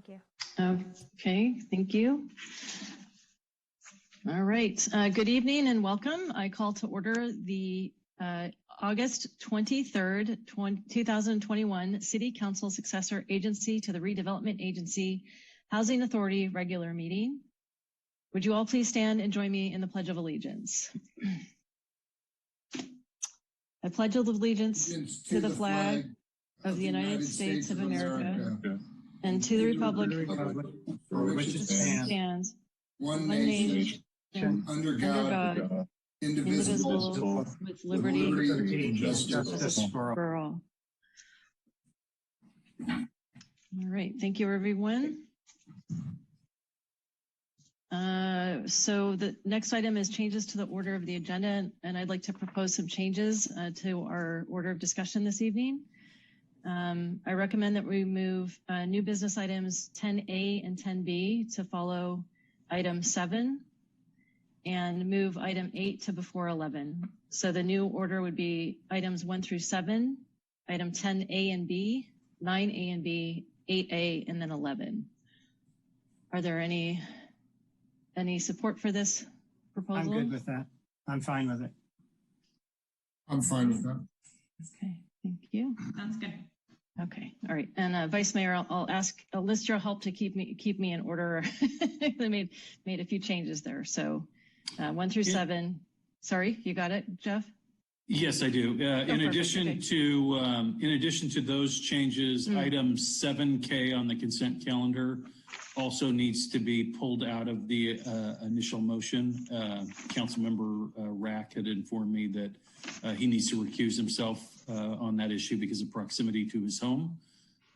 Thank you. Okay, thank you. All right, good evening and welcome. I call to order the August 23rd, 2021 City Council Successor Agency to the Redevelopment Agency Housing Authority regular meeting. Would you all please stand and join me in the Pledge of Allegiance? I pledge allegiance to the flag of the United States of America and to the republic for which it stands, one nation, under God, indivisible, with liberty and justice for all. All right, thank you, everyone. So the next item is changes to the order of the agenda, and I'd like to propose some changes to our order of discussion this evening. I recommend that we move new business items 10A and 10B to follow item 7 and move item 8 to before 11. So the new order would be items 1 through 7, item 10A and B, 9A and B, 8A, and then 11. Are there any support for this proposal? I'm good with that. I'm fine with it. I'm fine with that. Okay, thank you. Sounds good. Okay, all right. And Vice Mayor, I'll list your help to keep me in order. They made a few changes there. So 1 through 7. Sorry, you got it, Jeff? Yes, I do. In addition to those changes, item 7K on the consent calendar also needs to be pulled out of the initial motion. Councilmember Rack had informed me that he needs to recuse himself on that issue because of proximity to his home.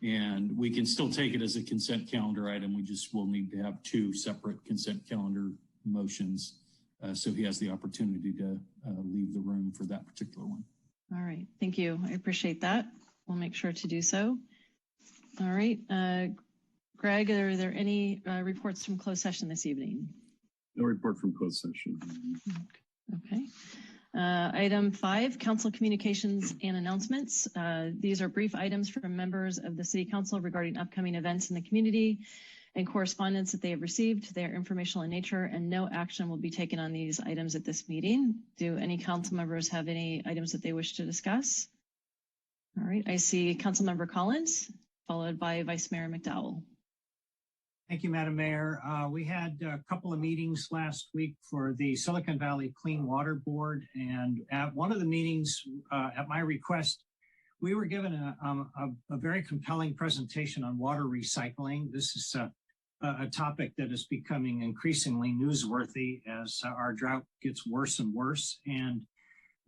And we can still take it as a consent calendar item. We just will need to have 2 separate consent calendar motions. So he has the opportunity to leave the room for that particular one. All right, thank you. I appreciate that. We'll make sure to do so. All right, Greg, are there any reports from closed session this evening? No report from closed session. Okay. Item 5, council communications and announcements. These are brief items from members of the City Council regarding upcoming events in the community and correspondence that they have received. They are informational in nature and no action will be taken on these items at this meeting. Do any council members have any items that they wish to discuss? All right, I see Councilmember Collins, followed by Vice Mayor McDowell. Thank you, Madam Mayor. We had a couple of meetings last week for the Silicon Valley Clean Water Board. And at one of the meetings, at my request, we were given a very compelling presentation on water recycling. This is a topic that is becoming increasingly newsworthy as our drought gets worse and worse. And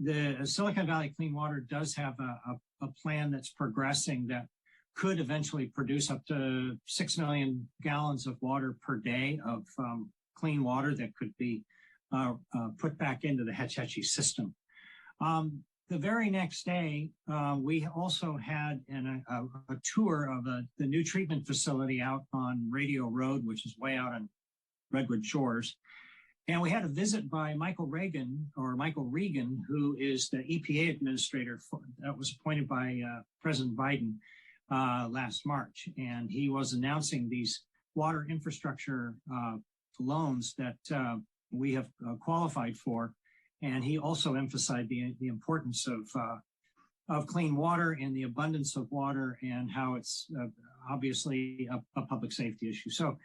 the Silicon Valley Clean Water does have a plan that's progressing that could eventually produce up to 6 million gallons of water per day of clean water that could be put back into the Hetch Hetchy system. The very next day, we also had a tour of the new treatment facility out on Radio Road, which is way out on Redwood Shores. And we had a visit by Michael Regan, who is the EPA administrator that was appointed by President Biden last March. And he was announcing these water infrastructure loans that we have qualified for. And he also emphasized the importance of clean water and the abundance of water and how it's obviously a public safety issue. So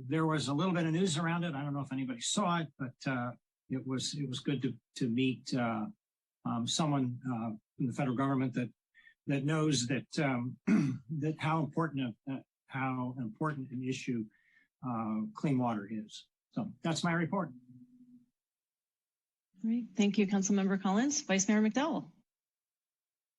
there was a little bit of news around it. I don't know if anybody saw it, but it was good to meet someone in the federal government that knows that that how important an issue clean water is. So that's my report. Great. Thank you, Councilmember Collins. Vice Mayor McDowell.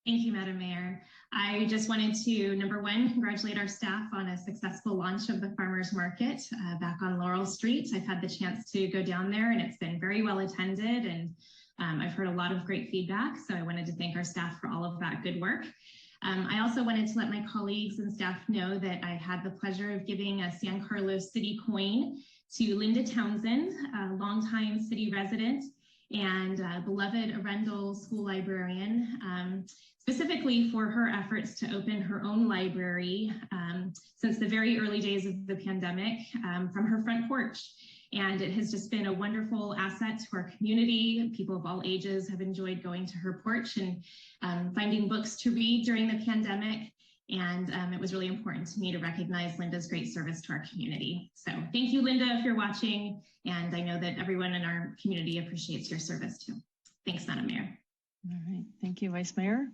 Thank you, Madam Mayor. I just wanted to, number 1, congratulate our staff on a successful launch of the Farmers Market back on Laurel Street. I've had the chance to go down there and it's been very well attended and I've heard a lot of great feedback. So I wanted to thank our staff for all of that good work. I also wanted to let my colleagues and staff know that I had the pleasure of giving a San Carlos City coin to Linda Townsend, a longtime city resident and beloved Arundel School Librarian, specifically for her efforts to open her own library since the very early days of the pandemic from her front porch. And it has just been a wonderful asset to our community. People of all ages have enjoyed going to her porch and finding books to read during the pandemic. And it was really important to me to recognize Linda's great service to our community. So thank you, Linda, if you're watching. And I know that everyone in our community appreciates your service too. Thanks, Madam Mayor. All right, thank you, Vice Mayor.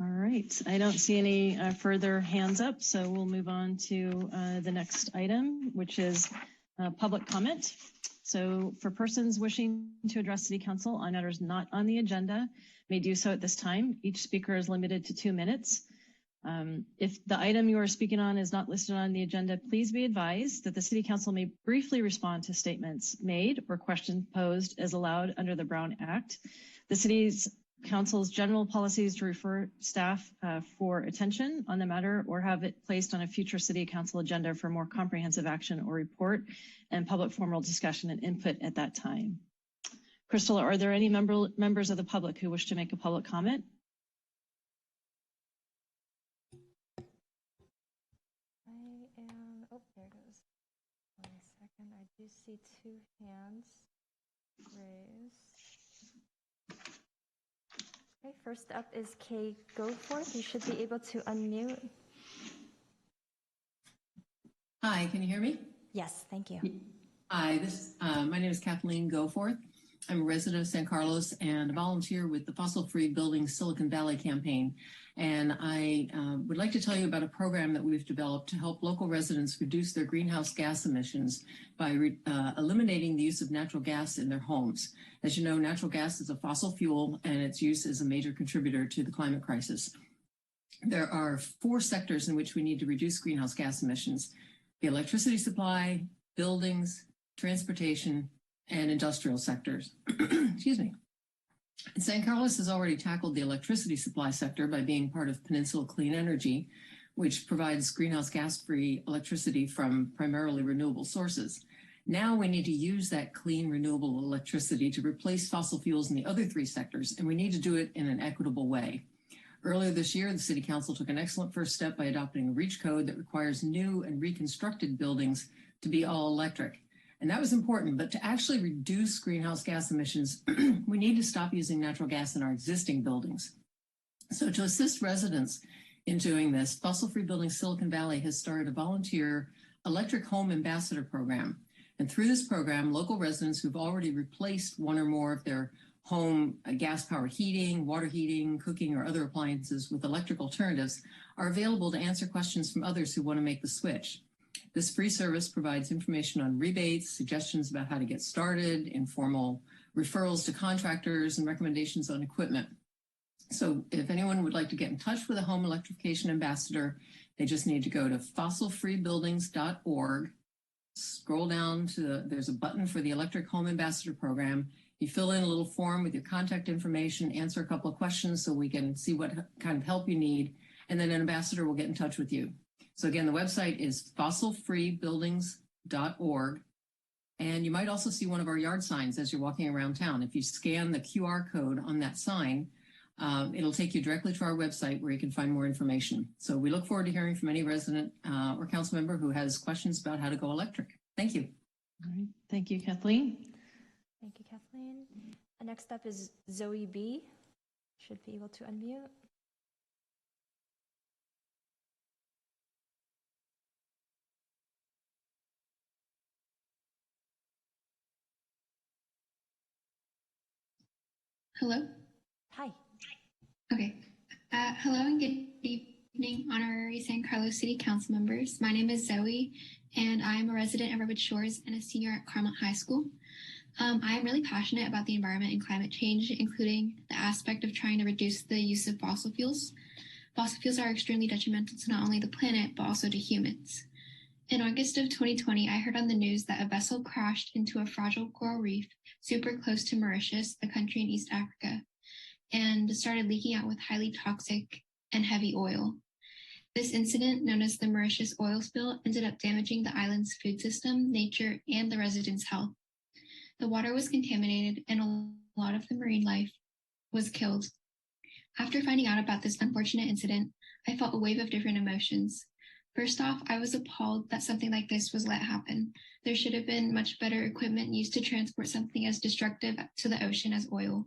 All right, I don't see any further hands up, so we'll move on to the next item, which is public comment. So for persons wishing to address City Council on matters not on the agenda, may do so at this time. Each speaker is limited to 2 minutes. If the item you are speaking on is not listed on the agenda, please be advised that the City Council may briefly respond to statements made or questions posed as allowed under the Brown Act. The City's Council's general policies to refer staff for attention on the matter or have it placed on a future City Council agenda for more comprehensive action or report and public formal discussion and input at that time. Crystal, are there any members of the public who wish to make a public comment? Oh, there it goes. 1 second. I do see 2 hands raised. Okay, first up is Kay Goforth. You should be able to unmute. Hi, can you hear me? Yes, thank you. Hi, my name is Kathleen Goforth. I'm a resident of San Carlos and a volunteer with the Fossil Free Building Silicon Valley campaign. And I would like to tell you about a program that we've developed to help local residents reduce their greenhouse gas emissions by eliminating the use of natural gas in their homes. As you know, natural gas is a fossil fuel and its use is a major contributor to the climate crisis. There are 4 sectors in which we need to reduce greenhouse gas emissions: the electricity supply, buildings, transportation, and industrial sectors. Excuse me. And San Carlos has already tackled the electricity supply sector by being part of Peninsula Clean Energy, which provides greenhouse gas-free electricity from primarily renewable sources. Now we need to use that clean, renewable electricity to replace fossil fuels in the other 3 sectors, and we need to do it in an equitable way. Earlier this year, the City Council took an excellent first step by adopting a REACH code that requires new and reconstructed buildings to be all electric. And that was important, but to actually reduce greenhouse gas emissions, we need to stop using natural gas in our existing buildings. So to assist residents in doing this, Fossil Free Building Silicon Valley has started a volunteer electric home ambassador program. And through this program, local residents who've already replaced one or more of their home gas-powered heating, water heating, cooking, or other appliances with electric alternatives are available to answer questions from others who want to make the switch. This free service provides information on rebates, suggestions about how to get started, informal referrals to contractors, and recommendations on equipment. So if anyone would like to get in touch with a home electrification ambassador, they just need to go to fossilfreebuildings.org, scroll down to there's a button for the Electric Home Ambassador Program. You fill in a little form with your contact information, answer a couple of questions so we can see what kind of help you need, and then an ambassador will get in touch with you. So again, the website is fossilfreebuildings.org. And you might also see one of our yard signs as you're walking around town. If you scan the QR code on that sign, it'll take you directly to our website where you can find more information. So we look forward to hearing from any resident or council member who has questions about how to go electric. Thank you. All right. Thank you, Kathleen. Thank you, Kathleen. Next up is Zoe B. Should be able to unmute. Hello? Hi. Okay. Hello and good evening, honorary San Carlos City Council members. My name is Zoe, and I'm a resident of Redwood Shores and a senior at Carmel High School. I am really passionate about the environment and climate change, including the aspect of trying to reduce the use of fossil fuels. Fossil fuels are extremely detrimental to not only the planet, but also to humans. In August of 2020, I heard on the news that a vessel crashed into a fragile coral reef super close to Mauritius, a country in East Africa, and started leaking out with highly toxic and heavy oil. This incident, known as the Mauritius oil spill, ended up damaging the island's food system, nature, and the residents' health. The water was contaminated, and lot of the marine life was killed. After finding out about this unfortunate incident, I felt a wave of different emotions. First off, I was appalled that something like this was let happen. There should have been much better equipment used to transport something as destructive to the ocean as oil.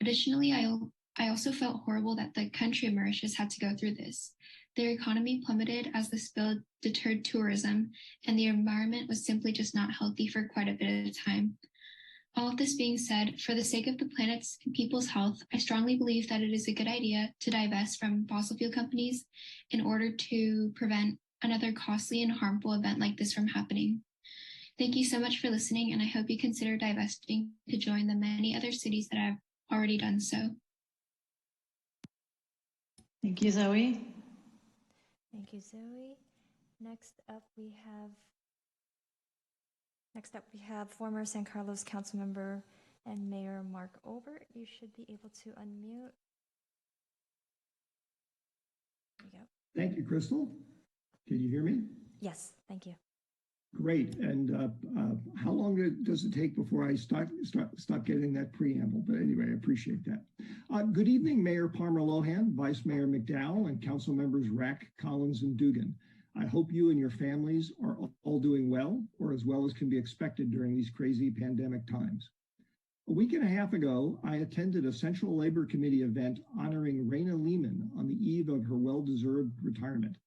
Additionally, I also felt horrible that the country of Mauritius had to go through this. Their economy plummeted as the spill deterred tourism, and the environment was simply just not healthy for quite a bit of time. All of this being said, for the sake of the planet's and people's health, I strongly believe that it is a good idea to divest from fossil fuel companies in order to prevent another costly and harmful event like this from happening. Thank you so much for listening, and I hope you consider divesting to join the many other cities that have already done so. Thank you, Zoe. Thank you, Zoe. Next up, we have former San Carlos Councilmember and Mayor Mark Obert. You should be able to unmute. There you go. Thank you, Crystal. Can you hear me? Yes, thank you. Great. And how long does it take before I stop getting that preamble? But anyway, I appreciate that. Good evening, Mayor Palmer Lohan, Vice Mayor McDowell, and Council Members Rack, Collins, and Dugan. I hope you and your families are all doing well as can be expected during these crazy pandemic times. A week and a half ago, I attended a Central Labor Committee event honoring Raina Lehman on the eve of her well-deserved retirement.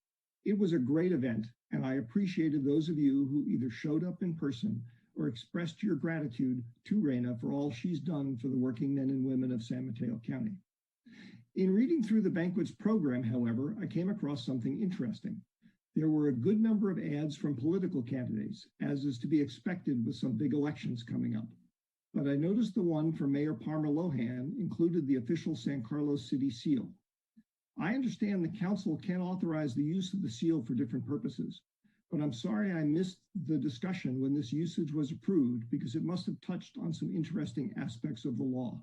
It was a great event, and I appreciated those of you who either showed up in person or expressed your gratitude to Raina for all she's done for the working men and women of San Mateo County. In reading through the banquet's program, however, I came across something interesting. There were a good number of ads from political candidates, as is to be expected with some big elections coming up. But I noticed the one for Mayor Palmer Lohan included the official San Carlos City seal. I understand the council can authorize the use of the seal for different purposes, but I'm sorry I missed the discussion when this usage was approved because it must have touched on some interesting aspects of the law.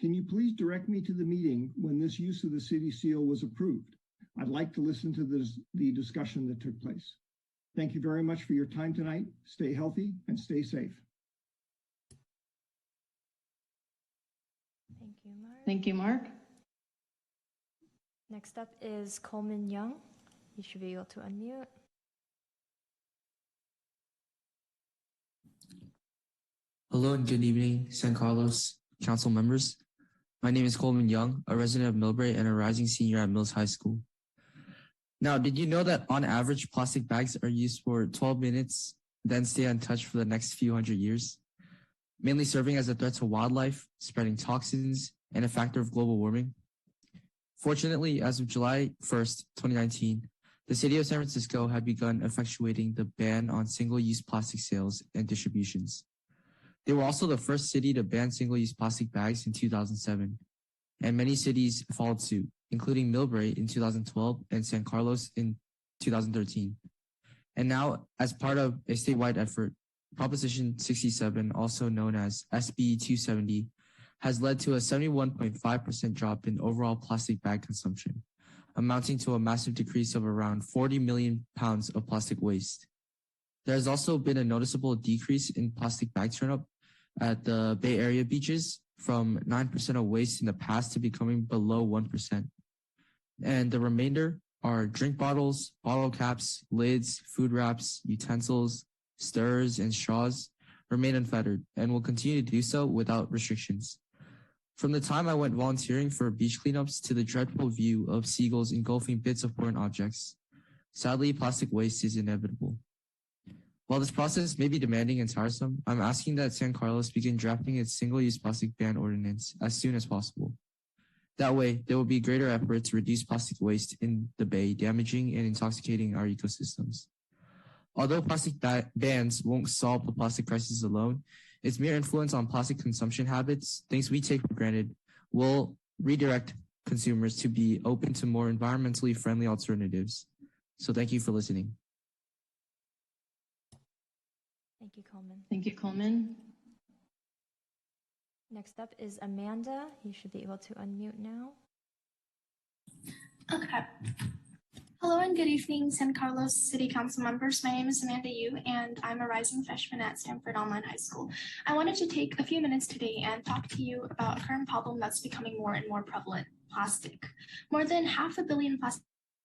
Can you please direct me to the meeting when this use of the city seal was approved? I'd like to listen to the discussion that took place. Thank you very much for your time tonight. Stay healthy and stay safe. Thank you, Mark. Thank you, Mark. Next up is Coleman Young. You should be able to unmute. Hello and good evening, San Carlos Council members. My name is Coleman Young, a resident of Millbrae and a rising senior at Mills High School. Now, did you know that on average, plastic bags are used for 12 minutes, then stay untouched for the next few hundred years, mainly serving as a threat to wildlife, spreading toxins, and a factor of global warming? Fortunately, as of July 1st, 2019, the city of San Francisco had begun effectuating the ban on single-use plastic sales and distributions. They were also the first city to ban single-use plastic bags in 2007, and many cities followed suit, including Millbrae in 2012 and San Carlos in 2013. And now, as part of a statewide effort, Proposition 67, also known as SB 270, has led to a 71.5% drop in overall plastic bag consumption, amounting to a massive decrease of around 40 million pounds of plastic waste. There has also been a noticeable decrease in plastic bag turnup at the Bay Area beaches from 9% of waste in the past to becoming below 1%. And the remainder are drink bottles, bottle caps, lids, food wraps, utensils, stirrers, and straws remain unfettered and will continue to do so without restrictions. From the time I went volunteering for beach cleanups to the dreadful view of seagulls engulfing bits of foreign objects, sadly, plastic waste is inevitable. While this process may be demanding and tiresome, I'm asking that San Carlos begin drafting its single-use plastic ban ordinance as soon as possible. That way, there will be greater effort to reduce plastic waste in the bay, damaging and intoxicating our ecosystems. Although plastic bans won't solve the plastic crisis alone, its mere influence on plastic consumption habits, things we take for granted, will redirect consumers to be open to more environmentally friendly alternatives. So thank you for listening. Thank you, Coleman. Thank you, Coleman. Next up is Amanda. You should be able to unmute now. Okay. Hello and good evening, San Carlos City Council members. My name is Amanda Yu, and I'm a rising freshman at Stanford Online High School. I wanted to take a few minutes today and talk to you about a current problem that's becoming more and more prevalent: plastic. More than 500 million plastic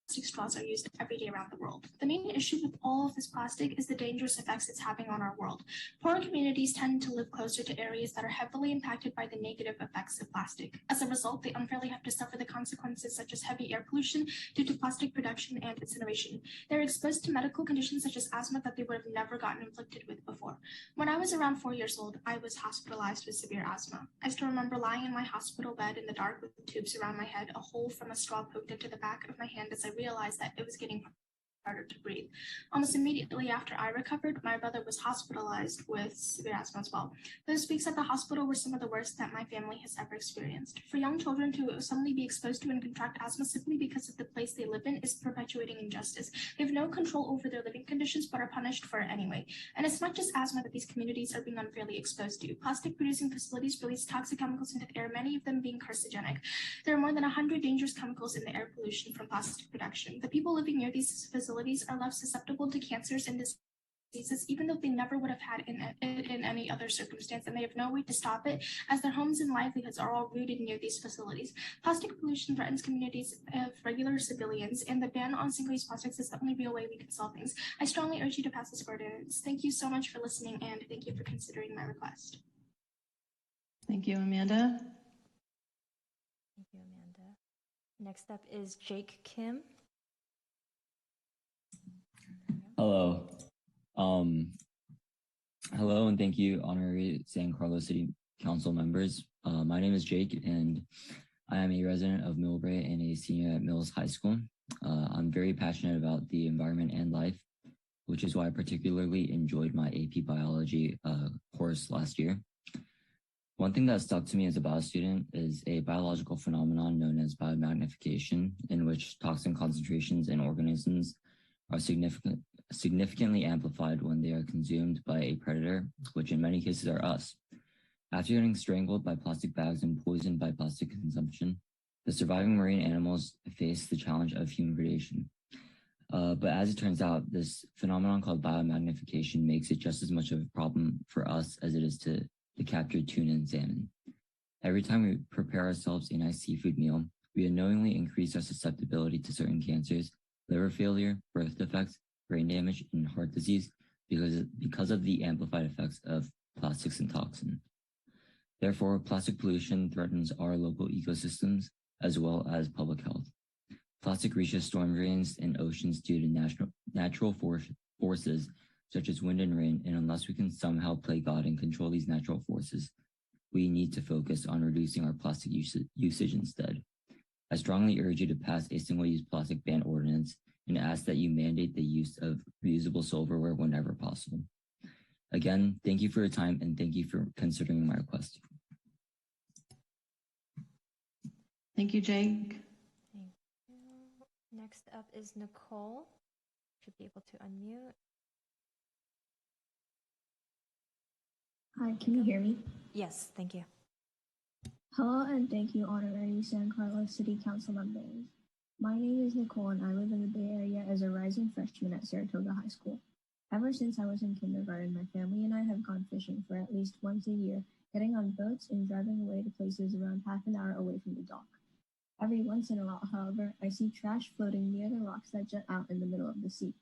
straws are used every day around the world. The main issue with all of this plastic is the dangerous effects it's having on our world. Poor communities tend to live closer to areas that are heavily impacted by the negative effects of plastic. As a result, they unfairly have to suffer the consequences such as heavy air pollution due to plastic production and incineration. They're exposed to medical conditions such as asthma that they would have never gotten inflicted with before. When I was around 4 years old, I was hospitalized with severe asthma. I still remember lying in my hospital bed in the dark with tubes around my head, a hole from a straw poked into the back of my hand as I realized that it was getting harder to breathe. Almost immediately after I recovered, my brother was hospitalized with severe asthma as well. Those weeks at the hospital were some of the worst that my family has ever experienced. For young children to suddenly be exposed to and contract asthma simply because of the place they live in is perpetuating injustice. They have no control over their living conditions but are punished for it anyway. And it's not just asthma that these communities are being unfairly exposed to. Plastic producing facilities release toxic chemicals into the air, many of them being carcinogenic. There are more than 100 dangerous chemicals in the air pollution from plastic production. The people living near these facilities are left susceptible to cancers and diseases, even though they never would have had it in any other circumstance, and they have no way to stop it, as their homes and livelihoods are all rooted near these facilities. Plastic pollution threatens communities of regular civilians, and the ban on single-use plastics is the only real way we can solve things. I strongly urge you to pass this ordinance. Thank you so much for listening, and thank you for considering my request. Thank you, Amanda. Thank you, Amanda. Next up is Jake Kim. Hello. Hello and thank you, honorary San Carlos City Council members. My name is Jake and I am a resident of Millbrae and a senior at Mills High School. I'm very passionate about the environment and life, which is why I particularly enjoyed my AP Biology course last year. One thing that stuck to me as a bio student is a biological phenomenon known as biomagnification, in which toxin concentrations in organisms are significantly amplified when they are consumed by a predator, which in many cases are us. After getting strangled by plastic bags and poisoned by plastic consumption, the surviving marine animals face the challenge of human predation. But as it turns out, this phenomenon called biomagnification makes it just as much of a problem for us as it is to the captured tuna and salmon. Every time we prepare ourselves a nice seafood meal, we unknowingly increase our susceptibility to certain cancers, liver failure, birth defects, brain damage, and heart disease because of the amplified effects of plastics and toxins. Therefore, plastic pollution threatens our local ecosystems as well as public health. Plastic reaches storm drains and oceans due to natural forces such as wind and rain, and unless we can somehow play God and control these natural forces, we need to focus on reducing our plastic usage instead. I strongly urge you to pass a single-use plastic ban ordinance and ask that you mandate the use of reusable silverware whenever possible. Again, thank you for your time and thank you for considering my request. Thank you, Jake. Thank you. Next up is Nicole. Should be able to unmute. Hi, can you hear me? Yes, thank you. Hello and thank you, honorary San Carlos City Council members. My name is Nicole and I live in the Bay Area as a rising freshman at Saratoga High School. Ever since I was in kindergarten, my family and I have gone fishing for at least once a year, getting on boats and driving away to places around half an hour away from the dock. Every once in a while, however, I see trash floating near the rocks that jut out in the middle of the sea.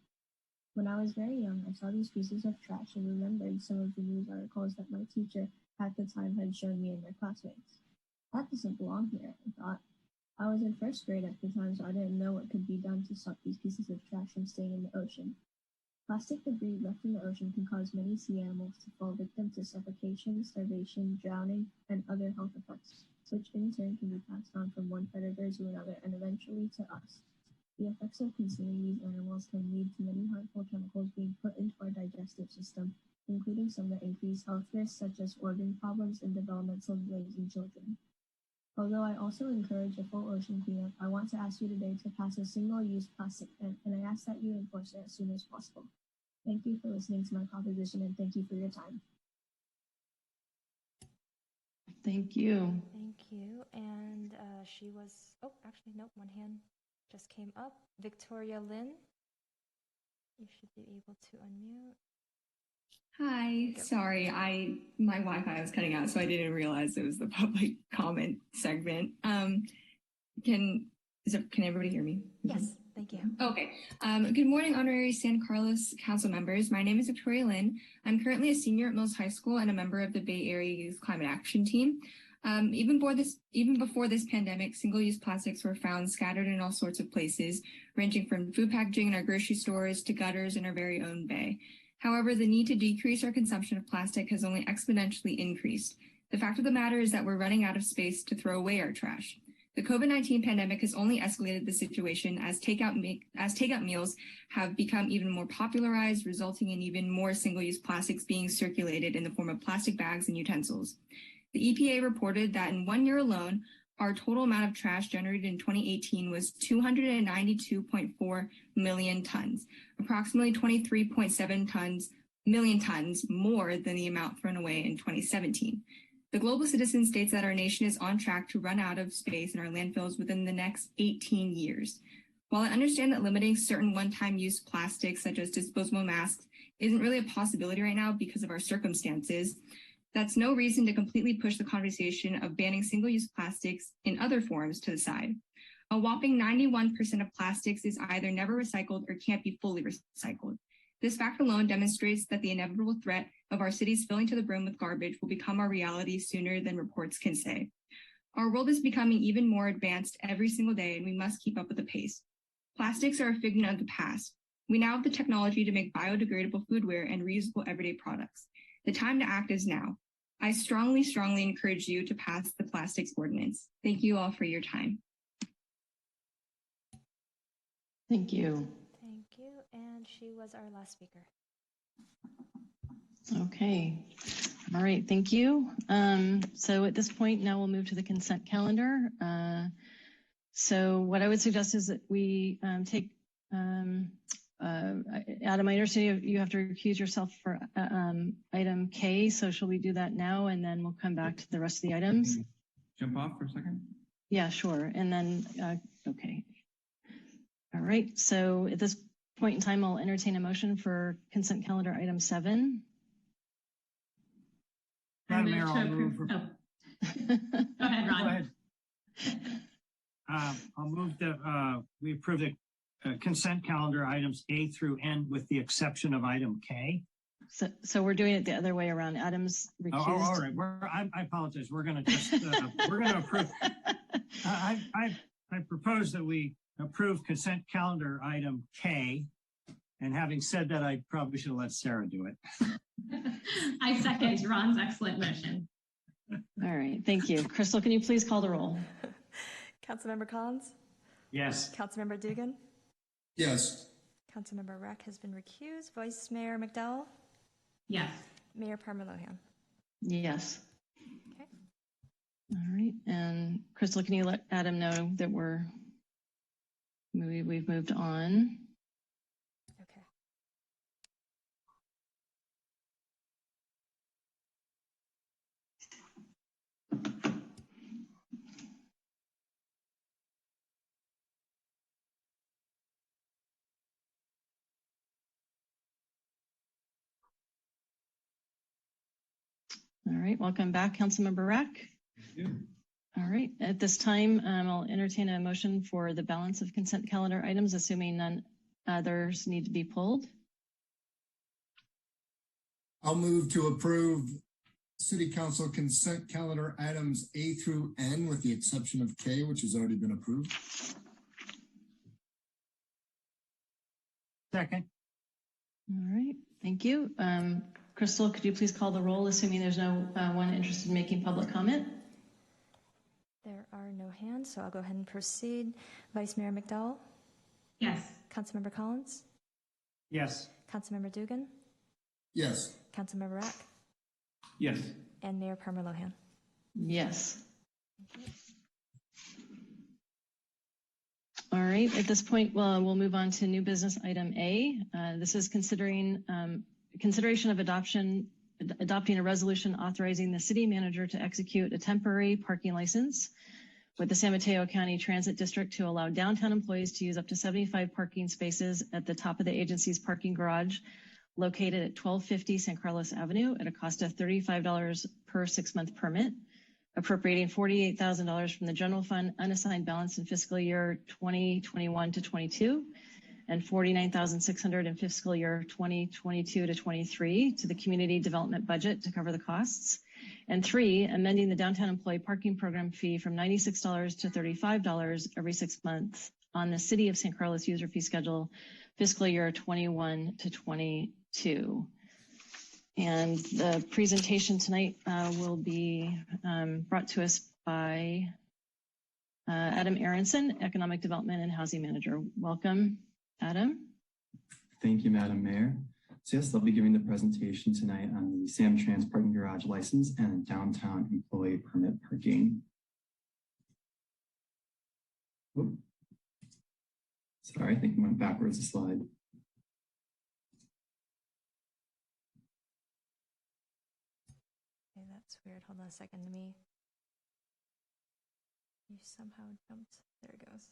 When I was very young, I saw these pieces of trash and remembered some of the news articles that my teacher at the time had shown me and my classmates. That doesn't belong here, I thought. I was in first grade at the time, so I didn't know what could be done to stop these pieces of trash from staying in the ocean. Plastic debris left in the ocean can cause many sea animals to fall victim to suffocation, starvation, drowning, and other health effects, which in turn can be passed on from one predator to another and eventually to us. The effects of consuming these animals can lead to many harmful chemicals being put into our digestive system, including some that increase health risks such as organ problems and developmental delays in children. Although I also encourage a full ocean cleanup, I want to ask you today to pass a single-use plastic ban, and I ask that you enforce it as soon as possible. Thank you for listening to my proposition, and thank you for your time. Thank you. Thank you. And she was, oh, actually, nope, one hand just came up. Victoria Lynn, you should be able to unmute. Hi, sorry, my Wi-Fi was cutting out, so I didn't realize it was the public comment segment. Can everybody hear me? Yes, thank you. Okay. Good morning, honorary San Carlos council members. My name is Victoria Lynn. I'm currently a senior at Mills High School and a member of the Bay Area Youth Climate Action Team. Even before this pandemic, single-use plastics were found scattered in all sorts of places, ranging from food packaging in our grocery stores to gutters in our very own bay. However, the need to decrease our consumption of plastic has only exponentially increased. The fact of the matter is that we're running out of space to throw away our trash. The COVID-19 pandemic has only escalated the situation as takeout meals have become even more popularized, resulting in even more single-use plastics being circulated in the form of plastic bags and utensils. The EPA reported that in 1 year alone, our total amount of trash generated in 2018 was 292.4 million tons, approximately 23.7 million tons more than the amount thrown away in 2017. The Global Citizen states that our nation is on track to run out of space in our landfills within the next 18 years. While I understand that limiting certain one-time use plastics, such as disposable masks, isn't really a possibility right now because of our circumstances, that's no reason to completely push the conversation of banning single-use plastics in other forms to the side. A whopping 91% of plastics is either never recycled or can't be fully recycled. This fact alone demonstrates that the inevitable threat of our cities filling to the brim with garbage will become our reality sooner than reports can say. Our world is becoming even more advanced every single day, and we must keep up with the pace. Plastics are a figment of the past. We now have the technology to make biodegradable foodware and reusable everyday products. The time to act is now. I strongly encourage you to pass the plastics ordinance. Thank you all for your time. Thank you. Thank you. And she was our last speaker. Okay. All right. Thank you. So at this point, now we'll move to the consent calendar. So what I would suggest is that we take Adam, I understand you have to recuse yourself for item K, so shall we do that now and then we'll come back to the rest of the items? Jump off for a second? Yeah, sure. And then, okay. All right, so at this point in time, I'll entertain a motion for consent calendar item 7. Madam Mayor, I'll move. Go ahead, Ron. Go ahead. I'll move that we approve the consent calendar items A through N with the exception of item K. So we're doing it the other way around. Adam's recused. Oh, all right. I apologize. We're going to just we're going to approve. I propose that we approve consent calendar item K. And having said that, I probably should have let Sarah do it. I second Ron's excellent motion. All right. Thank you. Crystal, can you please call the roll? Councilmember Collins? Yes. Councilmember Dugan? Yes. Councilmember Rack has been recused. Vice Mayor McDowell? Yes. Mayor Parmer-Lohan? Yes. Okay. All right. And Crystal, can you let Adam know that we've moved on? Okay. All right, welcome back, Councilmember Rack. All right, at this time, I'll entertain a motion for the balance of consent calendar items, assuming none others need to be pulled. I'll move to approve City Council consent calendar items A through N with the exception of K, which has already been approved. Second. All right, thank you. Crystal, could you please call the roll, assuming there's no one interested in making public comment? There are no hands, so I'll go ahead and proceed. Vice Mayor McDowell? Yes. Councilmember Collins? Yes. Councilmember Dugan? Yes. Councilmember Rack? Yes. And Mayor Parmer-Lohan? Yes. All right, at this point, we'll move on to new business item A. This is consideration of adopting a resolution authorizing the city manager to execute a temporary parking license with the San Mateo County Transit District to allow downtown employees to use up to 75 parking spaces at the top of the agency's parking garage located at 1250 San Carlos Avenue at a cost of $35 per 6-month permit, appropriating $48,000 from the general fund unassigned balance in fiscal year 2021 to 22 and $49,600 in fiscal year 2022 to 23 to the community development budget to cover the costs. And 3, amending the downtown employee parking program fee from $96 to $35 every 6 months on the City of San Carlos user fee schedule, fiscal year 21 to 22. And the presentation tonight will be brought to us by Adam Aronson, Economic Development and Housing Manager. Welcome, Adam. Thank you, Madam Mayor. So yes, I'll be giving the presentation tonight on the Samtrans parking garage license and downtown employee permit parking. Oop. Sorry, I think I went backwards a slide. Okay, that's weird. Hold on a second to me. You somehow jumped. There it goes.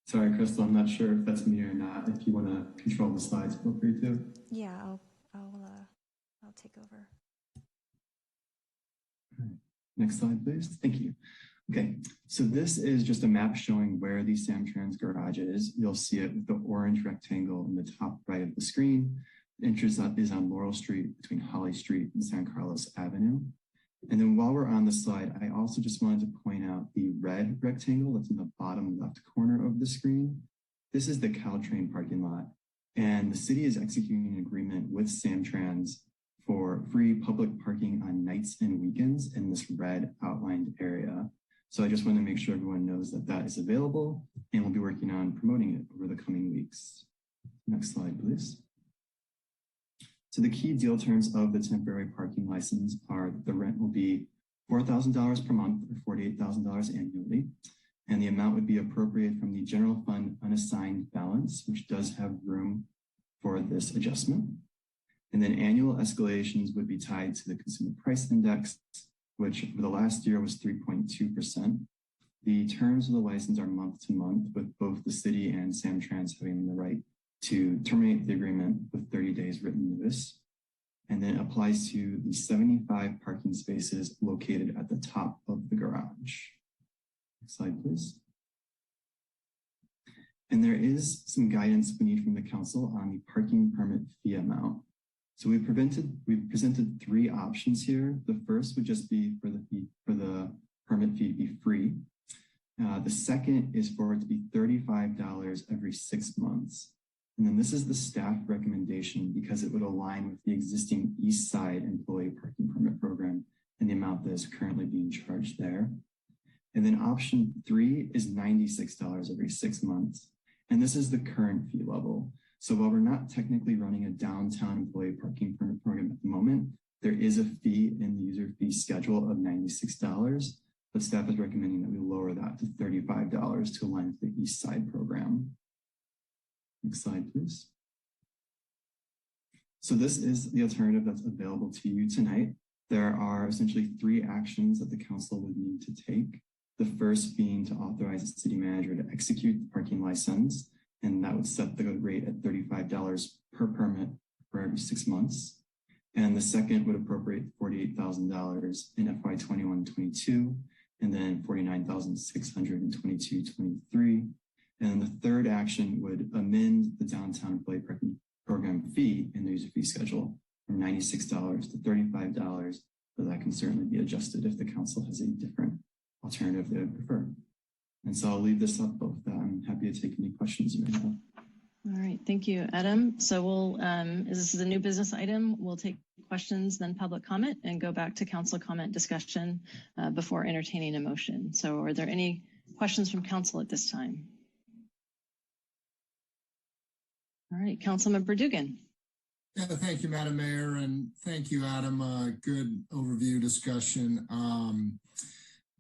Sorry, Crystal, I'm not sure if that's me or not. If you want to control the slides, feel free to. Yeah, I'll take over. Next slide, please. Thank you. Okay, so this is just a map showing where the Samtrans garage is. You'll see it with the orange rectangle in the top right of the screen. The entrance is on Laurel Street between Holly Street and San Carlos Avenue. And then while we're on the slide, I also just wanted to point out the red rectangle that's in the bottom left corner of the screen. This is the Caltrain parking lot. And the city is executing an agreement with Samtrans for free public parking on nights and weekends in this red outlined area. So I just want to make sure everyone knows that that is available, and we'll be working on promoting it over the coming weeks. Next slide, please. So the key deal terms of the temporary parking license are that the rent will be $4,000 per month or $48,000 annually. And the amount would be appropriated from the general fund unassigned balance, which does have room for this adjustment. And then annual escalations would be tied to the consumer price index, which for the last year was 3.2%. The terms of the license are month to month, with both the city and Samtrans having the right to terminate the agreement with 30 days written notice, and then applies to the 75 parking spaces located at the top of the garage. Next slide, please. And there is some guidance we need from the council on the parking permit fee amount. So we presented 3 options here. The first would just be for the permit fee to be free. The second is for it to be $35 every 6 months. And then this is the staff recommendation because it would align with the existing East Side employee parking permit program and the amount that is currently being charged there. And then option 3 is $96 every 6 months. And this is the current fee level. So while we're not technically running a downtown employee parking permit program at the moment, there is a fee in the user fee schedule of $96, but staff is recommending that we lower that to $35 to align with the East Side program. Next slide, please. So this is the alternative that's available to you tonight. There are essentially 3 actions that the council would need to take. The first being to authorize the city manager to execute the parking license, and that would set the rate at $35 per permit for every 6 months. And the second would appropriate $48,000 in FY 21-22, and then $49,600 in 22-23. And the third action would amend the downtown employee parking program fee in the user fee schedule from $96 to $35, but that can certainly be adjusted if the council has a different alternative they would prefer. And so I'll leave this up with that. I'm happy to take any questions you may have. All right, thank you, Adam. So we'll, as this is a new business item, we'll take questions, then public comment, and go back to council comment discussion before entertaining a motion. So are there any questions from council at this time? All right, Councilmember Dugan. Yeah, thank you, Madam Mayor, and thank you, Adam. Good overview discussion.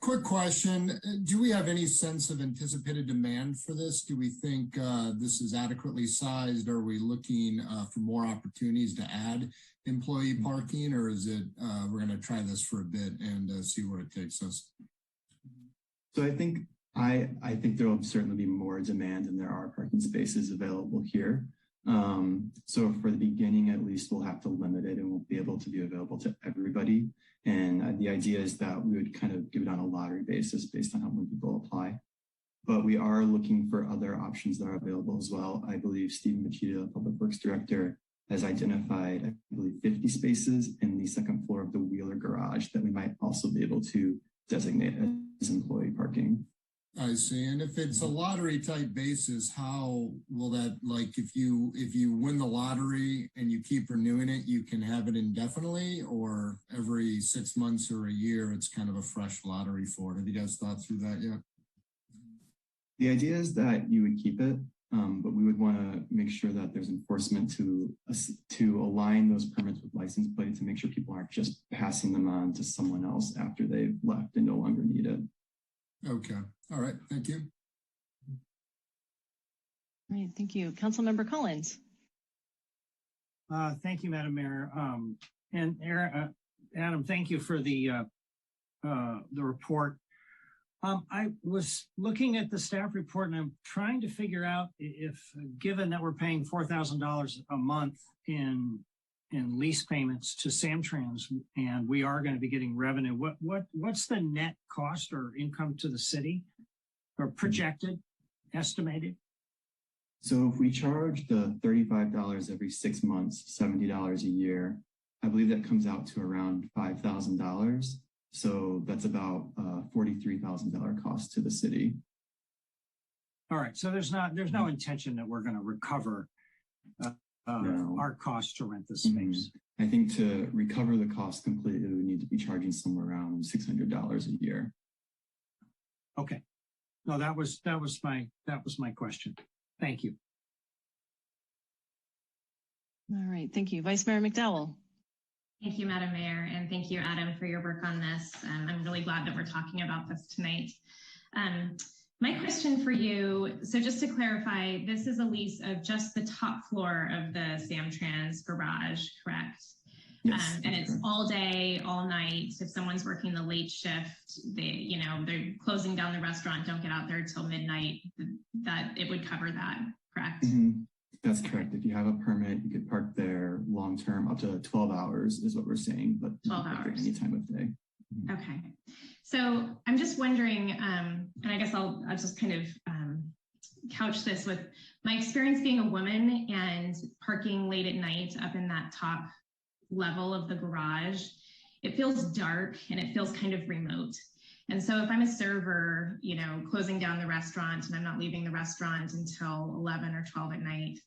Quick question. Do we have any sense of anticipated demand for this? Do we think this is adequately sized? Are we looking for more opportunities to add employee parking, or is it we're going to try this for a bit and see where it takes us? So I think there will certainly be more demand than there are parking spaces available here. So for the beginning, at least, we'll have to limit it and won't be able to be available to everybody. And the idea is that we would kind of give it on a lottery basis based on how many people apply. But we are looking for other options that are available as well. I believe Stephen Machida, Public Works Director, has identified, I believe, 50 spaces in the second floor of the Wheeler Garage that we might also be able to designate as employee parking. I see. And if it's a lottery type basis, how will that, like, if you win the lottery and you keep renewing it, you can have it indefinitely, or every 6 months or a year, it's kind of a fresh lottery for it? Have you guys thought through that yet? The idea is that you would keep it, but we would want to make sure that there's enforcement to align those permits with license plate to make sure people aren't just passing them on to someone else after they've left and no longer need it. Okay. All right. Thank you. All right. Thank you. Councilmember Collins. Thank you, Madam Mayor. And Adam, thank you for the report. I was looking at the staff report and I'm trying to figure out if, given that we're paying $4,000 a month in lease payments to Samtrans, and we are going to be getting revenue, what's the net cost or income to the city, or projected, estimated? So if we charge the $35 every 6 months, $70 a year, I believe that comes out to around $5,000. So that's about $43,000 cost to the city. All right. So there's no intention that we're going to recover our cost to rent the space. I think to recover the cost completely, we need to be charging somewhere around $600 a year. Okay. No, that was my question. Thank you. All right. Thank you. Vice Mayor McDowell. Thank you, Madam Mayor, and thank you, Adam, for your work on this. I'm really glad that we're talking about this tonight. My question for you, so just to clarify, this is a lease of just the top floor of the Samtrans garage, correct? Yes. And it's all day, all night. If someone's working the late shift, they're closing down the restaurant, don't get out there till midnight, that it would cover that, correct? Mm-hmm. That's correct. If you have a permit, you could park there long-term up to 12 hours is what we're saying, but 12 hours. Any time of day. Okay. So I'm just wondering, and I guess I'll just kind of couch this with my experience being a woman and parking late at night up in that top level of the garage. It feels dark and it feels kind of remote. And so if I'm a server, closing down the restaurant and I'm not leaving the restaurant until 11 or 12 at night,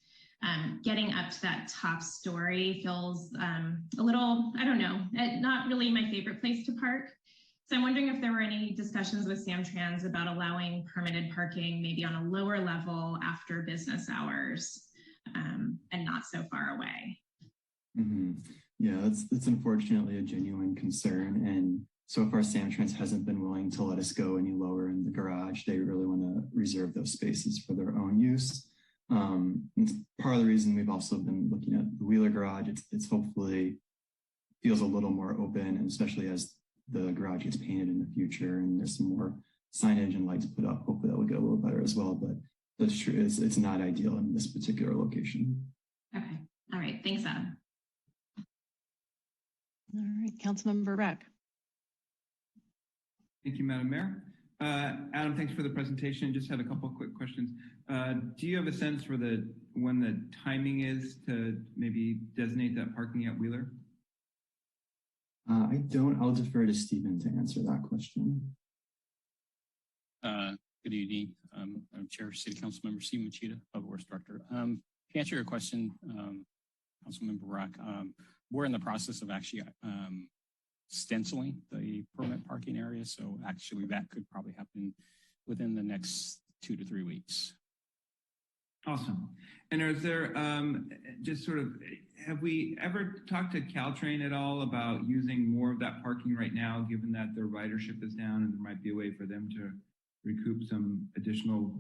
getting up to that top story feels a little, I don't know, not really my favorite place to park. So I'm wondering if there were any discussions with Samtrans about allowing permitted parking maybe on a lower level after business hours and not so far away. Mm-hmm. Yeah, that's unfortunately a genuine concern. And so far, Samtrans hasn't been willing to let us go any lower in the garage. They really want to reserve those spaces for their own use. It's part of the reason we've also been looking at the Wheeler Garage. It's hopefully feels a little more open, and especially as the garage gets painted in the future and there's some more signage and lights put up, hopefully that will get a little better as well. But that's true. It's not ideal in this particular location. Okay. All right. Thanks, Adam. All right. Councilmember Rack. Thank you, Madam Mayor. Adam, thanks for the presentation. Just had a couple of quick questions. Do you have a sense for when the timing is to maybe designate that parking at Wheeler? I don't. I'll defer to Stephen to answer that question. Good evening. I'm Chair, City Council Member Stephen Machida, Public Works Director. To answer your question, Councilmember Rock, we're in the process of actually stenciling the permit parking area. So actually that could probably happen within the next 2 to 3 weeks. Awesome. And is there just sort of, have we ever talked to Caltrain at all about using more of that parking right now, given that their ridership is down and there might be a way for them to recoup some additional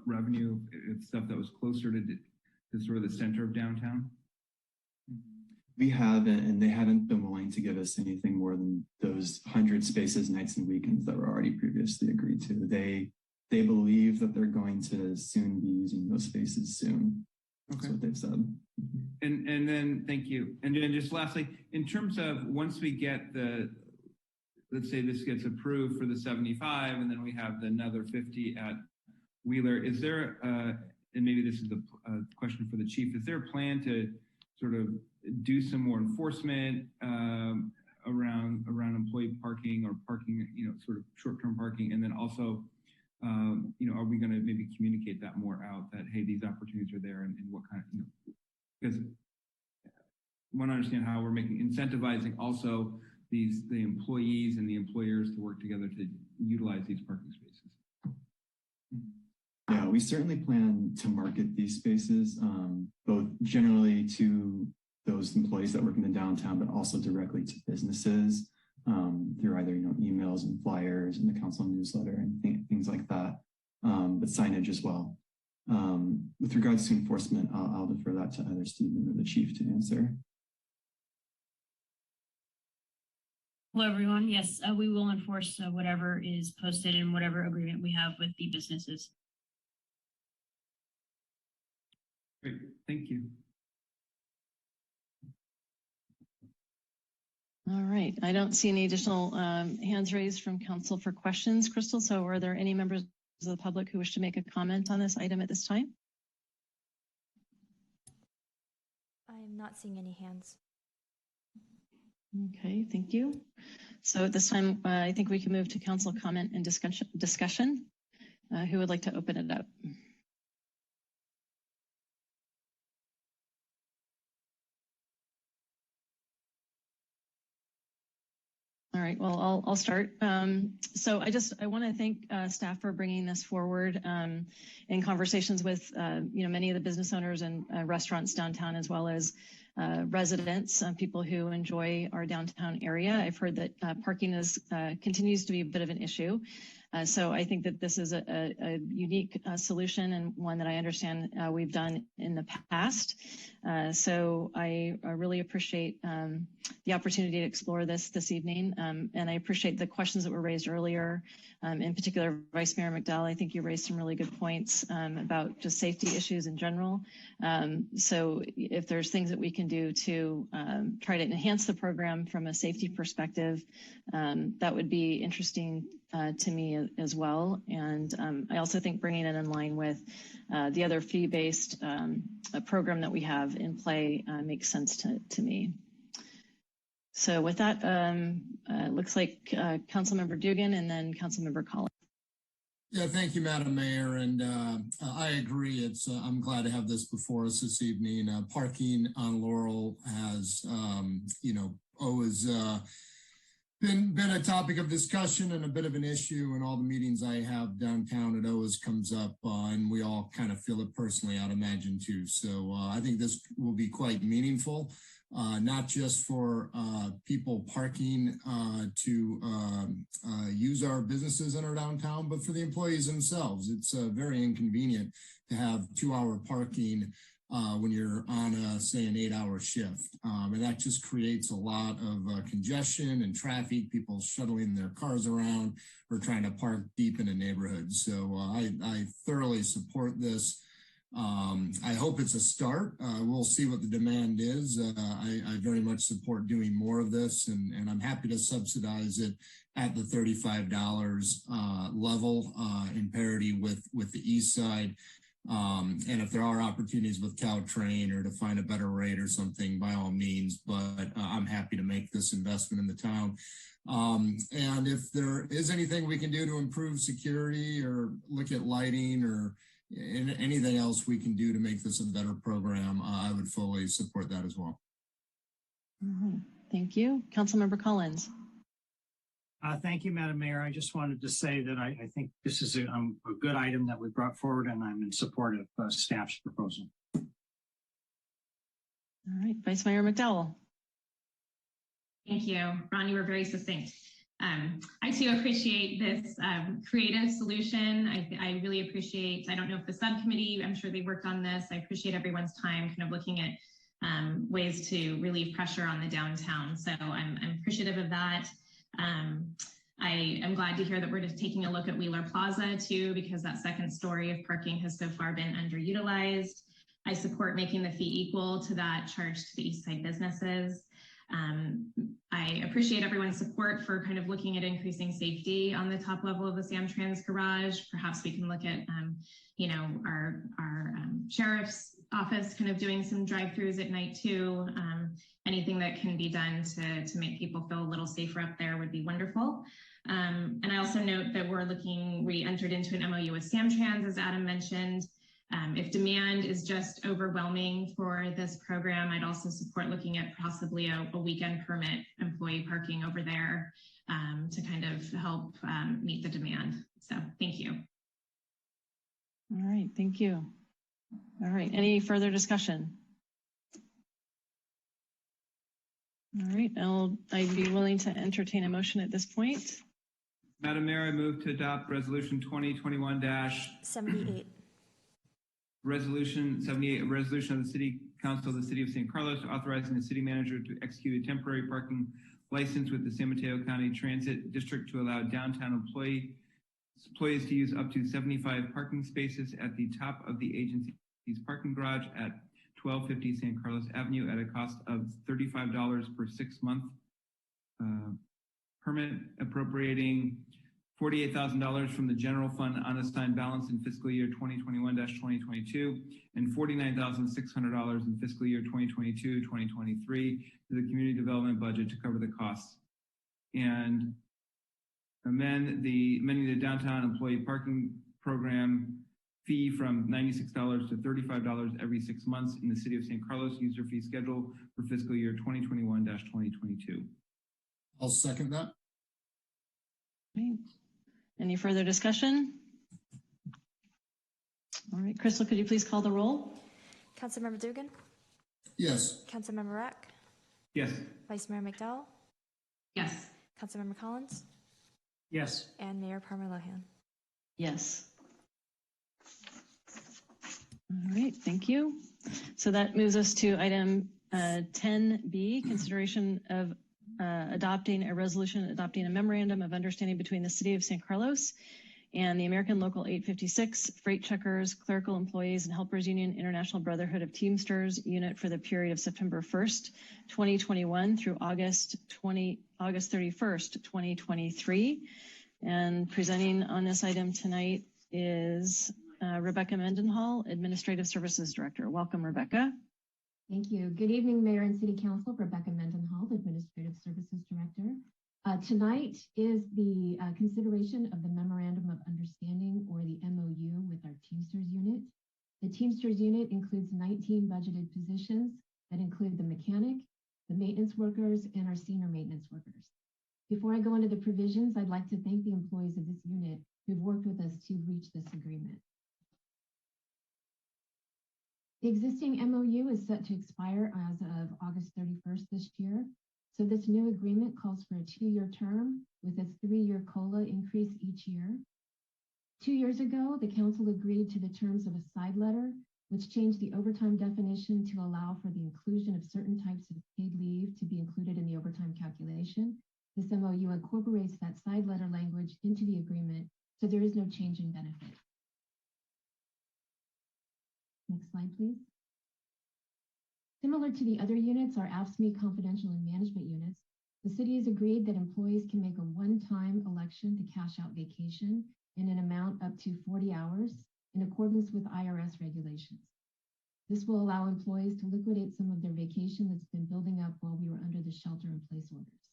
revenue if stuff that was closer to sort of the center of downtown? We have, and they haven't been willing to give us anything more than those 100 spaces, nights and weekends that were already previously agreed to. They believe that they're going to soon be using those spaces soon. That's what they've said. And then, thank you. And then just lastly, in terms of once we get let's say this gets approved for the 75 and then we have another 50 at Wheeler, is there, and maybe this is a question for the chief, is there a plan to sort of do some more enforcement around employee parking or parking, sort of short-term parking, and then also, are we going to maybe communicate that more out that, hey, these opportunities are there and what kind of, because I want to understand how we're incentivizing also the employees and the employers to work together to utilize these parking spaces. Yeah, we certainly plan to market these spaces, both generally to those employees that work in the downtown, but also directly to businesses through either emails and flyers and the council newsletter and things like that, but signage as well. With regards to enforcement, I'll defer that to either Stephen or the chief to answer. Hello, everyone. Yes, we will enforce whatever is posted and whatever agreement we have with the businesses. Great, thank you. All right, I don't see any additional hands raised from council for questions, Crystal. So are there any members of the public who wish to make a comment on this item at this time? I am not seeing any hands. Okay, thank you. So at this time, I think we can move to council comment and discussion. Who would like to open it up? All right, well, I'll start. So I want to thank staff for bringing this forward in conversations with, many of the business owners and restaurants downtown, as well as residents, people who enjoy our downtown area. I've heard that parking continues to be a bit of an issue. So I think that this is a unique solution and one that I understand we've done in the past. So I really appreciate the opportunity to explore this evening. And I appreciate the questions that were raised earlier. In particular, Vice Mayor McDowell, I think you raised some really good points about just safety issues in general. So if there's things that we can do to try to enhance the program from a safety perspective, that would be interesting to me as well. And I also think bringing it in line with the other fee-based program that we have in play makes sense to me. So with that, it looks like Councilmember Dugan and then Councilmember Collins. Yeah, thank you, Madam Mayor. And I agree. I'm glad to have this before us this evening. Parking on Laurel has, always been a topic of discussion and a bit of an issue in all the meetings I have downtown. It always comes up and we all kind of feel it personally, I'd imagine too. So I think this will be quite meaningful, not just for people parking to use our businesses in our downtown, but for the employees themselves. It's very inconvenient to have 2-hour parking when you're on say an 8-hour shift. And that just creates a lot of congestion and traffic, people shuttling their cars around or trying to park deep in a neighborhood. So I thoroughly support this. I hope it's a start. We'll see what the demand is. I very much support doing more of this, and I'm happy to subsidize it at the $35 level in parity with the East Side. And if there are opportunities with Caltrain or to find a better rate or something, by all means, but I'm happy to make this investment in the town. And if there is anything we can do to improve security or look at lighting or anything else we can do to make this a better program, I would fully support that as well. Thank you. Councilmember Collins. Thank you, Madam Mayor. I just wanted to say that I think this is a good item that we brought forward, and I'm in support of staff's proposal. All right, Vice Mayor McDowell. Thank you, Ron. You were very succinct. I too appreciate this creative solution. I really appreciate, I don't know if the subcommittee, I'm sure they worked on this. I appreciate everyone's time kind of looking at ways to relieve pressure on the downtown. So I'm appreciative of that. I am glad to hear that we're just taking a look at Wheeler Plaza too, because that second story of parking has so far been underutilized. I support making the fee equal to that charged to the East Side businesses. I appreciate everyone's support for kind of looking at increasing safety on the top level of the Samtrans garage. Perhaps we can look at, you know, our sheriff's office kind of doing some drive-throughs at night too. Anything that can be done to make people feel a little safer up there would be wonderful. And I also note that we entered into an MOU with Samtrans, as Adam mentioned. If demand is just overwhelming for this program, I'd also support looking at possibly a weekend permit employee parking over there to kind of help meet the demand. So thank you. All right, thank you. All right, any further discussion? All right, I'd be willing to entertain a motion at this point. Madam Mayor, I move to adopt Resolution 2021-78. Resolution 78, a resolution of the City Council of the City of San Carlos authorizing the city manager to execute a temporary parking license with the San Mateo County Transit District to allow downtown employees to use up to 75 parking spaces at the top of the agency's parking garage at 1250 San Carlos Avenue at a cost of $35 per 6-month permit, appropriating $48,000 from the general fund unassigned balance in fiscal year 2021-2022 and $49,600 in fiscal year 2022-2023 to the community development budget to cover the costs. And amending the downtown employee parking program fee from $96 to $35 every 6 months in the City of San Carlos user fee schedule for fiscal year 2021-2022. I'll second that. Right. Any further discussion? All right, Crystal, could you please call the roll? Councilmember Dugan? Yes. Councilmember Rack? Yes. Vice Mayor McDowell? Yes. Councilmember Collins? Yes. And Mayor Palmer Lohan? Yes. All right, thank you. So that moves us to item 10B, consideration of adopting a memorandum of understanding between the City of San Carlos and the American Local 856 Freight Checkers, Clerical Employees and Helpers Union International Brotherhood of Teamsters unit for the period of September 1st, 2021 through August 31st, 2023. And presenting on this item tonight is Rebecca Mendenhall, Administrative Services Director. Welcome, Rebecca. Thank you. Good evening, Mayor and City Council. Rebecca Mendenhall, Administrative Services Director. Tonight is the consideration of the Memorandum of Understanding, or the MOU, with our Teamsters unit. The Teamsters unit includes 19 budgeted positions that include the mechanic, the maintenance workers, and our senior maintenance workers. Before I go into the provisions, I'd like to thank the employees of this unit who've worked with us to reach this agreement. The existing MOU is set to expire as of August 31st this year. So this new agreement calls for a 2-year term with a 3-year COLA increase each year. 2 years ago, the council agreed to the terms of a side letter, which changed the overtime definition to allow for the inclusion of certain types of paid leave to be included in the overtime calculation. This MOU incorporates that side letter language into the agreement, so there is no change in benefit. Next slide, please. Similar to the other units, our AFSCME confidential and management units, the city has agreed that employees can make a one-time election to cash out vacation in an amount up to 40 hours in accordance with IRS regulations. This will allow employees to liquidate some of their vacation that's been building up while we were under the shelter-in-place orders.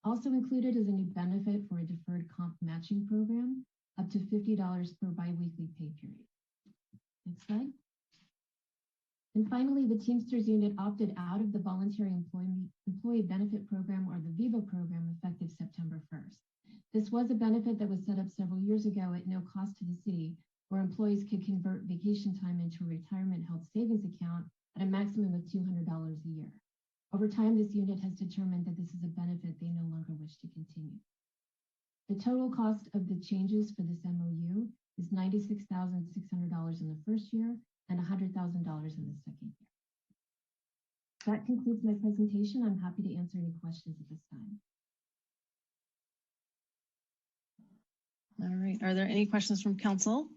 Also included is a new benefit for a deferred comp matching program, up to $50 per biweekly pay period. Next slide. And finally, the Teamsters unit opted out of the voluntary employee benefit program, or the VIVA program, effective September 1st. This was a benefit that was set up several years ago at no cost to the city, where employees could convert vacation time into a retirement health savings account at a maximum of $200 a year. Over time, this unit has determined that this is a benefit they no longer wish to continue. The total cost of the changes for this MOU is $96,600 in the first year and $100,000 in the second year. That concludes my presentation. I'm happy to answer any questions at this time. All right, are there any questions from council?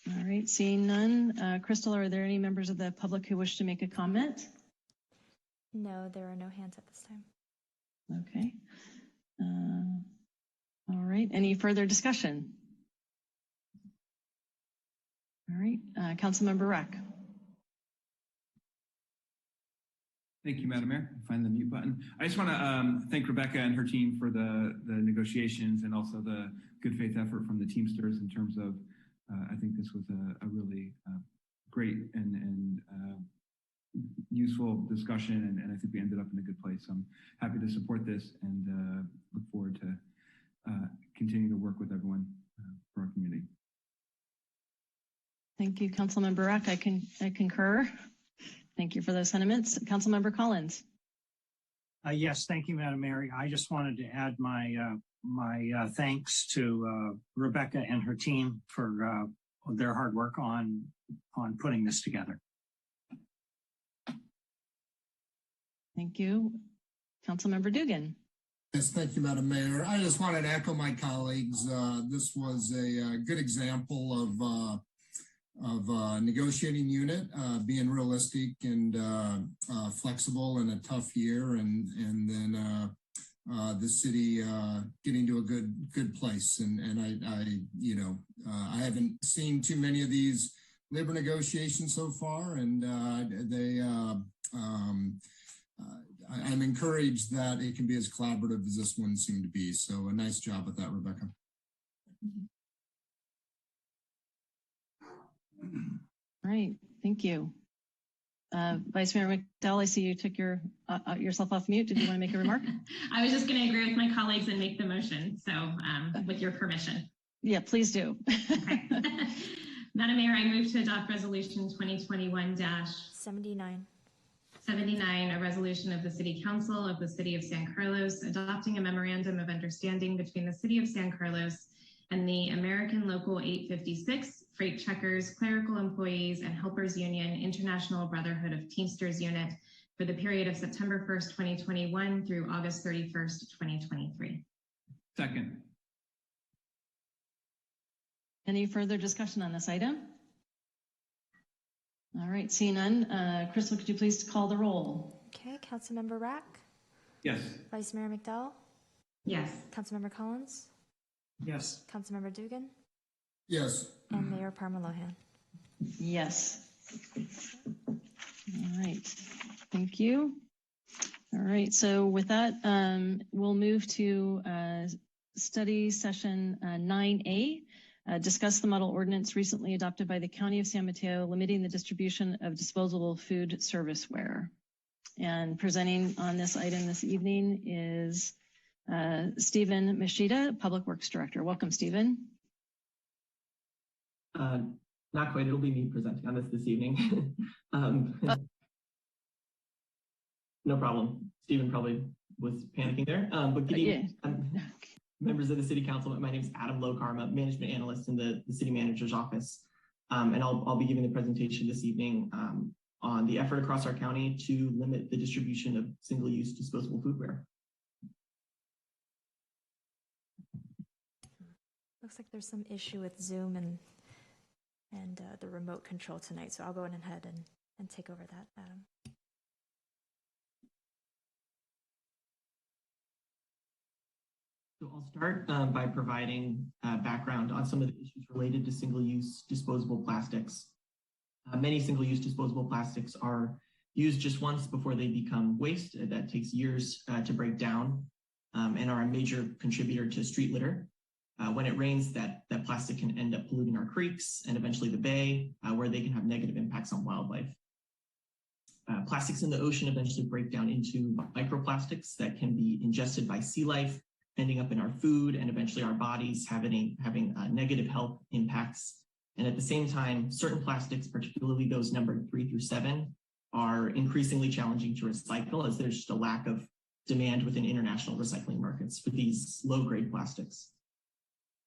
All right, seeing none. Crystal, are there any members of the public who wish to make a comment? No, there are no hands at this time. Okay. All right, any further discussion? All right, Councilmember Rack. Thank you, Madam Mayor. Find the mute button. I just want to thank Rebecca and her team for the negotiations and also the good faith effort from the Teamsters in terms of, I think this was a really great and useful discussion, and I think we ended up in a good place. So I'm happy to support this and look forward to continuing to work with everyone for our community. Thank you, Councilmember Rack. I concur. Thank you for those sentiments. Councilmember Collins. Yes, thank you, Madam Mayor. I just wanted to add my thanks to Rebecca and her team for their hard work on putting this together. Thank you. Councilmember Dugan. Yes, thank you, Madam Mayor. I just wanted to echo my colleagues. This was a good example of a negotiating unit, being realistic and flexible in a tough year, and then the city getting to a good place. And I haven't seen too many of these labor negotiations so far, and I'm encouraged that it can be as collaborative as this one seemed to be. So a nice job with that, Rebecca. All right, thank you. Vice Mayor McDowell, I see you took yourself off mute. Did you want to make a remark? I was just going to agree with my colleagues and make the motion. So with your permission. Yeah, please do. Okay. Madam Mayor, I move to adopt resolution 2021-79. 79, a resolution of the City Council of the City of San Carlos adopting a memorandum of understanding between the City of San Carlos and the American Local 856 Freight Checkers, Clerical Employees, and Helpers Union International Brotherhood of Teamsters Unit for the period of September 1st, 2021 through August 31st, 2023. Second. Any further discussion on this item? All right, seeing none. Crystal, could you please call the roll? Okay, Councilmember Rack? Yes. Vice Mayor McDowell? Yes. Councilmember Collins? Yes. Councilmember Dugan? Yes. And Mayor Parma-Lohan? Yes. All right, thank you. All right, so with that, we'll move to study session 9A. Discuss the model ordinance recently adopted by the County of San Mateo limiting the distribution of disposable food serviceware. And presenting on this item this evening is Stephen Machida, Public Works Director. Welcome, Stephen. Not quite, it'll be me presenting on this evening. No problem. Stephen probably was panicking there, but good evening. Members of the City Council, my name is Adam Lokarma, Management Analyst in the City Manager's Office. And I'll be giving the presentation this evening on the effort across our county to limit the distribution of single-use disposable foodware. Looks like there's some issue with Zoom and the remote control tonight, so I'll go ahead and take over that, Adam. So I'll start by providing background on some of the issues related to single-use disposable plastics. Many single-use disposable plastics are used just once before they become waste. That takes years to break down and are a major contributor to street litter. When it rains, that plastic can end up polluting our creeks and eventually the bay, where they can have negative impacts on wildlife. Plastics in the ocean eventually break down into microplastics that can be ingested by sea life, ending up in our food and eventually our bodies, having negative health impacts. And at the same time, certain plastics, particularly those numbered 3 through 7, are increasingly challenging to recycle as there's just a lack of demand within international recycling markets for these low-grade plastics.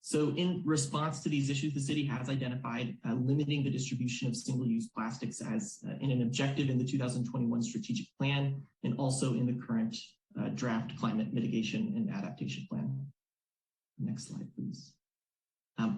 So in response to these issues, the city has identified limiting the distribution of single-use plastics as in an objective in the 2021 strategic plan and also in the current draft climate mitigation and adaptation plan. Next slide, please.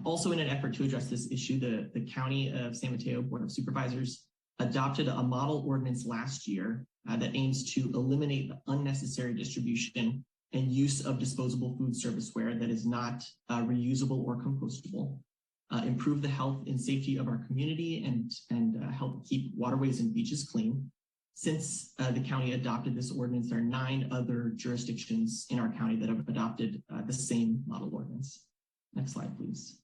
Also in an effort to address this issue, the County of San Mateo Board of Supervisors adopted a model ordinance last year that aims to eliminate the unnecessary distribution and use of disposable food serviceware that is not reusable or compostable, improve the health and safety of our community, and help keep waterways and beaches clean. Since the county adopted this ordinance, there are 9 other jurisdictions in our county that have adopted the same model ordinance. Next slide, please.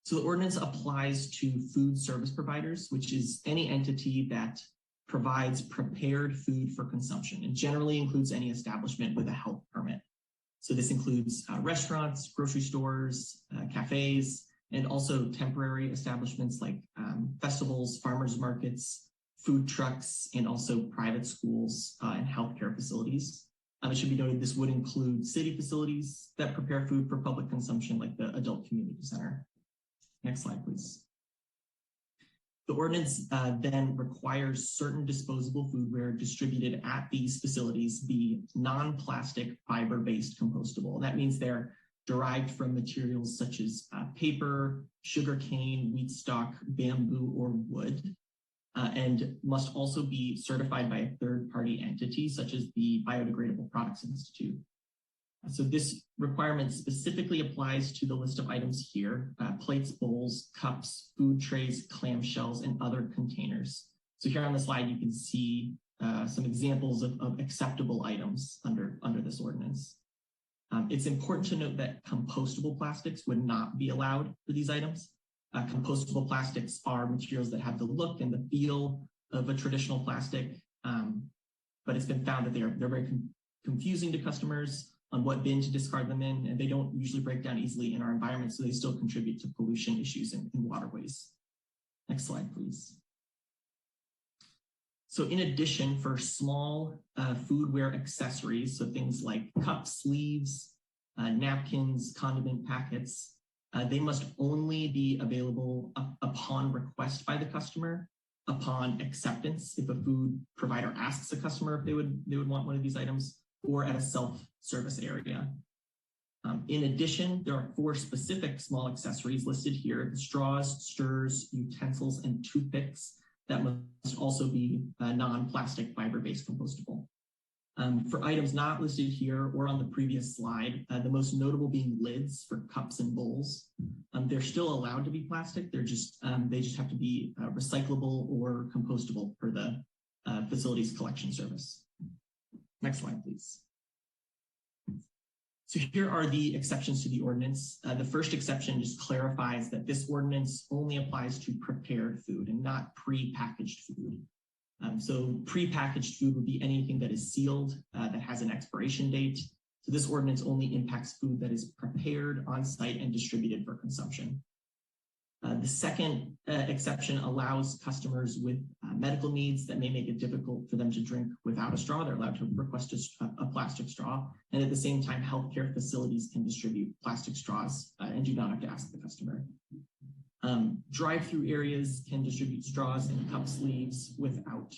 So the ordinance applies to food service providers, which is any entity that provides prepared food for consumption and generally includes any establishment with a health permit. So this includes restaurants, grocery stores, cafes, and also temporary establishments like festivals, farmers markets, food trucks, and also private schools and healthcare facilities. It should be noted this would include city facilities that prepare food for public consumption like the Adult Community Center. Next slide, please. The ordinance then requires certain disposable foodware distributed at these facilities be non-plastic fiber-based compostable. That means they're derived from materials such as paper, sugarcane, wheat stalk, bamboo, or wood, and must also be certified by a third-party entity such as the Biodegradable Products Institute. So this requirement specifically applies to the list of items here, plates, bowls, cups, food trays, clamshells, and other containers. So here on the slide, you can see some examples of acceptable items under this ordinance. It's important to note that compostable plastics would not be allowed for these items. Compostable plastics are materials that have the look and the feel of a traditional plastic, but it's been found that they're very confusing to customers on what bin to discard them in, and they don't usually break down easily in our environment, so they still contribute to pollution issues in waterways. Next slide, please. So in addition, for small foodware accessories, so things like cups, sleeves, napkins, condiment packets, they must only be available upon request by the customer, upon acceptance, if a food provider asks a customer if they would want one of these items, or at a self-service area. In addition, there are 4 specific small accessories listed here: the straws, stirrers, utensils, and toothpicks that must also be non-plastic fiber-based compostable. For items not listed here or on the previous slide, the most notable being lids for cups and bowls. They're still allowed to be plastic. They just have to be recyclable or compostable per the facilities collection service. Next slide, please. So here are the exceptions to the ordinance. The first exception just clarifies that this ordinance only applies to prepared food and not pre-packaged food. So pre-packaged food would be anything that is sealed, that has an expiration date. So this ordinance only impacts food that is prepared on site and distributed for consumption. The second exception allows customers with medical needs that may make it difficult for them to drink without a straw. They're allowed to request a plastic straw. And at the same time, healthcare facilities can distribute plastic straws and do not have to ask the customer. Drive-through areas can distribute straws and cup sleeves without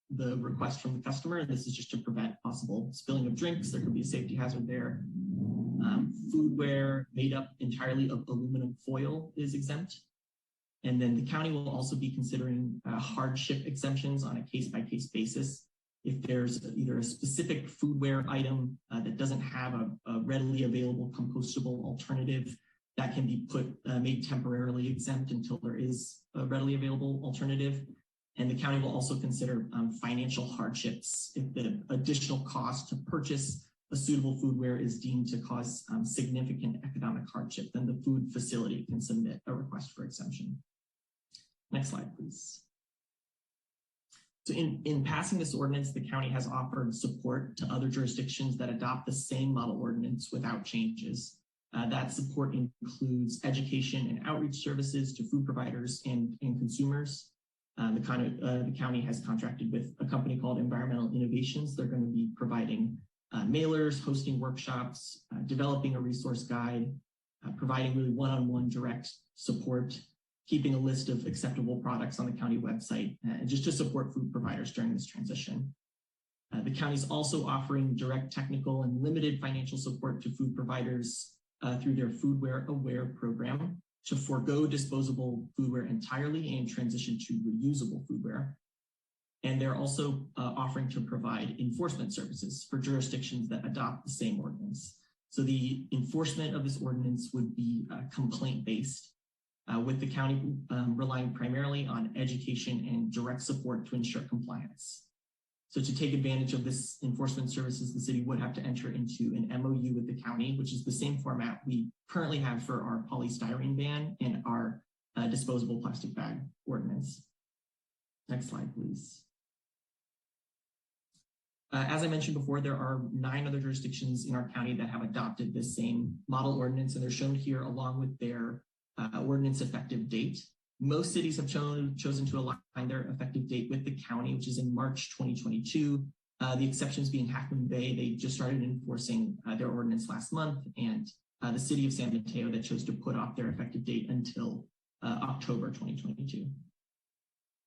the request from the customer. And this is just to prevent possible spilling of drinks. There could be a safety hazard there. Foodware made up entirely of aluminum foil is exempt. And then the county will also be considering hardship exemptions on a case-by-case basis. If there's either a specific foodware item that doesn't have a readily available compostable alternative, that can be made temporarily exempt until there is a readily available alternative. And the county will also consider financial hardships if the additional cost to purchase a suitable foodware is deemed to cause significant economic hardship, then the food facility can submit a request for exemption. Next slide, please. So in passing this ordinance, the county has offered support to other jurisdictions that adopt the same model ordinance without changes. That support includes education and outreach services to food providers and consumers. The county has contracted with a company called Environmental Innovations. They're going to be providing mailers, hosting workshops, developing a resource guide, providing really one-on-one direct support, keeping a list of acceptable products on the county website, just to support food providers during this transition. The county is also offering direct technical and limited financial support to food providers through their Foodware Aware program to forego disposable foodware entirely and transition to reusable foodware. And they're also offering to provide enforcement services for jurisdictions that adopt the same ordinance. So the enforcement of this ordinance would be complaint-based, with the county relying primarily on education and direct support to ensure compliance. So to take advantage of this enforcement services, the city would have to enter into an MOU with the county, which is the same format we currently have for our polystyrene ban and our disposable plastic bag ordinance. Next slide, please. As I mentioned before, there are 9 other jurisdictions in our county that have adopted this same model ordinance, and they're shown here along with their ordinance effective date. Most cities have chosen to align their effective date with the county, which is in March 2022. The exceptions being Half Moon Bay, they just started enforcing their ordinance last month, and the city of San Mateo that chose to put off their effective date until October 2022.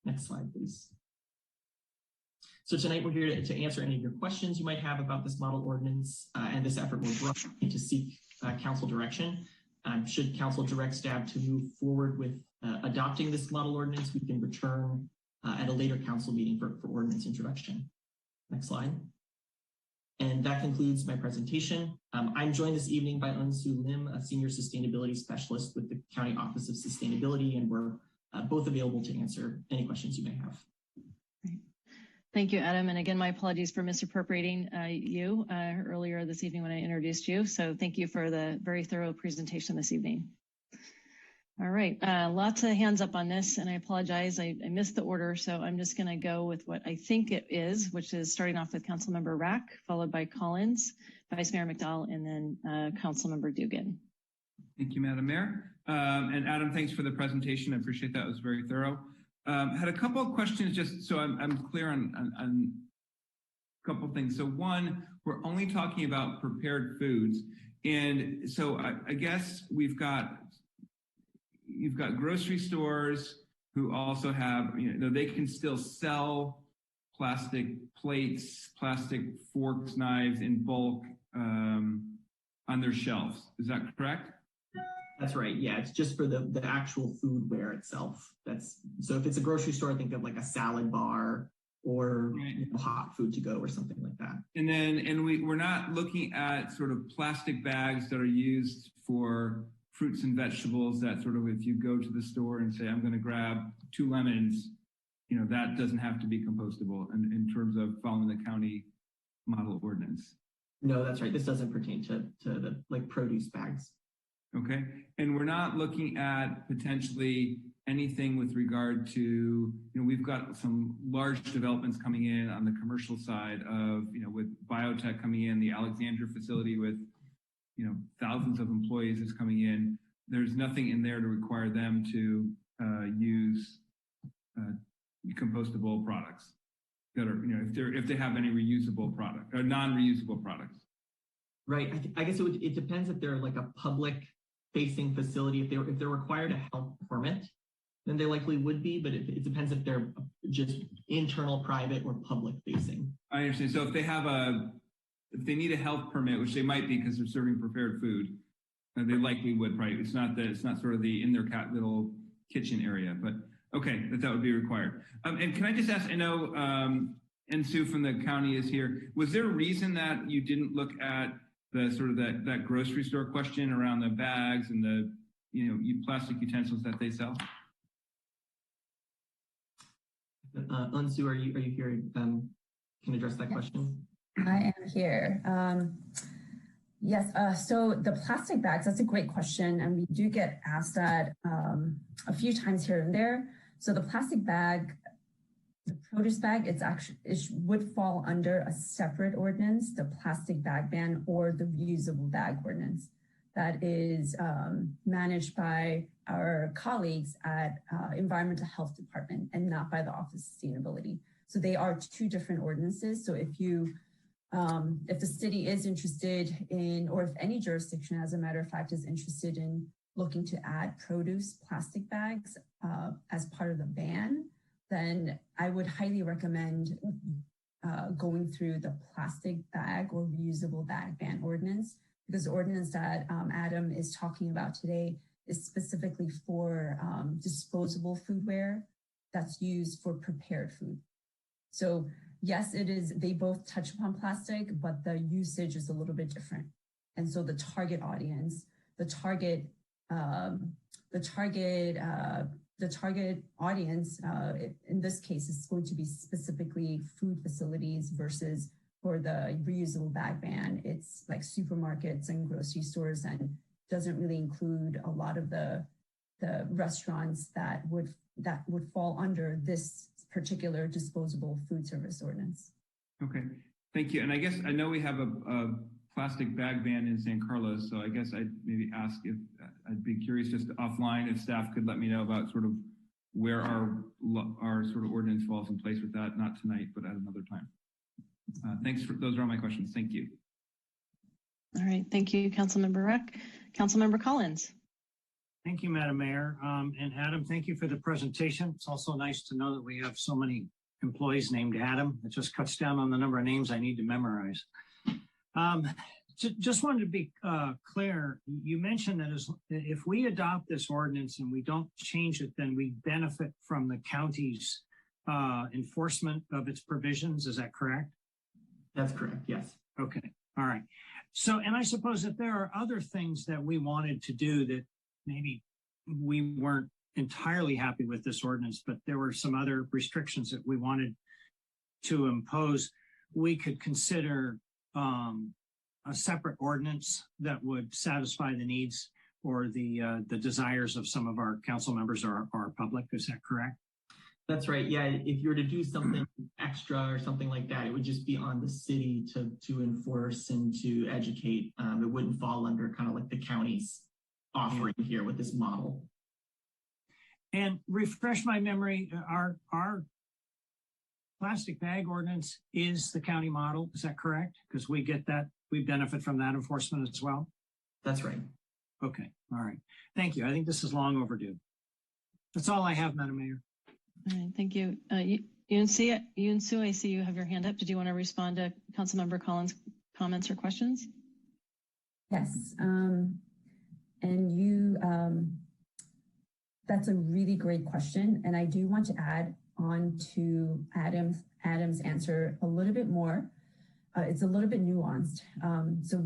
Next slide, please. So tonight we're here to answer any of your questions you might have about this model ordinance, and this effort will brought to seek council direction. Should council direct staff to move forward with adopting this model ordinance, we can return at a later council meeting for ordinance introduction. Next slide. And that concludes my presentation. I'm joined this evening by Unsu Lim, a senior sustainability specialist with the County Office of Sustainability, and we're both available to answer any questions you may have. Thank you, Adam. And again, my apologies for misappropriating you earlier this evening when I introduced you. So thank you for the very thorough presentation this evening. All right, lots of hands up on this, and I apologize. I missed the order, so I'm just going to go with what I think it is, which is starting off with Councilmember Rack, followed by Collins, Vice Mayor McDowell, and then Councilmember Dugan. Thank you, Madam Mayor. And Adam, thanks for the presentation. I appreciate that. It was very thorough. Had a couple of questions just so I'm clear on a couple of things. So one, we're only talking about prepared foods. And so I guess you've got grocery stores who also have, they can still sell plastic plates, plastic forks, knives in bulk on their shelves. Is that correct? That's right. Yeah, it's just for the actual foodware itself. So if it's a grocery store, think of like a salad bar or hot food to go or something like that. And we're not looking at sort of plastic bags that are used for fruits and vegetables that sort of, if you go to the store and say, I'm going to grab 2 lemons, that doesn't have to be compostable in terms of following the county model ordinance. No, that's right. This doesn't pertain to the produce bags. Okay. And we're not looking at potentially anything with regard to, we've got some large developments coming in on the commercial side of, with biotech coming in, the Alexandria facility with, thousands of employees is coming in. There's nothing in there to require them to use compostable products that are, if they have any reusable product or non-reusable products. Right. I guess it depends if they're like a public facing facility. If they're required a health permit, then they likely would be, but it depends if they're just internal, private, or public facing. I understand. So if they need a health permit, which they might be because they're serving prepared food, they likely would, right? It's not sort of the in their little kitchen area, but okay, that would be required. And can I just ask, I know Ensu from the county is here. Was there a reason that you didn't look at the sort of that grocery store question around the bags and the plastic utensils that they sell? Unsu, are you here? Can address that question? I am here. Yes, so the plastic bags, that's a great question. And we do get asked that a few times here and there. So the plastic bag, the produce bag, it would fall under a separate ordinance, the plastic bag ban or the reusable bag ordinance that is managed by our colleagues at Environmental Health Department and not by the Office of Sustainability. So they are two different ordinances. So if the city is interested in, or if any jurisdiction, as a matter of fact, is interested in looking to add produce plastic bags as part of the ban, then I would highly recommend going through the plastic bag or reusable bag ban ordinance, because the ordinance that Adam is talking about today is specifically for disposable foodware that's used for prepared food. So yes, they both touch upon plastic, but the usage is a little bit different. And so the target audience, the target audience in this case is going to be specifically food facilities versus for the reusable bag ban, it's like supermarkets and grocery stores and doesn't really include a lot of the restaurants that would fall under this particular disposable food service ordinance. Okay, thank you. And I guess I know we have a plastic bag ban in San Carlos, so I guess I'd maybe ask if I'd be curious just offline if staff could let me know about sort of where our sort of ordinance falls in place with that, not tonight, but at another time. Thanks those are all my questions. Thank you. All right, thank you, Councilmember Ruck. Councilmember Collins. Thank you, Madam Mayor. And Adam, thank you for the presentation. It's also nice to know that we have so many employees named Adam. It just cuts down on the number of names I need to memorize. Just wanted to be clear. You mentioned that if we adopt this ordinance and we don't change it, then we benefit from the county's enforcement of its provisions. Is that correct? That's correct, yes. Okay, all right. So, and I suppose if there are other things that we wanted to do that maybe we weren't entirely happy with this ordinance, but there were some other restrictions that we wanted to impose, we could consider a separate ordinance that would satisfy the needs or the desires of some of our council members or our public. Is that correct? That's right. Yeah, if you were to do something extra or something like that, it would just be on the city to enforce and to educate. It wouldn't fall under kind of like the county's offering here with this model. And refresh my memory, our plastic bag ordinance is the county model. Is that correct? Because we get that, we benefit from that enforcement as well. That's right. Okay. All right. Thank you. I think this is long overdue. That's all I have, Madam Mayor. All right, thank you. Yoon Soo, I see you have your hand up. Did you want to respond to Councilmember Collins' comments or questions? Yes, and that's a really great question. And I do want to add on to Adam's answer a little bit more. It's a little bit nuanced. So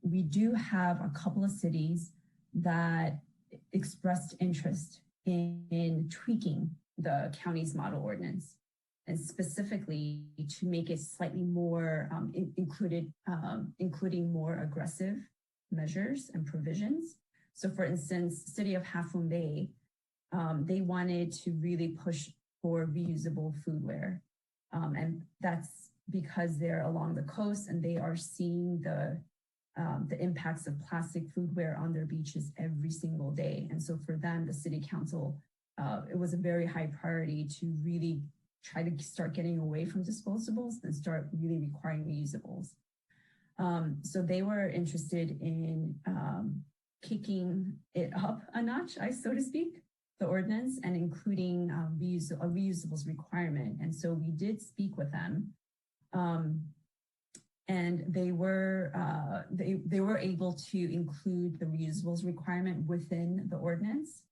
we do have a couple of cities that expressed interest in tweaking the county's model ordinance, and specifically to make it slightly more including more aggressive measures and provisions. So for instance, City of Half Moon Bay, they wanted to really push for reusable foodware. And that's because they're along the coast and they are seeing the impacts of plastic foodware on their beaches every single day. And so for them, the city council, it was a very high priority to really try to start getting away from disposables and start really requiring reusables. So they were interested in kicking it up a notch, so to speak, the ordinance, and including a reusables requirement. And so we did speak with them, and they were able to include the reusables requirement within the ordinance.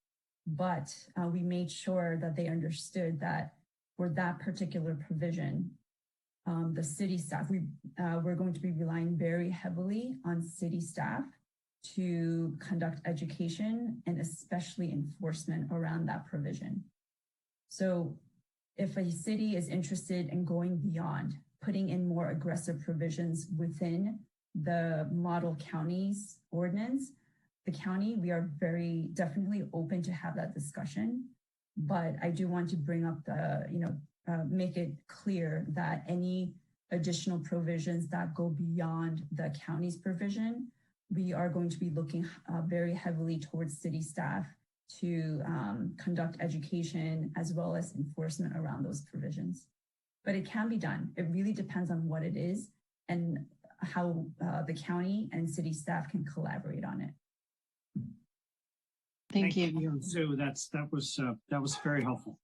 But we made sure that they understood that for that particular provision, the city staff, we're going to be relying very heavily on city staff to conduct education and especially enforcement around that provision. So if a city is interested in going beyond putting in more aggressive provisions within the model counties ordinance, the county, we are very definitely open to have that discussion. But I do want to bring up the, make it clear that any additional provisions that go beyond the county's provision, we are going to be looking very heavily towards city staff to conduct education as well as enforcement around those provisions. But it can be done. It really depends on what it is and how the county and city staff can collaborate on it. Thank you. Sue, that was very helpful.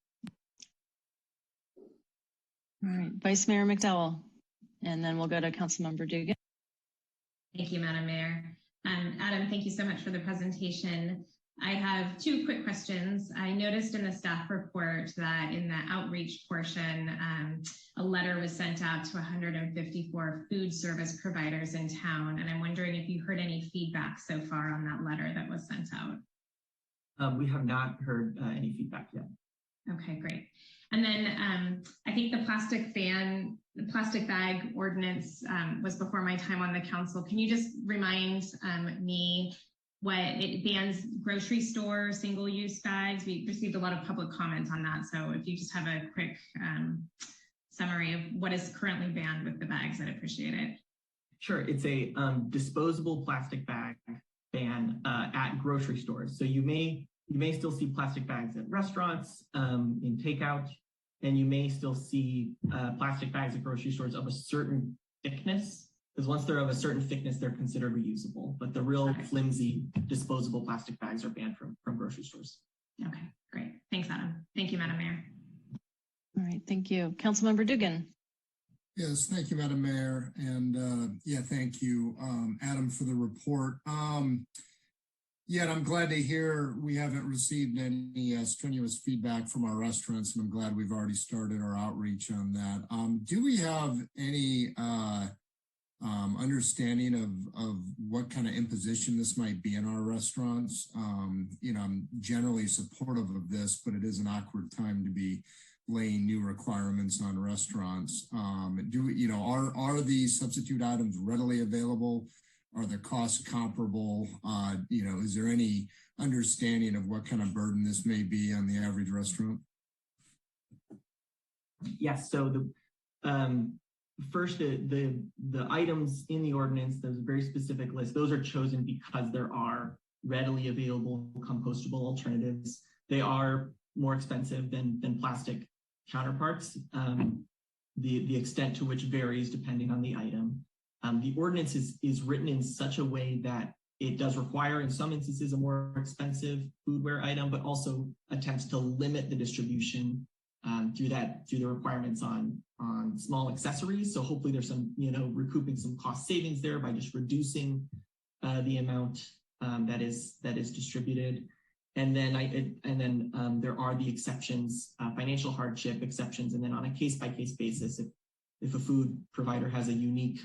All right, Vice Mayor McDowell, and then we'll go to Councilmember Dugan. Thank you, Madam Mayor. Adam, thank you so much for the presentation. I have two quick questions. I noticed in the staff report that in the outreach portion, a letter was sent out to 154 food service providers in town, and I'm wondering if you heard any feedback so far on that letter that was sent out. We have not heard any feedback yet. Okay, great. And then I think the plastic bag ordinance was before my time on the council. Can you just remind me what it bans grocery store single-use bags? We received a lot of public comments on that. So if you just have a quick summary of what is currently banned with the bags, I'd appreciate it. Sure, it's a disposable plastic bag ban at grocery stores. So you may still see plastic bags at restaurants, in takeout, and you may still see plastic bags at grocery stores of a certain thickness, because once they're of a certain thickness, they're considered reusable. But the real flimsy disposable plastic bags are banned from grocery stores. Okay, great. Thanks, Adam. Thank you, Madam Mayor. All right, thank you. Councilmember Dugan. Yes, thank you, Madam Mayor. And thank you, Adam, for the report. Yeah, I'm glad to hear we haven't received any strenuous feedback from our restaurants, and I'm glad we've already started our outreach on that. Do we have any understanding of what kind of imposition this might be in our restaurants? I'm generally supportive of this, but it is an awkward time to be laying new requirements on restaurants. Are these substitute items readily available? Are the costs comparable? Is there any understanding of what kind of burden this may be on the average restaurant? Yes, so first, the items in the ordinance, there's a very specific list. Those are chosen because there are readily available compostable alternatives. They are more expensive than plastic counterparts. The extent to which varies depending on the item. The ordinance is written in such a way that it does require, in some instances, a more expensive foodware item, but also attempts to limit the distribution through the requirements on small accessories. So hopefully there's some, recouping some cost savings there by just reducing the amount that is distributed. And then there are the exceptions, financial hardship exceptions, and then on a case-by-case basis, if a food provider has a unique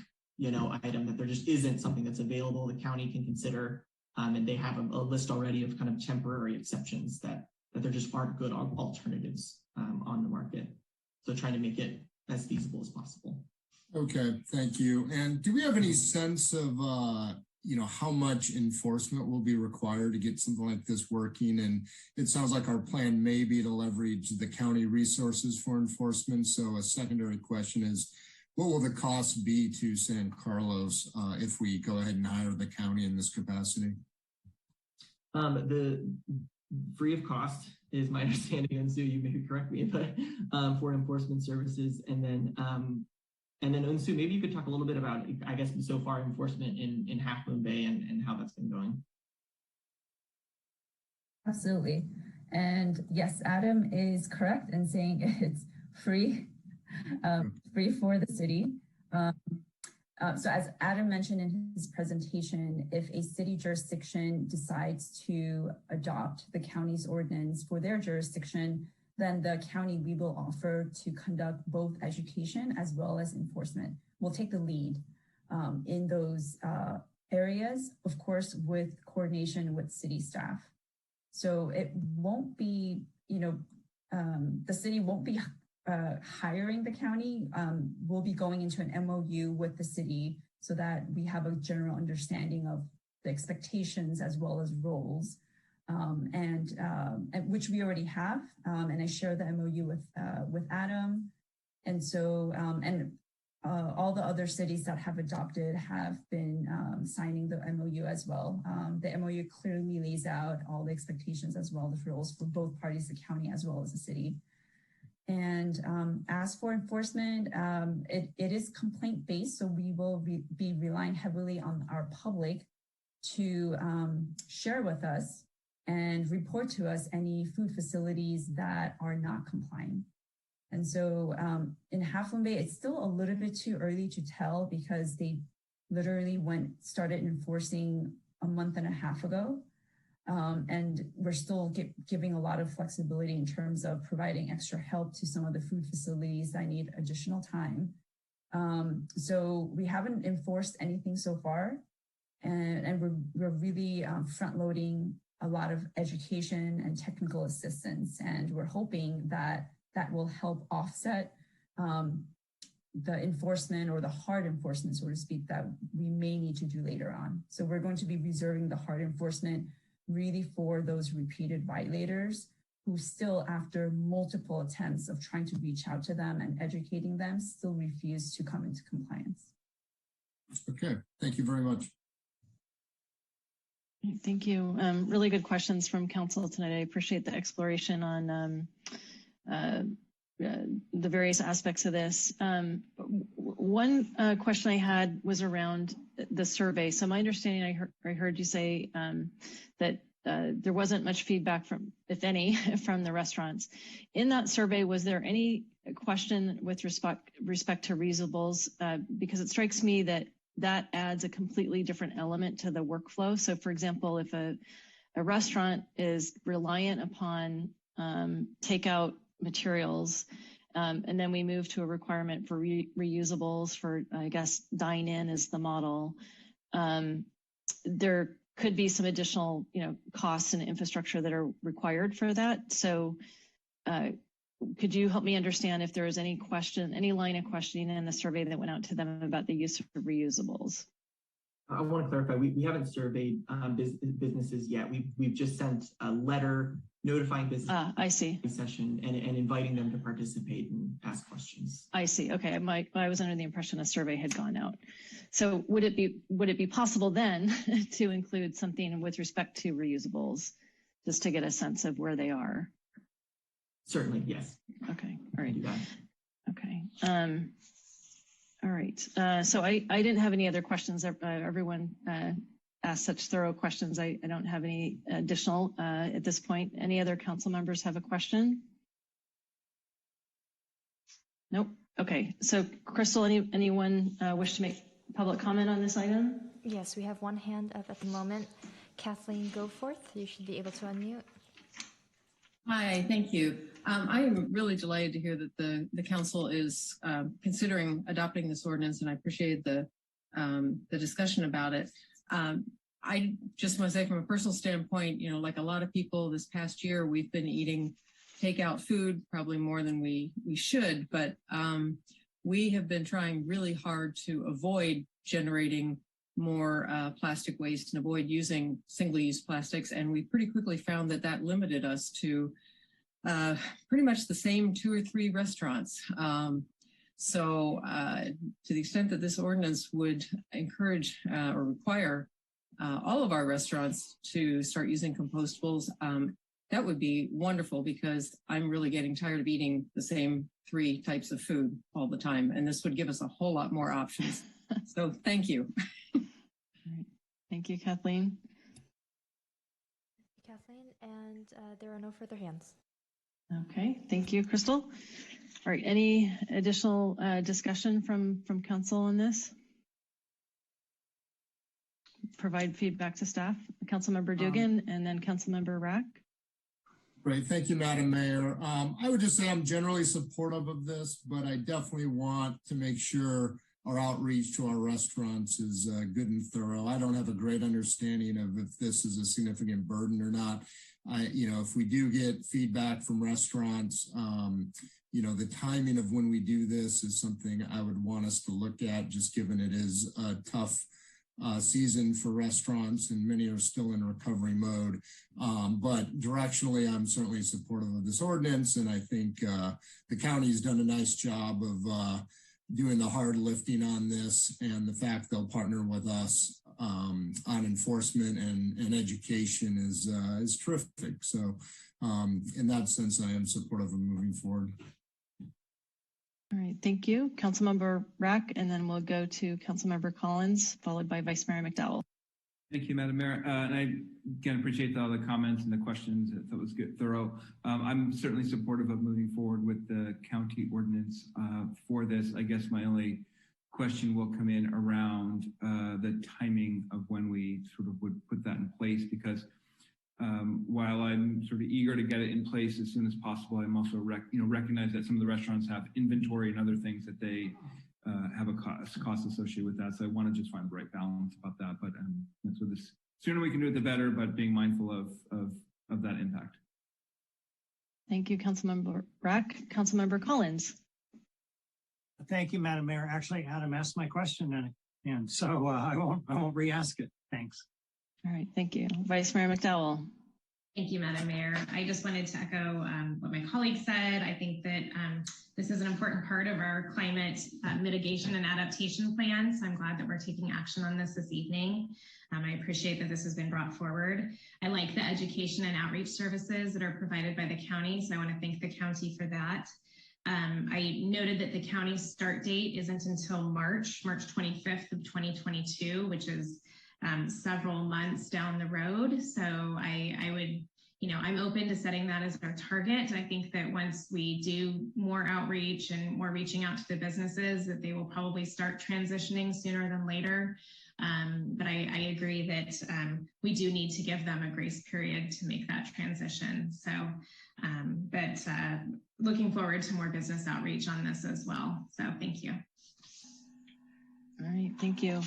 item that there just isn't something that's available, the county can consider, and they have a list already of kind of temporary exceptions that there just aren't good alternatives on the market. So trying to make it as feasible as possible. Okay, thank you. And do we have any sense of, how much enforcement will be required to get something like this working? And it sounds like our plan may be to leverage the county resources for enforcement. So a secondary question is, what will the cost be to San Carlos if we go ahead and hire the county in this capacity? The free of cost is my understanding, and Sue, you may correct me, but for enforcement services. And then Unsu, maybe you could talk a little bit about, I guess, so far enforcement in Half Moon Bay and how that's been going. Absolutely. And yes, Adam is correct in saying it's free. Free for the city. So as Adam mentioned in his presentation, if a city jurisdiction decides to adopt the county's ordinance for their jurisdiction, then the county, we will offer to conduct both education as well as enforcement. We'll take the lead in those areas, of course, with coordination with city staff. So it won't be, the city won't be hiring the county, we'll be going into an MOU with the city so that we have a general understanding of the expectations as well as roles, and which we already have. And I share the MOU with Adam. And so, all the other cities that have adopted have been signing the MOU as well. The MOU clearly lays out all the expectations as well as roles for both parties, the county as well as the city. And as for enforcement, it is complaint-based, so we will be relying heavily on our public to share with us and report to us any food facilities that are not complying. And so in Half Moon Bay, it's still a little bit too early to tell because they literally started enforcing a month and a half ago. And we're still giving a lot of flexibility in terms of providing extra help to some of the food facilities that need additional time. So we haven't enforced anything so far. And we're really front loading a lot of education and technical assistance. And we're hoping that will help offset the enforcement or the hard enforcement, so to speak, that we may need to do later on. So we're going to be reserving the hard enforcement really for those repeated violators who still, after multiple attempts of trying to reach out to them and educating them, still refuse to come into compliance. Okay, thank you very much. Thank you. Really good questions from council tonight. I appreciate the exploration on the various aspects of this. One question I had was around the survey. So my understanding, I heard you say that there wasn't much feedback from, if any, from the restaurants. In that survey, was there any question with respect to reusables? Because it strikes me that adds a completely different element to the workflow. So for example, if a restaurant is reliant upon takeout materials, and then we move to a requirement for reusables for, I guess, dine-in is the model. There could be some additional, costs and infrastructure that are required for that. So could you help me understand if there was any line of questioning in the survey that went out to them about the use of reusables? I want to clarify, we haven't surveyed businesses yet. We've just sent a letter notifying businesses I see. Session and inviting them to participate and ask questions. I see. Okay, I was under the impression a survey had gone out. So would it be possible then to include something with respect to reusables, just to get a sense of where they are? Certainly, yes. Okay, all right. Okay. All right. So I didn't have any other questions. Everyone asked such thorough questions. I don't have any additional at this point. Any other council members have a question? Nope. Okay. So Crystal, anyone wish to make public comment on this item? Yes, we have one hand up at the moment. Kathleen Goforth, you should be able to unmute. Hi, thank you. I am really delighted to hear that the council is considering adopting this ordinance, and I appreciate the discussion about it. I just want to say from a personal standpoint, like a lot of people this past year, we've been eating takeout food, probably more than we should, but we have been trying really hard to avoid generating more plastic waste and avoid using single-use plastics. And we pretty quickly found that limited us to pretty much the same 2 or 3 restaurants. So to the extent that this ordinance would encourage or require all of our restaurants to start using compostables, that would be wonderful, because I'm really getting tired of eating the same 3 types of food all the time. And this would give us a whole lot more options. So thank you. All right. Thank you, Kathleen. Kathleen, and there are no further hands. Okay, thank you, Crystal. All right, any additional discussion from council on this? Provide feedback to staff. Councilmember Dugan and then Councilmember Rack. Great, thank you, Madam Mayor. I would just say I'm generally supportive of this, but I definitely want to make sure our outreach to our restaurants is good and thorough. I don't have a great understanding of if this is a significant burden or not. If we do get feedback from restaurants, the timing of when we do this is something I would want us to look at, just given it is a tough season for restaurants and many are still in recovery mode. But directionally, I'm certainly supportive of this ordinance. And I think the county's done a nice job of doing the hard lifting on this, and the fact they'll partner with us on enforcement and education is terrific. So in that sense, I am supportive of moving forward. All right, thank you. Councilmember Rack, and then we'll go to Councilmember Collins, followed by Vice Mayor McDowell. Thank you, Madam Mayor. And I again appreciate all the comments and the questions. That was good, thorough. I'm certainly supportive of moving forward with the county ordinance for this. I guess my only question will come in around the timing of when we sort of would put that in place, because while I'm sort of eager to get it in place as soon as possible, I'm also recognize that some of the restaurants have inventory and other things that they have a cost associated with that. So I want to just find the right balance about that. But so the sooner we can do it, the better, but being mindful of that impact. Thank you, Councilmember Rack. Councilmember Collins. Thank you, Madam Mayor. Actually, Adam asked my question, and so I won't re-ask it. Thanks. All right, thank you. Vice Mayor McDowell. Thank you, Madam Mayor. I just wanted to echo what my colleague said. I think that this is an important part of our climate mitigation and adaptation plan. So I'm glad that we're taking action on this evening. I appreciate that this has been brought forward. I like the education and outreach services that are provided by the county. So I want to thank the county for that. I noted that the county's start date isn't until March 25th of 2022, which is several months down the road. So I would, I'm open to setting that as our target. I think that once we do more outreach and more reaching out to the businesses, that they will probably start transitioning sooner than later. But I agree that we do need to give them a grace period to make that transition. So, but looking forward to more business outreach on this as well. So thank you. All right, thank you.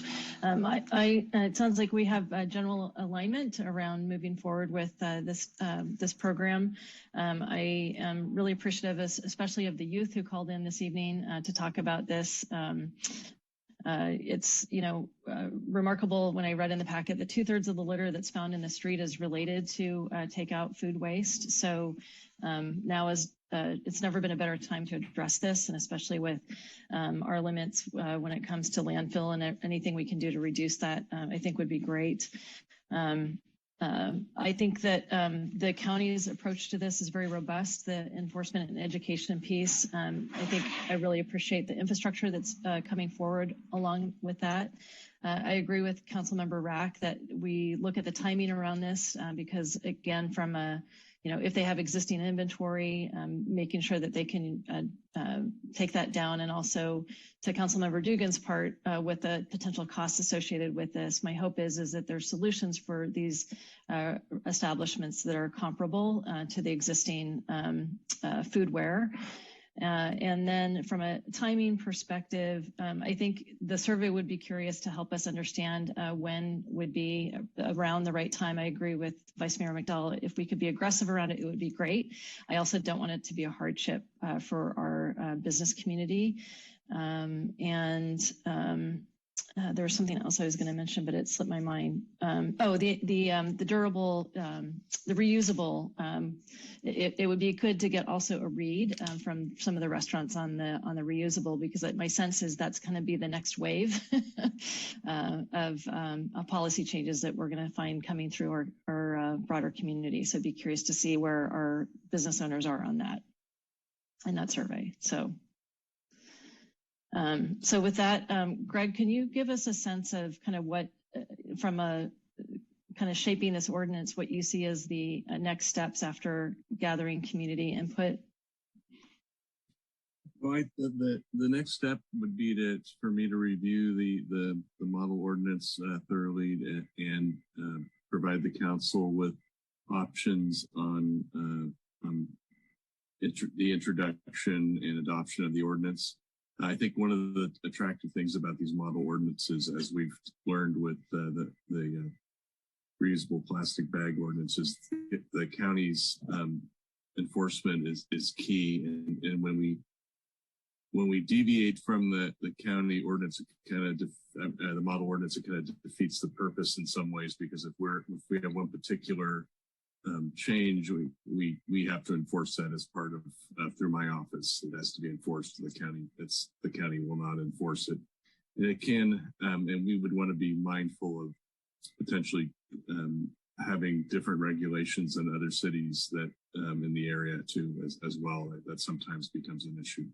It sounds like we have general alignment around moving forward with this program. I am really appreciative, especially of the youth who called in this evening to talk about this. It's remarkable when I read in the packet that 2/3 of the litter that's found in the street is related to takeout food waste. So now it's never been a better time to address this, and especially with our limits when it comes to landfill, and anything we can do to reduce that, I think would be great. I think that the county's approach to this is very robust, the enforcement and education piece. I think I really appreciate the infrastructure that's coming forward along with that. I agree with Councilmember Rack that we look at the timing around this because, again, from a if they have existing inventory, making sure that they can take that down. And also to Councilmember Dugan's part with the potential costs associated with this, my hope is that there's solutions for these establishments that are comparable to the existing foodware. And then from a timing perspective, I think the survey would be curious to help us understand when would be around the right time. I agree with Vice Mayor McDowell. If we could be aggressive around it, it would be great. I also don't want it to be a hardship for our business community. There was something else I was going to mention, but it slipped my mind. The durable, the reusable. It would be good to get also a read from some of the restaurants on the reusable, because my sense is that's going to be the next wave of policy changes that we're going to find coming through our broader community. So I'd be curious to see where our business owners are on that in that survey. So with that, Greg, can you give us a sense of kind of what, from a kind of shaping this ordinance, what you see as the next steps after gathering community input? Well, the next step would be for me to review the model ordinance thoroughly and provide the council with options on the introduction and adoption of the ordinance. I think one of the attractive things about these model ordinances, as we've learned with the reusable plastic bag ordinances, the county's enforcement is key. And when we deviate from the county ordinance, it kind of the model ordinance, it kind of defeats the purpose in some ways, because if we have one particular change, we have to enforce that as part of through my office. It has to be enforced. The county will not enforce it. And it can, and we would want to be mindful of potentially having different regulations than other cities that in the area too, as well. That sometimes becomes an issue.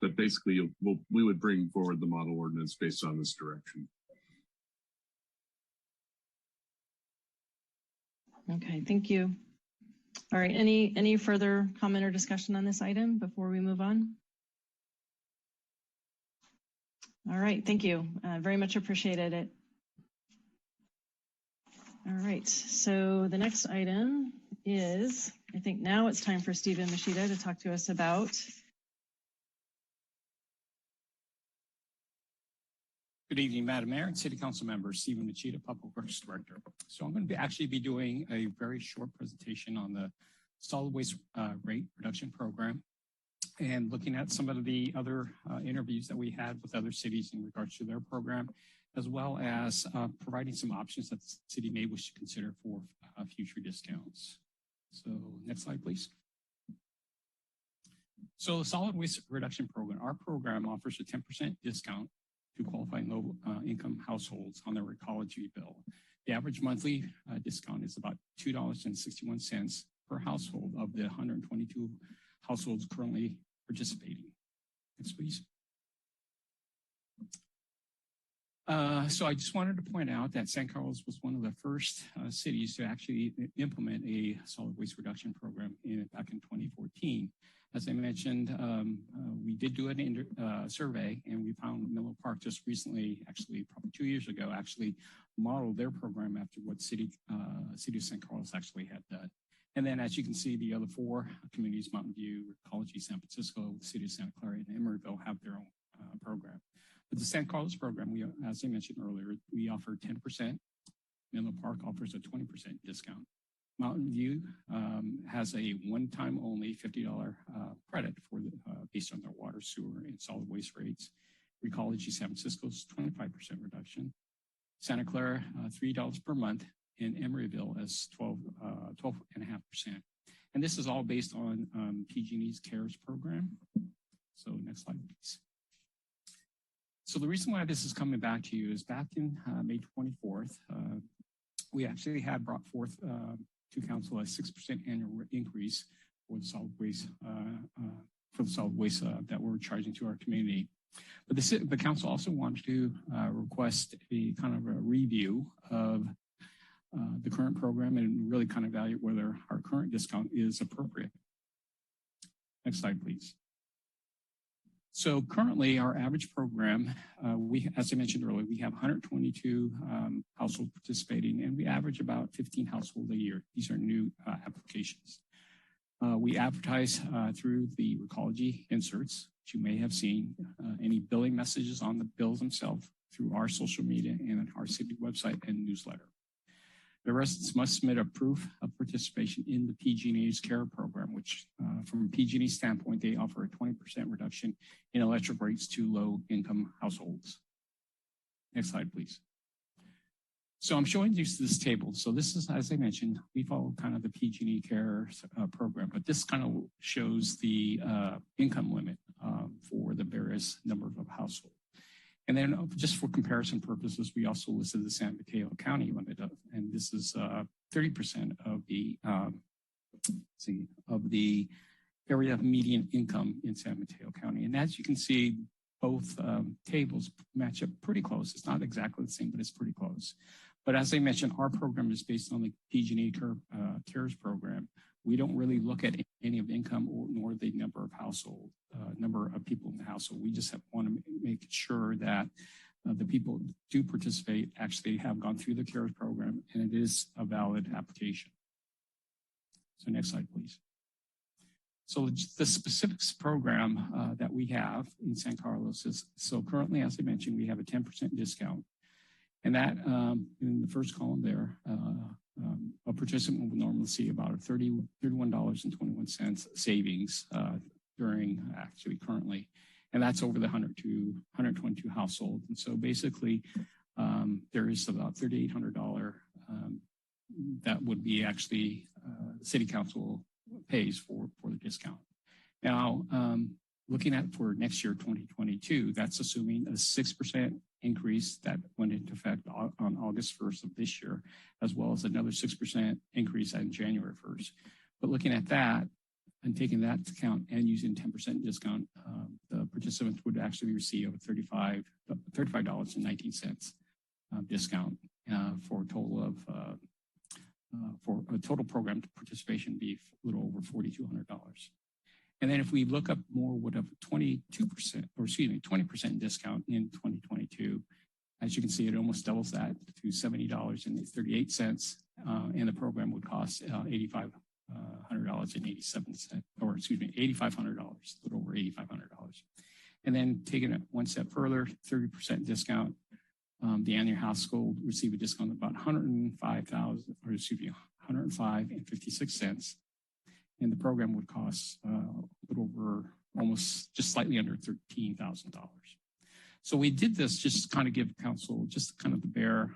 But basically, we would bring forward the model ordinance based on this direction. Okay, thank you. All right, any further comment or discussion on this item before we move on? All right, thank you. Very much appreciated it. All right, so the next item is, I think now it's time for Stephen Machida to talk to us about. Good evening, Madam Mayor and City Council members. Stephen Machida, Public Works Director. So I'm going to actually be doing a very short presentation on the solid waste rate reduction program, and looking at some of the other interviews that we had with other cities in regards to their program, as well as providing some options that the city may wish to consider for future discounts. So next slide, please. So the solid waste reduction program, our program offers a 10% discount to qualifying low income households on their ecology bill. The average monthly discount is about $2.61 per household of the 122 households currently participating. Next, please. So I just wanted to point out that San Carlos was one of the first cities to actually implement a solid waste reduction program back in 2014. As I mentioned, we did do a survey, and we found Menlo Park just recently, actually probably 2 years ago, actually modeled their program after what City of San Carlos actually had done. And then, as you can see, the other four communities, Mountain View, Ecology, San Francisco, the City of Santa Clara, and Emeryville, have their own program. But the San Carlos program, we, as I mentioned earlier, we offer 10%. Menlo Park offers a 20% discount. Mountain View has a one-time only $50 credit for based on their water, sewer, and solid waste rates. Ecology San Francisco's 25% reduction. Santa Clara, $3 per month, and Emeryville as 12.5%. And this is all based on PG&E's CARES program. So next slide, please. So the reason why this is coming back to you is back in May 24th, we actually had brought forth to council a 6% annual increase for the solid waste that we're charging to our community. But the council also wanted to request a kind of a review of the current program and really kind of evaluate whether our current discount is appropriate. Next slide, please. So currently, our average program, as I mentioned earlier, we have 122 households participating, and we average about 15 households a year. These are new applications. We advertise through the Recology inserts, which you may have seen, any billing messages on the bills themselves through our social media and our city website and newsletter. The residents must submit a proof of participation in the PG&E's CARE program, which from a PG&E standpoint, they offer a 20% reduction in electric rates to low-income households. Next slide, please. So I'm showing you this table. So this is, as I mentioned, we follow kind of the PG&E CARE program, but this kind of shows the income limit for the various number of households. And then just for comparison purposes, we also listed the San Mateo County limit, and this is 30% of the area of median income in San Mateo County. And as you can see, both tables match up pretty close. It's not exactly the same, but it's pretty close. But as I mentioned, our program is based on the PG&E CARES program. We don't really look at any of the income nor the number of household, number of people in the household. We just want to make sure that the people do participate actually have gone through the CARES program and it is a valid application. So next slide, please. So the specifics program that we have in San Carlos is, so currently, as I mentioned, we have a 10% discount. And that in the first column there, a participant would normally see about a $31.21 savings during currently, and that's over the 122 household. And so basically, there is about $3,800 that would be actually the city council pays for the discount. Now, looking at for next year, 2022, that's assuming a 6% increase that went into effect on August 1st of this year, as well as another 6% increase on January 1st. But looking at that and taking that into account and using 10% discount, the participants would actually receive a $35.19 discount for a total of for a total program participation be a little over $4,200. And then if we look up more, would have 20% discount in 2022. As you can see, it almost doubles that to $70.38, and the program would cost $8,500.87, or excuse me, $8,500, a little over $8,500. And then taking it one step further, 30% discount. The annual household receive a discount of about $105.56, and the program would cost a little over, almost just slightly under $13,000. So we did this just to kind of give council just kind of the bare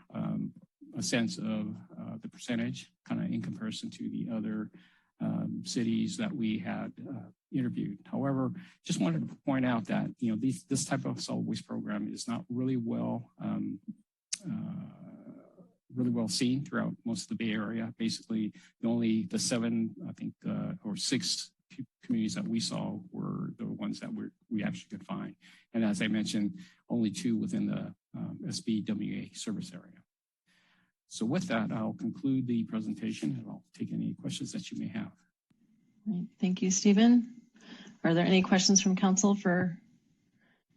a sense of the percentage, kind of in comparison to the other cities that we had interviewed. However, just wanted to point out that this type of solid waste program is not really well seen throughout most of the Bay Area. Basically, the 7, I think, or 6 communities that we saw were the ones that we actually could find. And as I mentioned, only 2 within the SBWA service area. So with that, I'll conclude the presentation and I'll take any questions that you may have. Right. Thank you, Stephen. Are there any questions from council for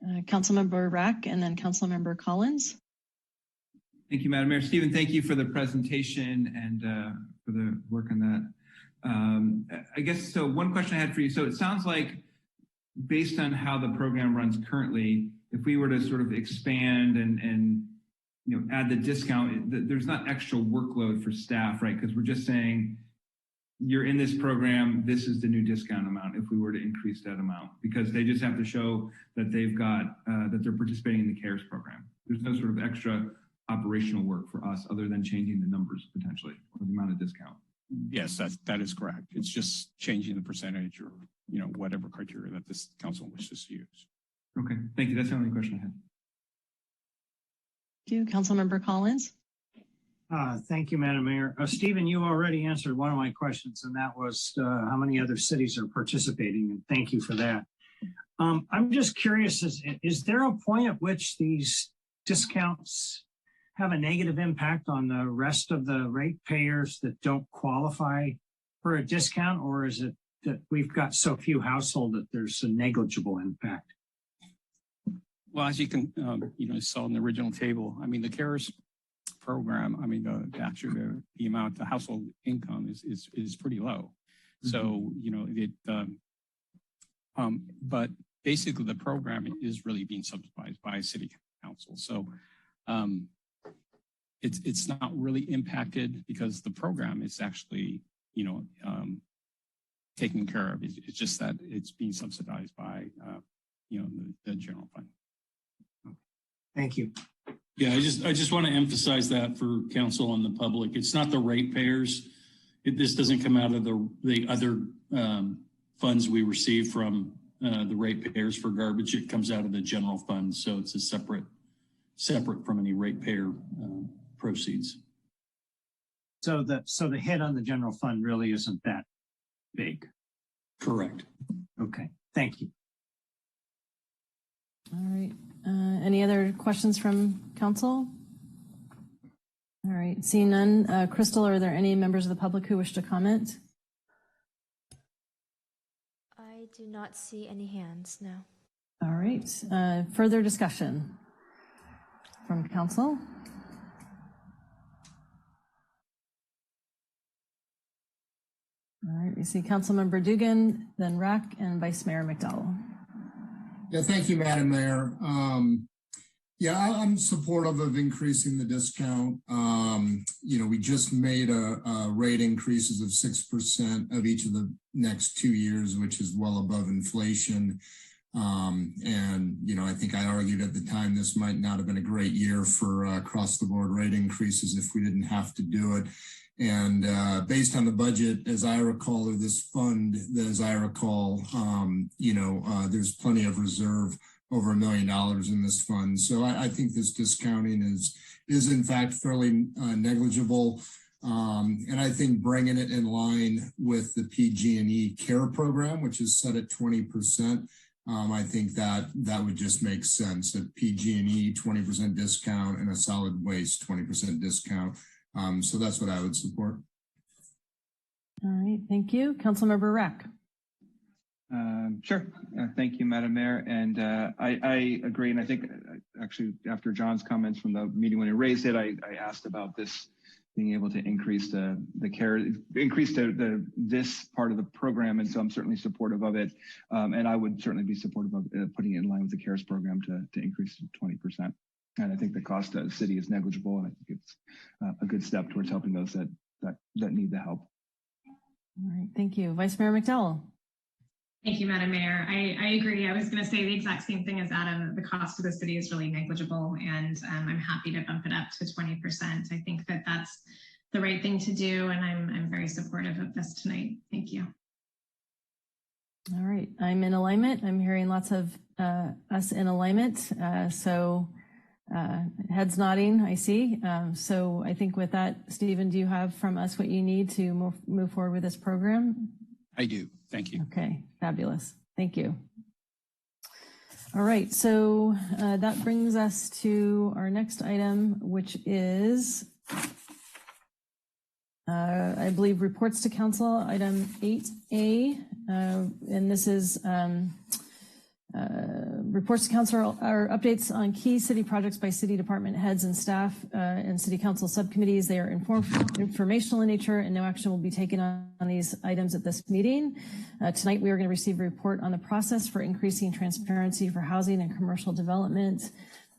Councilmember Rack and then Councilmember Collins? Thank you, Madam Mayor. Stephen, thank you for the presentation and for the work on that. I guess, so one question I had for you. So it sounds like based on how the program runs currently, if we were to sort of expand and add the discount, there's not extra workload for staff, right? Because we're just saying, you're in this program, this is the new discount amount if we were to increase that amount, because they just have to show that they've got, that they're participating in the CARES program. There's no sort of extra operational work for us other than changing the numbers potentially, or the amount of discount. Yes, that is correct. It's just changing the percentage or, whatever criteria that this council wishes to use. Okay, thank you. That's the only question I had. Thank you. Councilmember Collins. Thank you, Madam Mayor. Stephen, you already answered one of my questions, and that was how many other cities are participating, and thank you for that. I'm just curious, is there a point at which these discounts have a negative impact on the rest of the ratepayers that don't qualify for a discount, or is it that we've got so few households that there's a negligible impact? Well, as you can, saw in the original table, I mean, the CARES program, I mean, the amount, the household income is pretty low. Mm-hmm. So, but basically the program is really being subsidized by city council. So, it's not really impacted because the program is actually, taken care of. It's just that it's being subsidized by, the general fund. Thank you. Yeah, I just want to emphasize that for council and the public. It's not the ratepayers. This doesn't come out of the other funds we receive from the ratepayers for garbage. It comes out of the general fund, so it's a separate from any ratepayer proceeds. So the hit on the general fund really isn't that big. Correct. Okay, thank you. All right. Any other questions from council? All right. Seeing none, Crystal, are there any members of the public who wish to comment? I do not see any hands, no. All right. Further discussion from council? All right. We see Councilmember Dugan, then Rack, and Vice Mayor McDowell. Yeah, thank you, Madam Mayor. Yeah, I'm supportive of increasing the discount. We just made a rate increases of 6% of each of the next 2 years, which is well above inflation. I think I argued at the time this might not have been a great year for across the board rate increases if we didn't have to do it. And based on the budget, as I recall, or this fund, as I recall, there's plenty of reserve, over $1 million in this fund. So I think this discounting is in fact fairly negligible. And I think bringing it in line with the PG&E CARE program, which is set at 20%, I think that would just make sense. A PG&E 20% discount and a solid waste 20% discount. So that's what I would support. All right, thank you. Councilmember Rack. Sure. Thank you, Madam Mayor. And I agree. And I think actually after John's comments from the meeting when he raised it, I asked about this being able to increase this part of the program. And so I'm certainly supportive of it. And I would certainly be supportive of putting it in line with the CARES program to increase to 20%. And I think the cost to the city is negligible. And I think it's a good step towards helping those that need the help. All right, thank you. Vice Mayor McDowell. Thank you, Madam Mayor. I agree. I was going to say the exact same thing as Adam. The cost to the city is really negligible, and I'm happy to bump it up to 20%. I think that that's the right thing to do, and I'm very supportive of this tonight. Thank you. All right, I'm in alignment. I'm hearing lots of us in alignment. Heads nodding, I see. So I think with that, Stephen, do you have from us what you need to move forward with this program? I do. Thank you. Okay, fabulous. Thank you. All right, so that brings us to our next item, which is, I believe, reports to council, item 8A. And this is reports to council are updates on key city projects by city department heads and staff and city council subcommittees. They are informational in nature, and no action will be taken on these items at this meeting. Tonight, we are going to receive a report on the process for increasing transparency for housing and commercial development,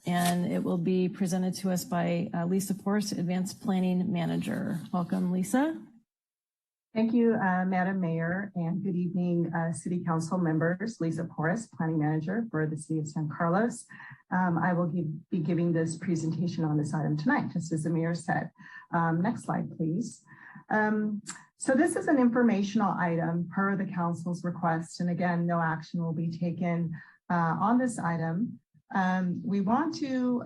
and it will be presented to us by Lisa Porras, Advanced Planning Manager. Welcome, Lisa. Thank you, Madam Mayor, and good evening, City Council members. Lisa Porras, Planning Manager for the City of San Carlos. I will be giving this presentation on this item tonight, just as the Mayor said. Next slide, please. So this is an informational item per the Council's request, and again, no action will be taken on this item. We want to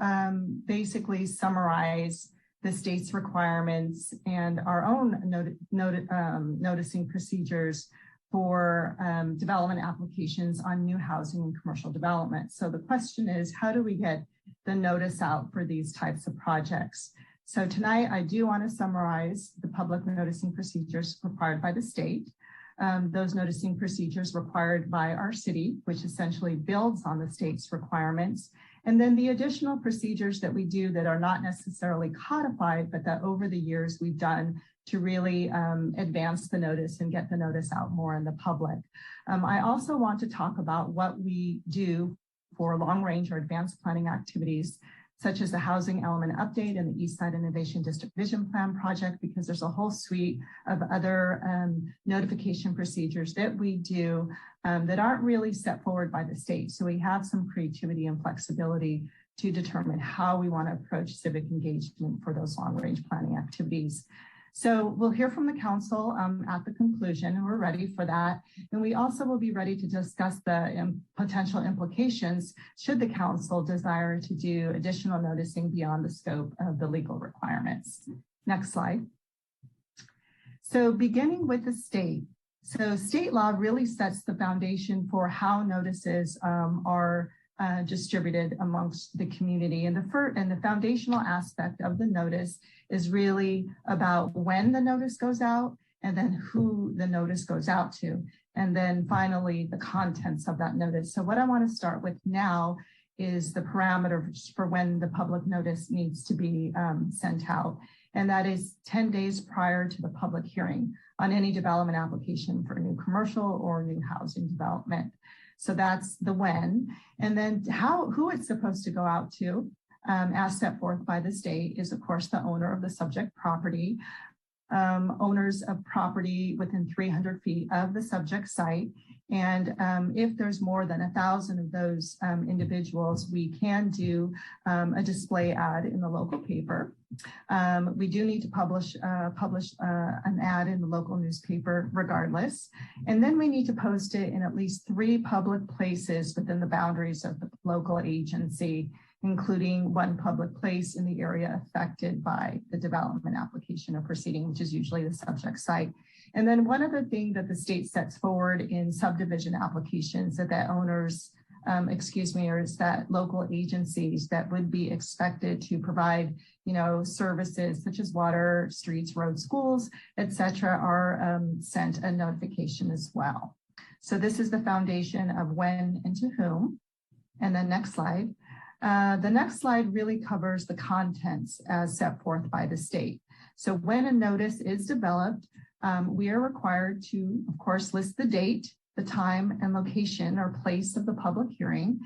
basically summarize the state's requirements and our own noticing procedures for development applications on new housing and commercial development. So the question is, how do we get the notice out for these types of projects? So tonight, I do want to summarize the public noticing procedures required by the state. Those noticing procedures required by our city, which essentially builds on the state's requirements. And then the additional procedures that we do that are not necessarily codified, but that over the years we've done to really advance the notice and get the notice out more in the public. I also want to talk about what we do for long range or advanced planning activities, such as the housing element update and the East Side Innovation District Vision Plan project, because there's a whole suite of other notification procedures that we do that aren't really set forward by the state. So we have some creativity and flexibility to determine how we want to approach civic engagement for those long range planning activities. So we'll hear from the council at the conclusion, and we're ready for that. And we also will be ready to discuss the potential implications should the council desire to do additional noticing beyond the scope of the legal requirements. Next slide. So beginning with the state. So state law really sets the foundation for how notices are distributed amongst the community. And the foundational aspect of the notice is really about when the notice goes out and then who the notice goes out to. And then finally, the contents of that notice. So what I want to start with now is the parameters for when the public notice needs to be sent out. And that is 10 days prior to the public hearing on any development application for a new commercial or new housing development. So that's the when. And then who it's supposed to go out to. as set forth by the state, is of course the owner of the subject property. Owners of property within 300 feet of the subject site. And if there's more than 1,000 of those individuals, we can do a display ad in the local paper. We do need to publish an ad in the local newspaper regardless. And then we need to post it in at least 3 public places within the boundaries of the local agency, including one public place in the area affected by the development application or proceeding, which is usually the subject site. And then one other thing that the state sets forward in subdivision applications that owners, or is that local agencies that would be expected to provide, services such as water, streets, roads, schools, etc., are sent a notification as well. So this is the foundation of when and to whom. And then next slide. The next slide really covers the contents as set forth by the state. So when a notice is developed, we are required to, of course, list the date, the time and location or place of the public hearing.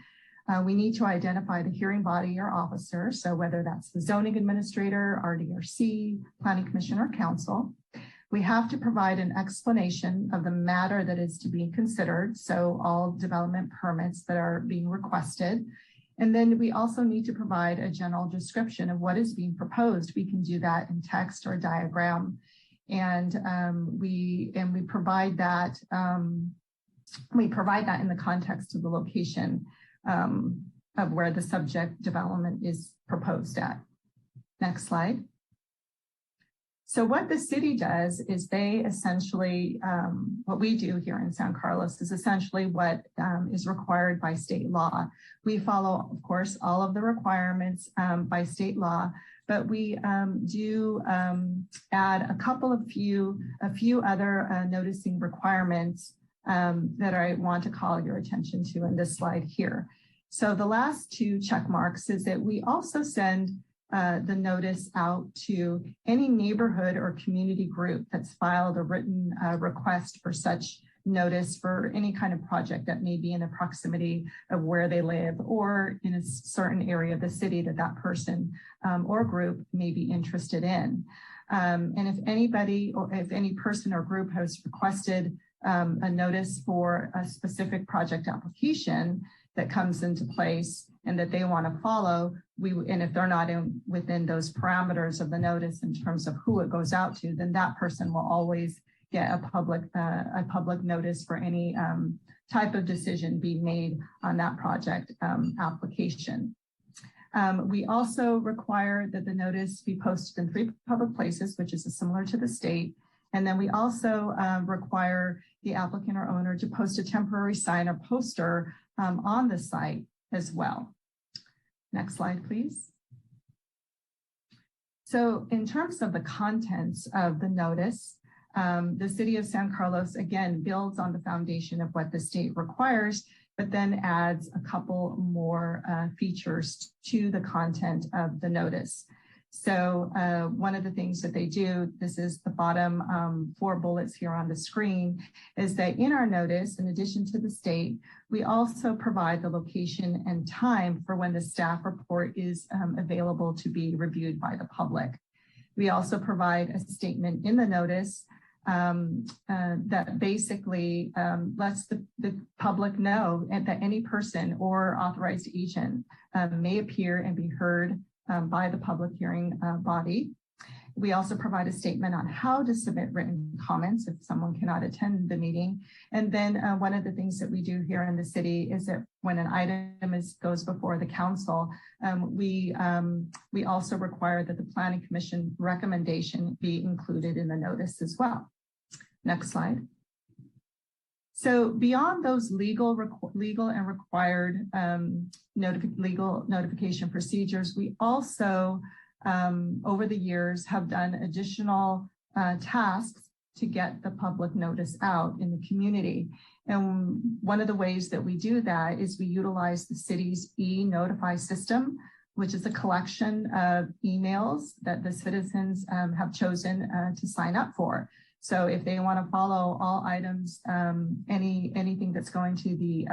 We need to identify the hearing body or officer, so whether that's the zoning administrator, RDRC, planning commission, or council. We have to provide an explanation of the matter that is to be considered, so all development permits that are being requested. And then we also need to provide a general description of what is being proposed. We can do that in text or diagram. And we provide that in the context of the location of where the subject development is proposed at. Next slide. So what the city does is they essentially, what we do here in San Carlos is essentially what is required by state law. We follow, of course, all of the requirements by state law, but we do add a few other noticing requirements that I want to call your attention to in this slide here. So the last 2 check marks is that we also send the notice out to any neighborhood or community group that's filed a written request for such notice for any kind of project that may be in the proximity of where they live or in a certain area of the city that person or group may be interested in. And if anybody or if any person or group has requested a notice for a specific project application that comes into place and that they want to follow, and if they're not within those parameters of the notice in terms of who it goes out to, then that person will always get a public notice for any type of decision being made on that project application. We also require that the notice be posted in 3 public places, which is similar to the state. And then we also require the applicant or owner to post a temporary sign or poster on the site as well. Next slide, please. So in terms of the contents of the notice, the city of San Carlos, again, builds on the foundation of what the state requires, but then adds a couple more features to the content of the notice. So one of the things that they do, this is the bottom 4 bullets here on the screen, is that in our notice, in addition to the state, we also provide the location and time for when the staff report is available to be reviewed by the public. We also provide a statement in the notice that basically lets the public know that any person or authorized agent may appear and be heard by the public hearing body. We also provide a statement on how to submit written comments if someone cannot attend the meeting. And then one of the things that we do here in the city is that when an item goes before the council, we also require that the Planning Commission recommendation be included in the notice as well. Next slide. So beyond those legal and required legal notification procedures, we also, over the years, have done additional tasks to get the public notice out in the community. And one of the ways that we do that is we utilize the city's e-notify system, which is a collection of emails that the citizens have chosen to sign up for. So if they want to follow all items, anything that's going to the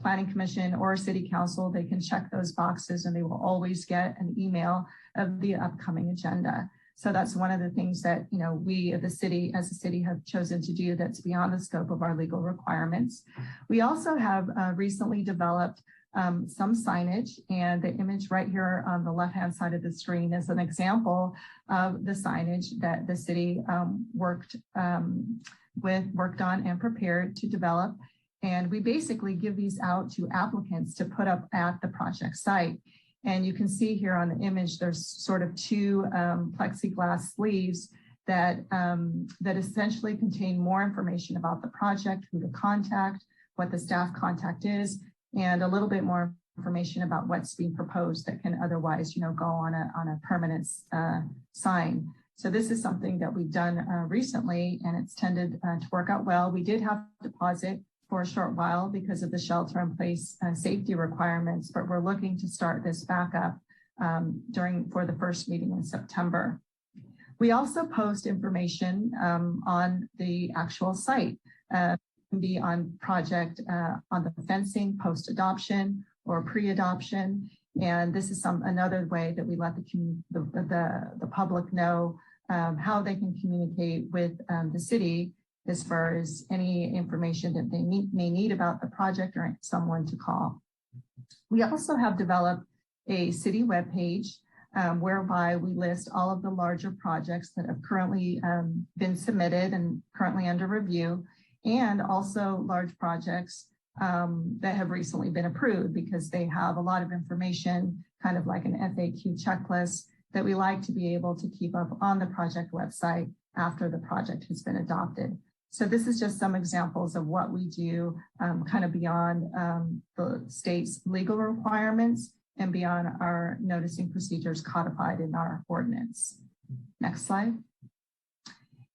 Planning Commission or City Council, they can check those boxes and they will always get an email of the upcoming agenda. So that's one of the things that, you know, we as a city have chosen to do that's beyond the scope of our legal requirements. We also have recently developed some signage, and the image right here on the left-hand side of the screen is an example of the signage that the city worked on and prepared to develop. And we basically give these out to applicants to put up at the project site. And you can see here on the image, there's sort of two plexiglass sleeves that essentially contain more information about the project, who to contact, what the staff contact is, and a little bit more information about what's being proposed that can otherwise, you know, go on a permanent sign. So this is something that we've done recently, and it's tended to work out well. We did have to pause it for a short while because of the shelter-in-place safety requirements, but we're looking to start this back up for the first meeting in September. We also post information on the actual site. Be on project on the fencing, post-adoption or pre-adoption. And this is another way that we let the public know how they can communicate with the city as far as any information that they may need about the project or someone to call. We also have developed a city webpage whereby we list all of the larger projects that have currently been submitted and currently under review, and also large projects that have recently been approved, because they have a lot of information, kind of like an FAQ checklist that we like to be able to keep up on the project website after the project has been adopted. So this is just some examples of what we do kind of beyond the state's legal requirements and beyond our noticing procedures codified in our ordinance. Next slide.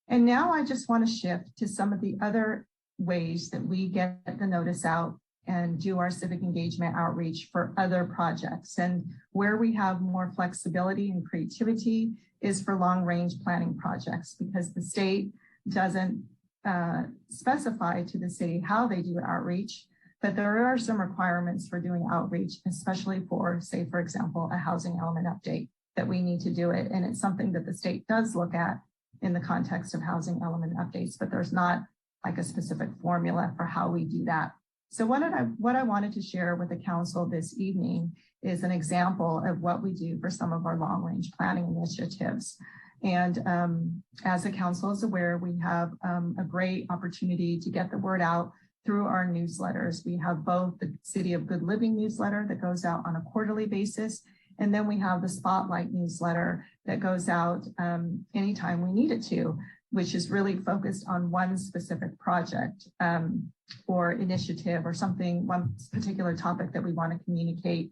And now I just want to shift to some of the other ways that we get the notice out and do our civic engagement outreach for other projects. And where we have more flexibility and creativity is for long-range planning projects, because the state doesn't specify to the city how they do outreach, but there are some requirements for doing outreach, especially for, say, for example, a housing element update that we need to do it. And it's something that the state does look at in the context of housing element updates, but there's not like a specific formula for how we do that. So what I wanted to share with the council this evening is an example of what we do for some of our long-range planning initiatives. And as the council is aware, we have a great opportunity to get the word out through our newsletters. We have both the City of Good Living newsletter that goes out on a quarterly basis, and then we have the Spotlight newsletter that goes out anytime we need it to, which is really focused on one specific project or initiative or something, one particular topic that we want to communicate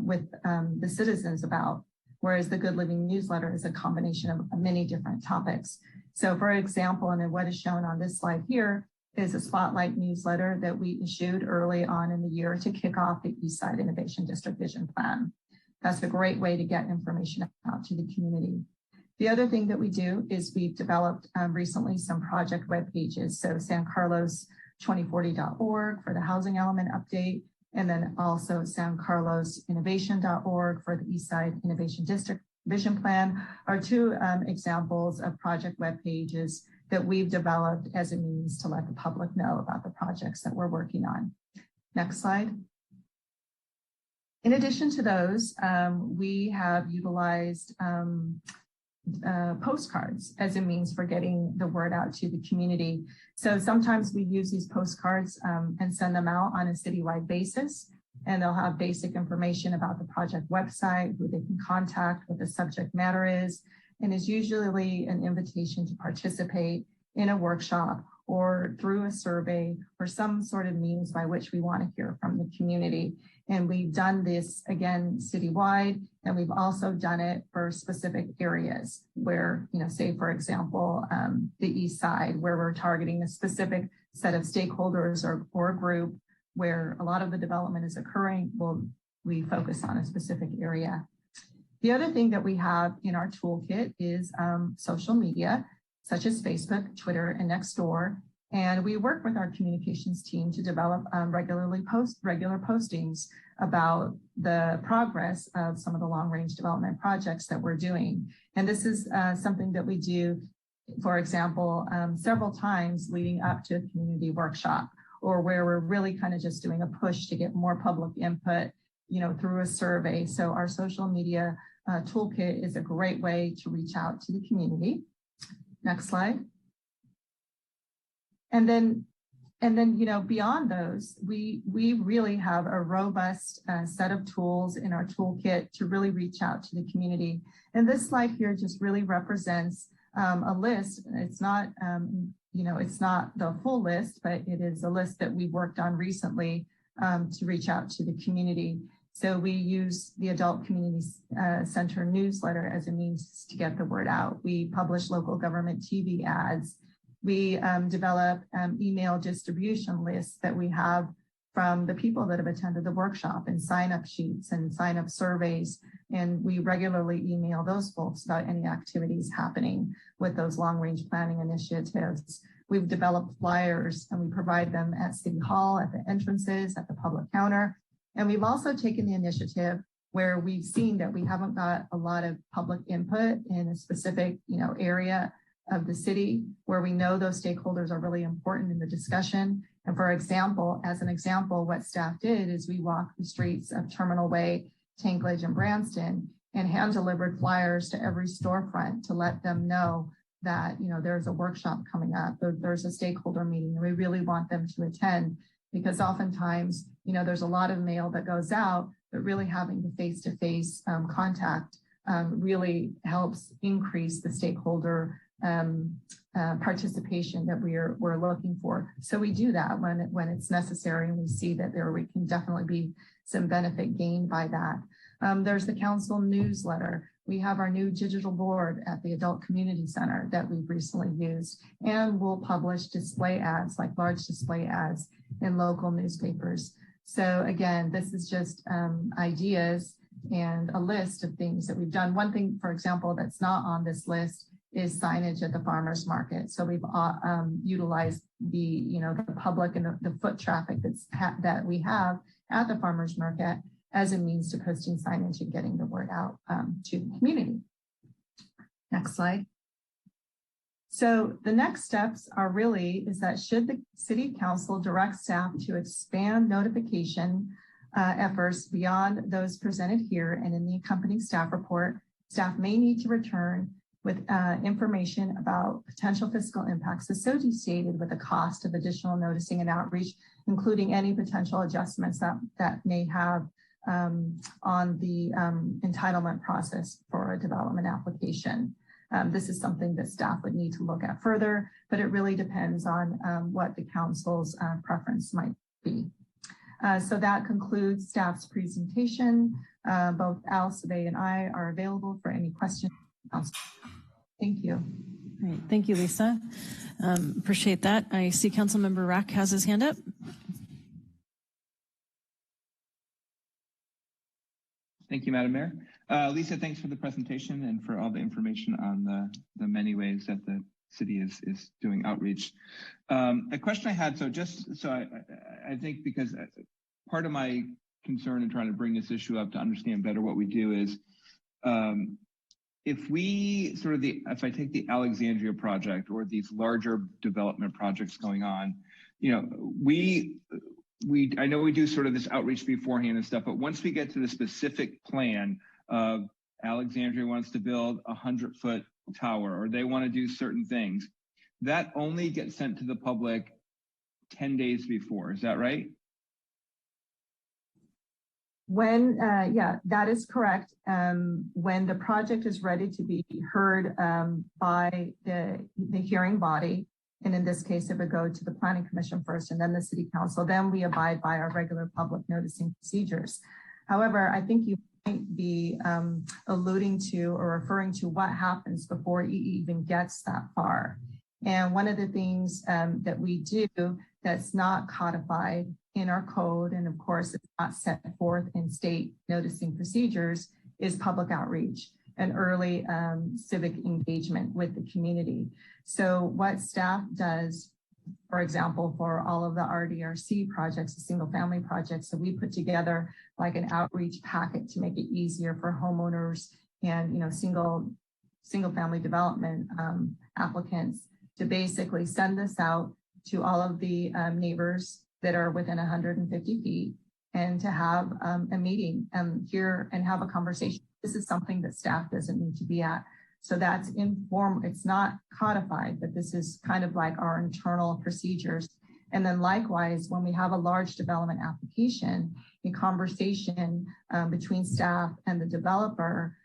with the citizens about. Whereas the Good Living newsletter is a combination of many different topics. So for example, and what is shown on this slide here is a Spotlight newsletter that we issued early on in the year to kick off the Eastside Innovation District Vision Plan. That's a great way to get information out to the community. The other thing that we do is we've developed recently some project web pages. So sancarlos2040.org for the housing element update, and then also sancarlosinnovation.org for the Eastside Innovation District Vision Plan are two examples of project web pages that we've developed as a means to let the public know about the projects that we're working on. Next slide. In addition to those, we have utilized postcards as a means for getting the word out to the community. So sometimes we use these postcards and send them out on a citywide basis, and they'll have basic information about the project website, who they can contact, what the subject matter is, and is usually an invitation to participate in a workshop or through a survey or some sort of means by which we want to hear from the community. And we've done this again citywide, and we've also done it for specific areas where, you know, say for example, the East Side, where we're targeting a specific set of stakeholders or a group where a lot of the development is occurring, we focus on a specific area. The other thing that we have in our toolkit is social media, such as Facebook, Twitter, and Nextdoor. And we work with our communications team to develop regular postings about the progress of some of the long range development projects that we're doing. And this is something that we do, for example, several times leading up to a community workshop, or where we're really kind of just doing a push to get more public input, through a survey. So our social media toolkit is a great way to reach out to the community. Next slide. And then, beyond those, we really have a robust set of tools in our toolkit to really reach out to the community. And this slide here just really represents a list. It's not, it's not the full list, but it is a list that we worked on recently to reach out to the community. So we use the Adult Community Center newsletter as a means to get the word out. We publish local government TV ads. We develop email distribution lists that we have from the people that have attended the workshop, and sign-up sheets and sign-up surveys. And we regularly email those folks about any activities happening with those long-range planning initiatives. We've developed flyers, and we provide them at City Hall, at the entrances, at the public counter. And we've also taken the initiative where we've seen that we haven't got a lot of public input in a specific, area of the city, where we know those stakeholders are really important in the discussion. And for example, what staff did is we walked the streets of Terminal Way, Tanklage, and Branston, and hand delivered flyers to every storefront to let them know that, there's a workshop coming up, there's a stakeholder meeting, and we really want them to attend, because oftentimes, there's a lot of mail that goes out, but really having the face-to-face contact really helps increase the stakeholder participation that we're looking for. So we do that when it's necessary, and we see that we can definitely be some benefit gained by that. There's the council newsletter. We have our new digital board at the Adult Community Center that we've recently used, and we'll publish display ads, like large display ads, in local newspapers. So again, this is just ideas and a list of things that we've done. One thing, for example, that's not on this list is signage at the farmers market. So we've utilized the public and the foot traffic that we have at the farmers market as a means to posting signage and getting the word out to the community. Next slide. So the next steps is that should the City Council direct staff to expand notification efforts beyond those presented here and in the accompanying staff report, staff may need to return with information about potential fiscal impacts associated with the cost of additional noticing and outreach, including any potential adjustments that may have on the entitlement process for a development application. This is something that staff would need to look at further, but it really depends on what the council's preference might be. So that concludes staff's presentation. Both Al, Sabay, and I are available for any questions. Thank you. Great. Thank you, Lisa. Appreciate that. I see Councilmember Rack has his hand up. Thank you, Madam Mayor. Lisa, thanks for the presentation and for all the information on the many ways that the city is doing outreach. A question I had, I think because part of my concern in trying to bring this issue up to understand better what we do is, if I take the Alexandria project or these larger development projects going on, I know we do sort of this outreach beforehand and stuff, but once we get to the specific plan of Alexandria wants to build a 100-foot tower, or they want to do certain things, that only gets sent to the public 10 days before. Is that right? Yeah, that is correct. When the project is ready to be heard by the hearing body, and in this case, it would go to the Planning Commission first and then the City Council, then we abide by our regular public noticing procedures. However, I think you might be alluding to or referring to what happens before it even gets that far. And one of the things that we do that's not codified in our code, and of course it's not set forth in state noticing procedures, is public outreach and early civic engagement with the community. So what staff does for example, for all of the RDRC projects, the single family projects. So we put together like an outreach packet to make it easier for homeowners and, you know, single family development applicants to basically send this out to all of the neighbors that are within 150 feet and to have a meeting here and have a conversation. This is something that staff doesn't need to be at. So that's informal. It's not codified, but this is kind of like our internal procedures. And then likewise, when we have a large development application, a conversation between staff and the developer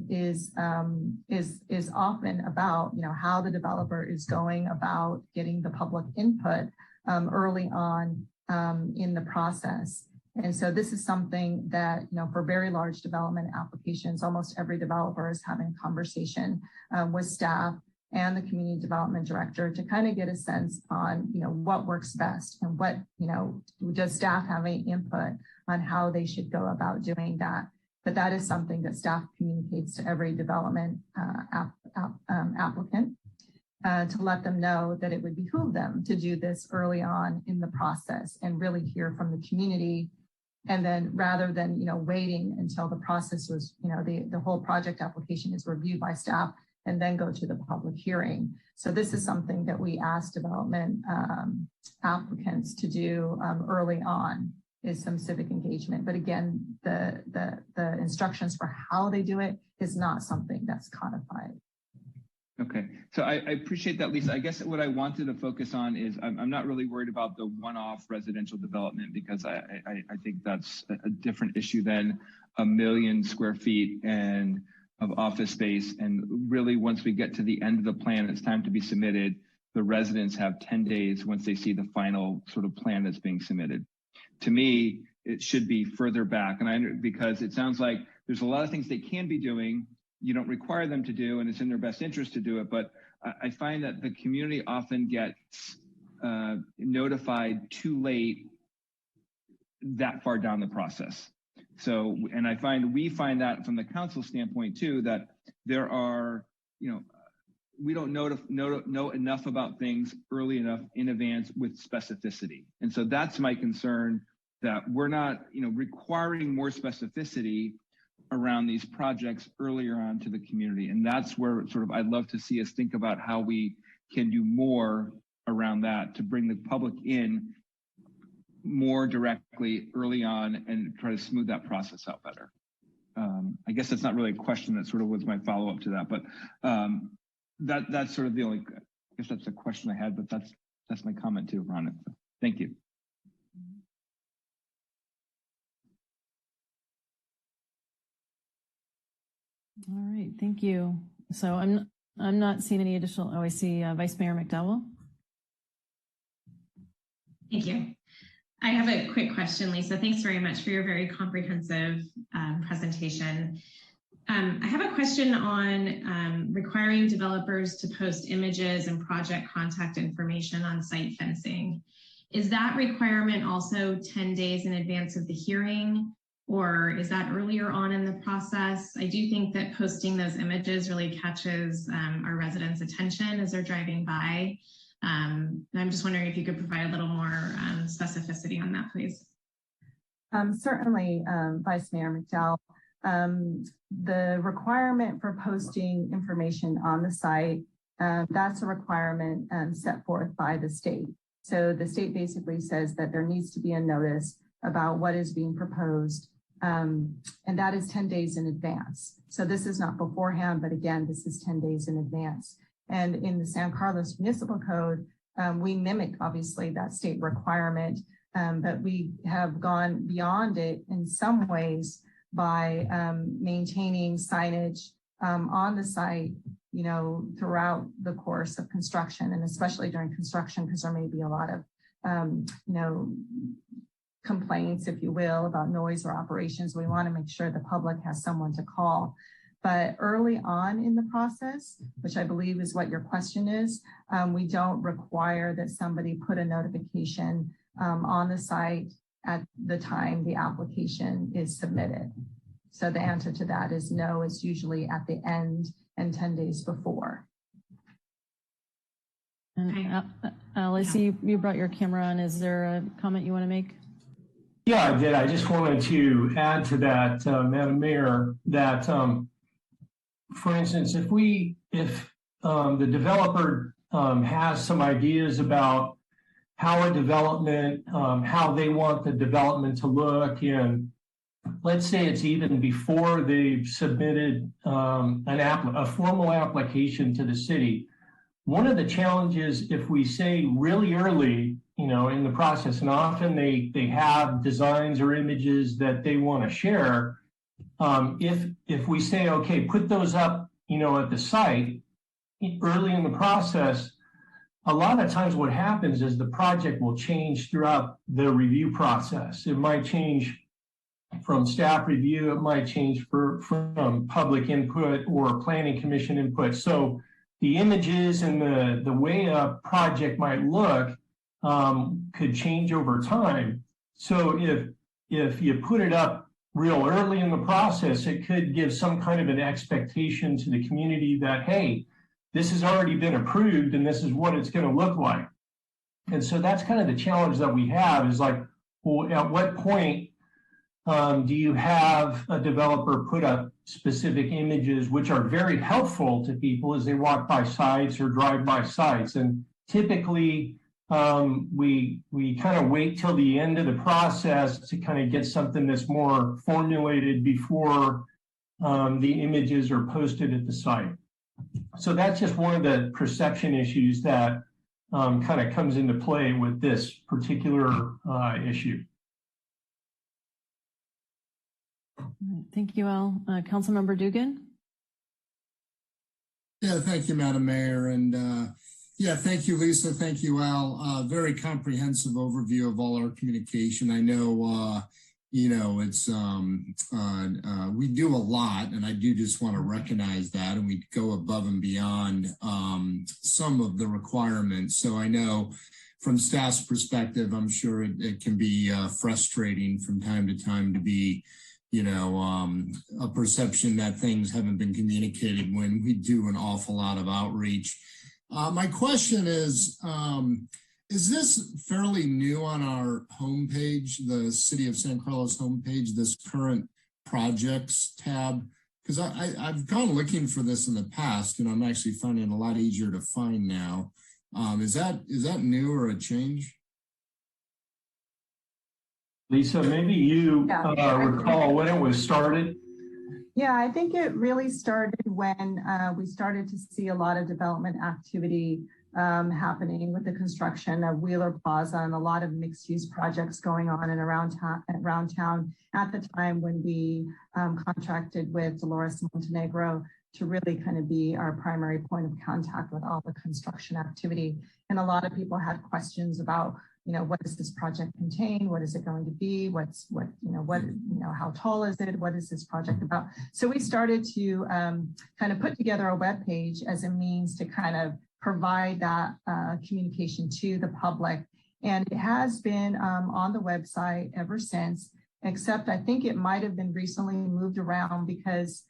is often about, you know, how the developer is going about getting the public input early on in the process. And so this is something that, you know, for very large development applications, almost every developer is having a conversation with staff and the community development director to kind of get a sense on, you know, what works best and what, you know, does staff have any input on how they should go about doing that. But that is something that staff communicates to every development applicant to let them know that it would behoove them to do this early on in the process and really hear from the community. And then rather than, you know, waiting until the process was, you know, the whole project application is reviewed by staff and then go to the public hearing. So this is something that we ask development applicants to do early on, is some civic engagement. But again, the instructions for how they do it is not something that's codified. Okay, so I appreciate that, Lisa. I guess what I wanted to focus on is I'm not really worried about the one-off residential development because I think that's a different issue than 1 million square feet and of office space. And really, once we get to the end of the plan, it's time to be submitted. The residents have 10 days once they see the final sort of plan that's being submitted. To me, it should be further back, and because it sounds like there's a lot of things they can be doing. You don't require them to do, and it's in their best interest to do it. But I find that the community often gets notified too late that far down the process. So, and we find that from the council standpoint too, that there are, you know, we don't know enough about things early enough in advance with specificity. And so that's my concern, that we're not, you know, requiring more specificity around these projects earlier on to the community. And that's where sort of I'd love to see us think about how we can do more around that to bring the public in more directly early on and try to smooth that process out better. I guess that's not really a question, that sort of was my follow-up to that, but that's sort of the only, I guess that's a question I had, but that's my comment too, Ron. So, thank you. All right, thank you. So I'm not seeing any additional. Oh, I see Vice Mayor McDowell. Thank you. I have a quick question, Lisa. Thanks very much for your very comprehensive presentation. I have a question on requiring developers to post images and project contact information on site fencing. Is that requirement also 10 days in advance of the hearing, or is that earlier on in the process? I do think that posting those images really catches our residents' attention as they're driving by. And I'm just wondering if you could provide a little more specificity on that, please. Certainly, Vice Mayor McDowell. The requirement for posting information on the site, that's a requirement set forth by the state. So the state basically says that there needs to be a notice about what is being proposed, and that is 10 days in advance. So this is not beforehand, but again, this is 10 days in advance. And in the San Carlos Municipal Code, we mimic obviously that state requirement, but we have gone beyond it in some ways by maintaining signage on the site, you know, throughout the course of construction, and especially during construction, because there may be a lot of, you know, complaints, if you will, about noise or operations. We want to make sure the public has someone to call. But early on in the process, which I believe is what your question is, we don't require that somebody put a notification on the site at the time the application is submitted. So the answer to that is no, it's usually at the end and 10 days before. And Al, I see you brought your camera on. Is there a comment you want to make? Yeah, I did. I just wanted to add to that, Madam Mayor, that, for instance, if the developer has some ideas about how a development, how they want the development to look, and let's say it's even before they've submitted a formal application to the city. One of the challenges, if we say really early, in the process, and often they have designs or images that they want to share. If we say, okay, put those up, at the site early in the process, a lot of times what happens is the project will change throughout the review process. It might change from staff review, it might change from public input or planning commission input. So the images and the way a project might look could change over time. So if you put it up real early in the process, it could give some kind of an expectation to the community that, hey, this has already been approved and this is what it's going to look like. And so that's kind of the challenge that we have is like, well, at what point do you have a developer put up specific images which are very helpful to people as they walk by sites or drive by sites? And typically, we kind of wait till the end of the process to kind of get something that's more formulated before the images are posted at the site. So that's just one of the perception issues that kind of comes into play with this particular issue. Thank you, Al. Councilmember Dugan? Yeah, thank you, Madam Mayor. And yeah, thank you, Lisa. Thank you, Al. Very comprehensive overview of all our communication. I know, it's we do a lot, and I do just want to recognize that, and we go above and beyond some of the requirements. So I know from staff's perspective, I'm sure it can be frustrating from time to time to be, a perception that things haven't been communicated when we do an awful lot of outreach. My question is this fairly new on our homepage, the City of San Carlos homepage, this current projects tab? Because I've gone looking for this in the past, and I'm actually finding it a lot easier to find now. Is that new or a change? Lisa, maybe you recall when it was started? Yeah, I think it really started when we started to see a lot of development activity happening with the construction of Wheeler Plaza and a lot of mixed-use projects going on and around town at the time when we contracted with Dolores Montenegro to really kind of be our primary point of contact with all the construction activity. And a lot of people had questions about, what does this project contain? What is it going to be? How tall is it? What is this project about? So we started to kind of put together a web page as a means to kind of provide that communication to the public. And it has been on the website ever since, except I think it might have been recently moved around because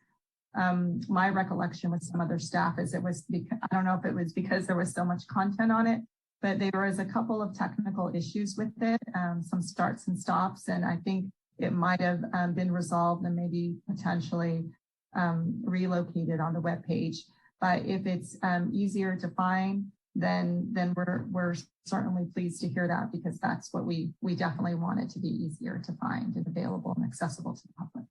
my recollection with some other staff is it was, I don't know if it was because there was so much content on it, but there was a couple of technical issues with it, some starts and stops, and I think it might have been resolved and maybe potentially relocated on the webpage. But if it's easier to find, then we're certainly pleased to hear that, because that's what we definitely want it to be easier to find and available and accessible to the public.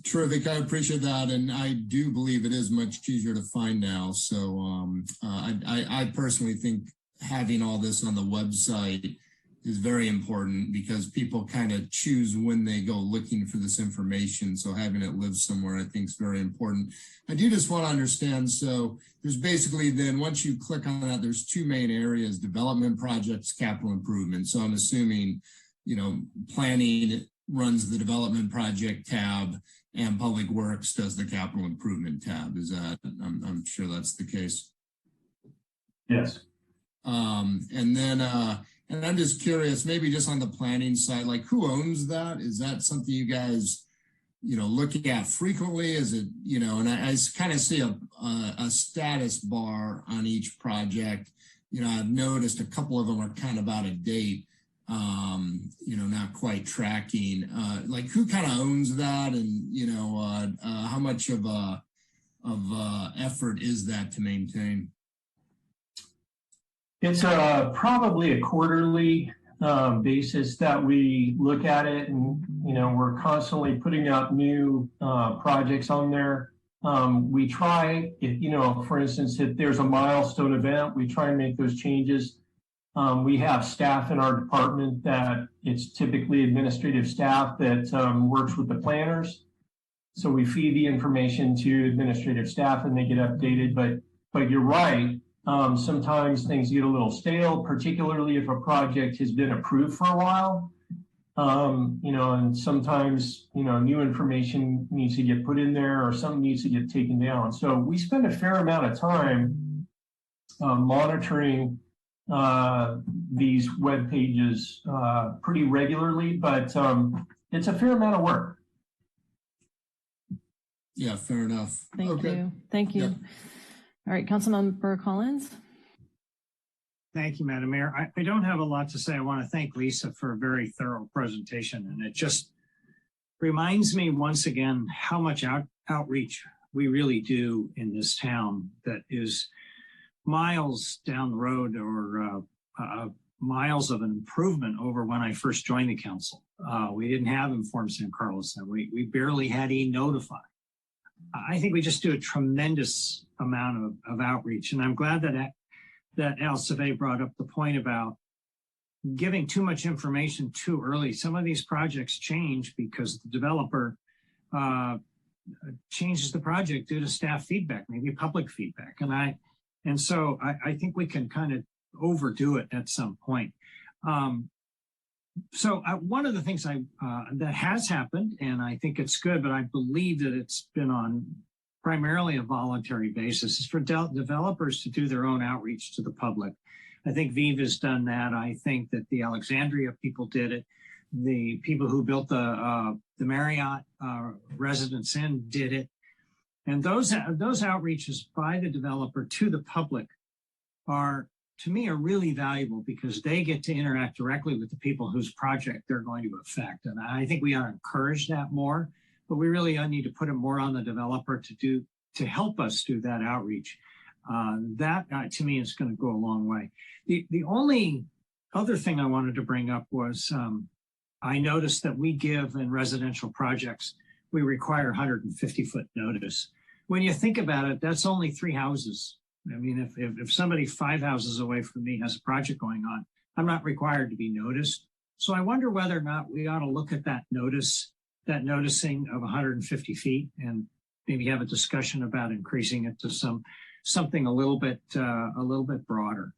Terrific. I appreciate that. And I do believe it is much easier to find now. So I personally think having all this on the website is very important, because people kind of choose when they go looking for this information. So having it live somewhere, I think, is very important. I do just want to understand. So there's basically then, once you click on that, there's two main areas: development projects, capital improvement. So I'm assuming, planning runs the development project tab and public works does the capital improvement tab. Is that, I'm sure that's the case. Yes. And then, and I'm just curious, maybe just on the planning side, like who owns that? Is that something you guys, looking at frequently? Is it, and I kind of see a status bar on each project. I've noticed a couple of them are kind of out of date, not quite tracking. Like who kind of owns that, and how much of effort is that to maintain? It's probably a quarterly basis that we look at it, and we're constantly putting out new projects on there. We try, for instance, if there's a milestone event, we try and make those changes. We have staff in our department that it's typically administrative staff that works with the planners. So we feed the information to administrative staff and they get updated. But you're right. Sometimes things get a little stale, particularly if a project has been approved for a while. And sometimes, new information needs to get put in there or something needs to get taken down. So we spend a fair amount of time monitoring these web pages pretty regularly, but it's a fair amount of work. Yeah, fair enough. Thank you. Thank you. Yeah. All right, Councilmember Collins. Thank you, Madam Mayor. I don't have a lot to say. I want to thank Lisa for a very thorough presentation. And it just reminds me once again how much outreach we really do in this town that is miles down the road or miles of an improvement over when I first joined the council. We didn't have Inform San Carlos then. We barely had e-Notify. I think we just do a tremendous amount of outreach. And I'm glad that Al Savay brought up the point about giving too much information too early. Some of these projects change because the developer changes the project due to staff feedback, maybe public feedback. And so I think we can kind of overdo it at some point. So one of the things that has happened, and I think it's good, but I believe that it's been on primarily a voluntary basis, is for developers to do their own outreach to the public. I think Viva's done that. I think that the Alexandria people did it. The people who built the Marriott Residence Inn did it. And those outreaches by the developer to the public to me, are really valuable because they get to interact directly with the people whose project they're going to affect. And I think we ought to encourage that more, but we really need to put it more on the developer to help us do that outreach. That to me is going to go a long way. The only other thing I wanted to bring up was I noticed that we give in residential projects, we require 150-foot notice. When you think about it, that's only 3 houses. I mean, if somebody 5 houses away from me has a project going on, I'm not required to be noticed. So I wonder whether or not we ought to look at that noticing of 150 feet and maybe have a discussion about increasing it to something a little bit broader.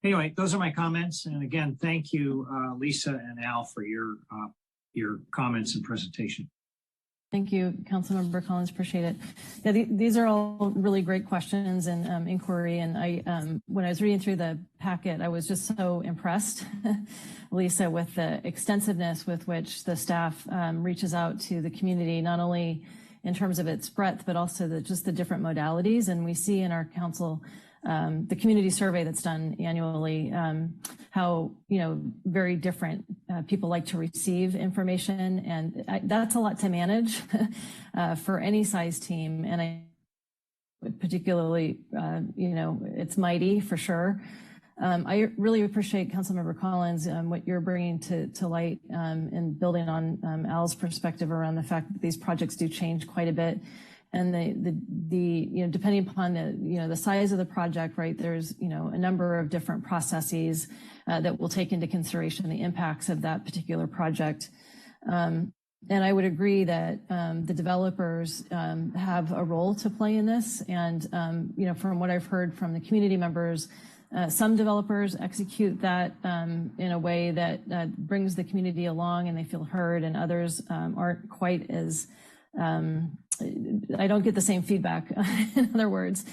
Anyway, those are my comments. And again, thank you, Lisa and Al, for your comments and presentation. Thank you, Councilmember Collins. Appreciate it. Yeah, these are all really great questions and inquiry. And when I was reading through the packet, I was just so impressed, Lisa, with the extensiveness with which the staff reaches out to the community, not only in terms of its breadth, but also just the different modalities. And we see in our council, the community survey that's done annually, how, very different people like to receive information. And that's a lot to manage for any size team. And I particularly, it's mighty for sure. I really appreciate Councilmember Collins, what you're bringing to light and building on Al's perspective around the fact that these projects do change quite a bit. And the depending upon the size of the project, right, there's, a number of different processes that will take into consideration the impacts of that particular project. And I would agree that the developers have a role to play in this. And, from what I've heard from the community members, some developers execute that in a way that brings the community along and they feel heard, and others aren't quite as I don't get the same feedback, in other words.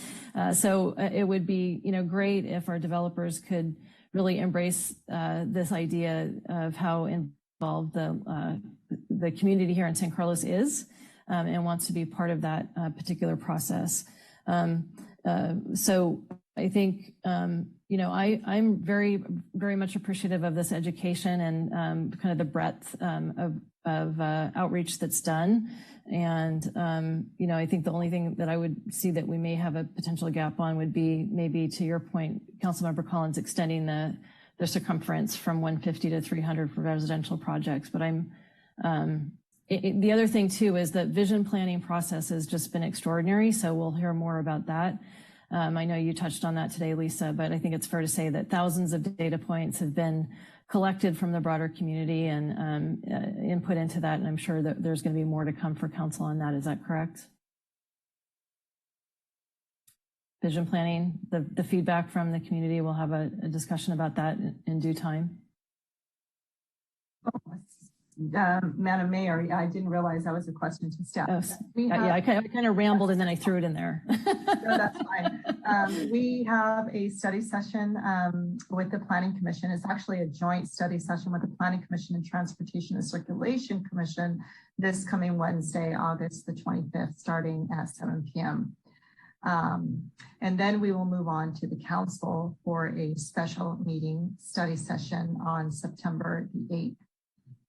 So it would be, great if our developers could really embrace this idea of how involved the community here in San Carlos is and wants to be part of that particular process. So I think, I'm very, very much appreciative of this education and kind of the breadth of outreach that's done. And, I think the only thing that I would see that we may have a potential gap on would be maybe, to your point, Councilmember Collins, extending the circumference from 150 to 300 for residential projects. But the other thing too is that vision planning process has just been extraordinary. So we'll hear more about that. I know you touched on that today, Lisa, but I think it's fair to say that thousands of data points have been collected from the broader community and input into that. And I'm sure that there's going to be more to come for council on that. Is that correct? Vision planning, the feedback from the community, we'll have a discussion about that in due time. Madam Mayor, I didn't realize that was a question to staff. I kind of rambled and then I threw it in there. No, that's fine. We have a study session with the Planning Commission. It's actually a joint study session with the Planning Commission and Transportation and Circulation Commission this coming Wednesday, August the 25th, starting at 7 p.m. And then we will move on to the council for a special meeting study session on September the 8th.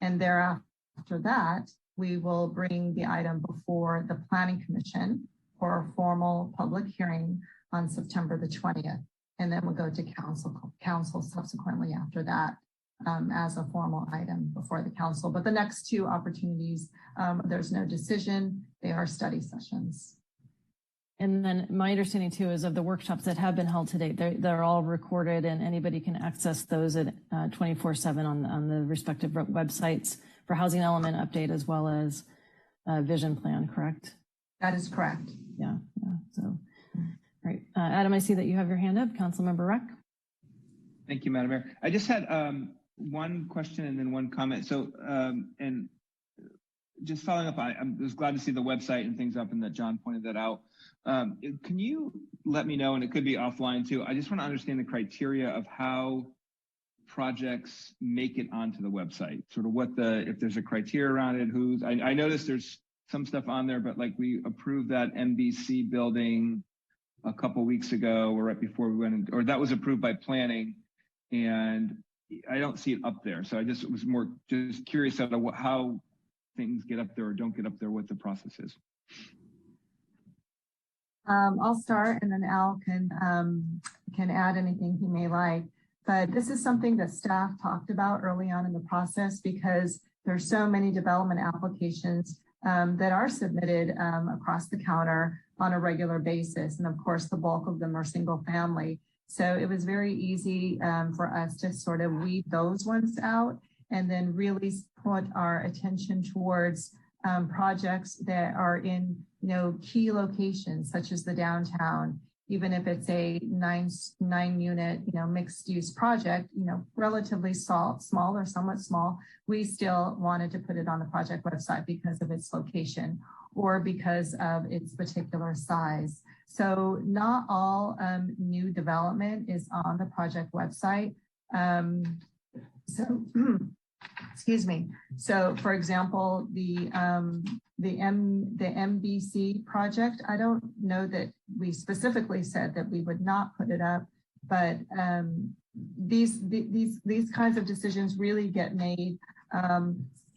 And thereafter that, we will bring the item before the Planning Commission for a formal public hearing on September the 20th. And then we'll go to council subsequently after that as a formal item before the council. But the next two opportunities, there's no decision. They are study sessions. And then my understanding too is of the workshops that have been held to date, they're all recorded and anybody can access those at 24/7 on the respective websites for housing element update as well as vision plan, correct? That is correct. Yeah. So, right. Adam, I see that you have your hand up. Councilmember Ruck. Thank you, Madam Mayor. I just had one question and then one comment. So, and just following up, I was glad to see the website and things up and that John pointed that out. Can you let me know, and it could be offline too, I just want to understand the criteria of how projects make it onto the website, sort of if there's a criteria around it, I noticed there's some stuff on there, but like we approved that MBC building a couple weeks ago or right before we went in, or that was approved by planning and I don't see it up there. So I just was more just curious about how things get up there or don't get up there, what the process is. I'll start and then Al can add anything he may like. But this is something that staff talked about early on in the process because there's so many development applications that are submitted across the counter on a regular basis. And of course, the bulk of them are single family. So it was very easy for us to sort of weed those ones out and then really put our attention towards projects that are in, key locations such as the downtown. Even if it's a nine unit, mixed use project, relatively small or somewhat small, we still wanted to put it on the project website because of its location or because of its particular size. So not all new development is on the project website. Excuse me. So for example, the MBC project, I don't know that we specifically said that we would not put it up, but these kinds of decisions really get made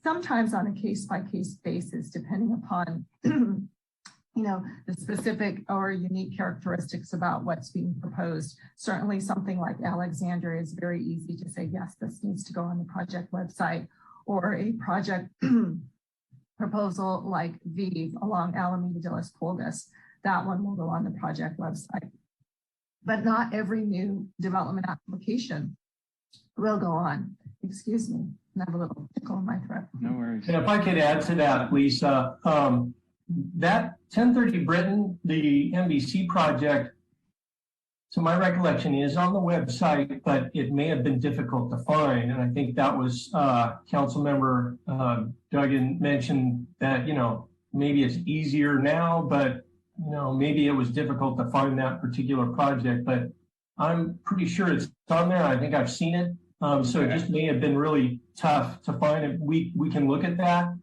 sometimes on a case-by-case basis, depending upon the specific or unique characteristics about what's being proposed. Certainly something like Alexandria is very easy to say, yes, this needs to go on the project website, or a project proposal like VIVE along Alameda de las Pulgas. That one will go on the project website. But not every new development application will go on. Excuse me, I have a little tickle in my throat. No worries. And if I could add to that, Lisa, that 1030 Britain, the MBC project, so my recollection is on the website, but it may have been difficult to find. And I think that was Councilmember Duggan mentioned that, maybe it's easier now, but, maybe it was difficult to find that particular project, but I'm pretty sure it's on there. I think I've seen it. So it just may have been really tough to find it. We can look at that.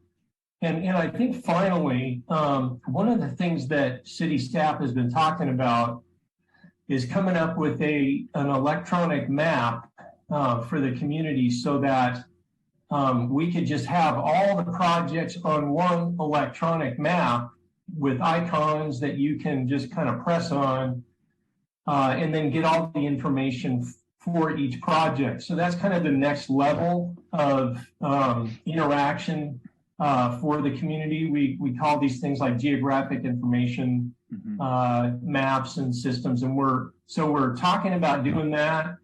And I think finally, one of the things that city staff has been talking about is coming up with an electronic map for the community so that we could just have all the projects on one electronic map with icons that you can just kind of press on and then get all the information for each project. So that's kind of the next level of interaction for the community. We call these things like geographic information maps and systems. And we're talking about doing that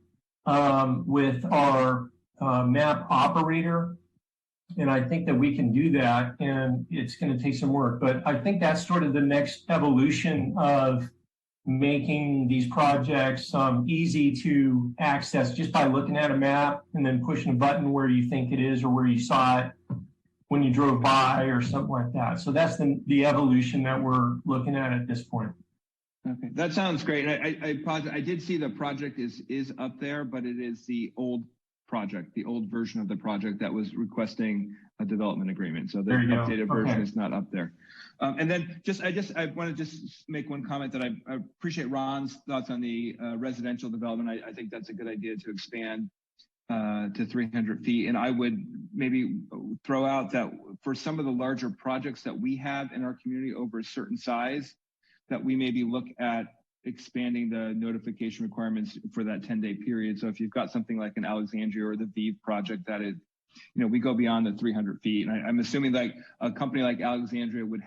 with our map operator. And I think that we can do that, and it's going to take some work. But I think that's sort of the next evolution of making these projects easy to access just by looking at a map and then pushing a button where you think it is or where you saw it when you drove by or something like that. So that's the evolution that we're looking at this point. Okay, that sounds great. I did see the project is up there, but it is the old project, the old version of the project that was requesting a development agreement. So the updated version is not up there. And then I want to just make one comment that I appreciate Ron's thoughts on the residential development. I think that's a good idea to expand to 300 feet. And I would maybe throw out that for some of the larger projects that we have in our community over a certain size, that we maybe look at expanding the notification requirements for that 10-day period. So if you've got something like an Alexandria or the VIV project that is, we go beyond the 300 feet. And I'm assuming like a company like Alexandria would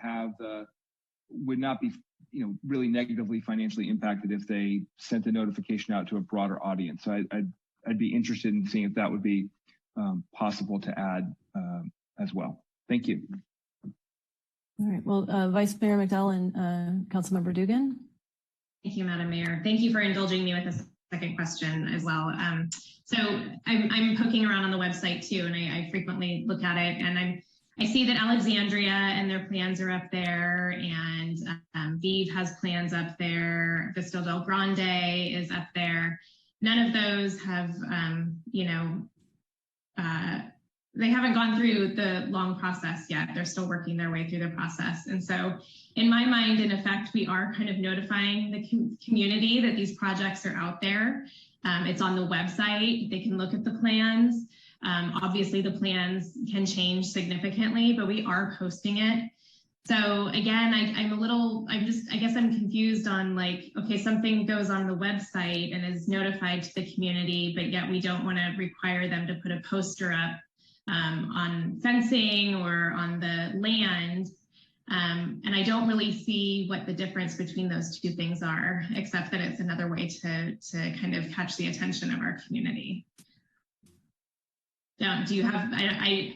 not be, really negatively financially impacted if they sent a notification out to a broader audience. So I'd be interested in seeing if that would be possible to add as well. Thank you. All right. Well, Vice Mayor McDowell and Councilmember Dugan. Thank you, Madam Mayor. Thank you for indulging me with a second question as well. So I'm poking around on the website too, and I frequently look at it, and I see that Alexandria and their plans are up there, and VIV has plans up there. Vista del Grande is up there. None of those have, they haven't gone through the long process yet. They're still working their way through the process. And so in my mind, in effect, we are kind of notifying the community that these projects are out there. It's on the website. They can look at the plans. Obviously, the plans can change significantly, but we are posting it. So again, I guess I'm confused on okay, something goes on the website and is notified to the community, but yet we don't want to require them to put a poster up on fencing or on the land. And I don't really see what the difference between those two things are, except that it's another way to kind of catch the attention of our community. Now, do you have, I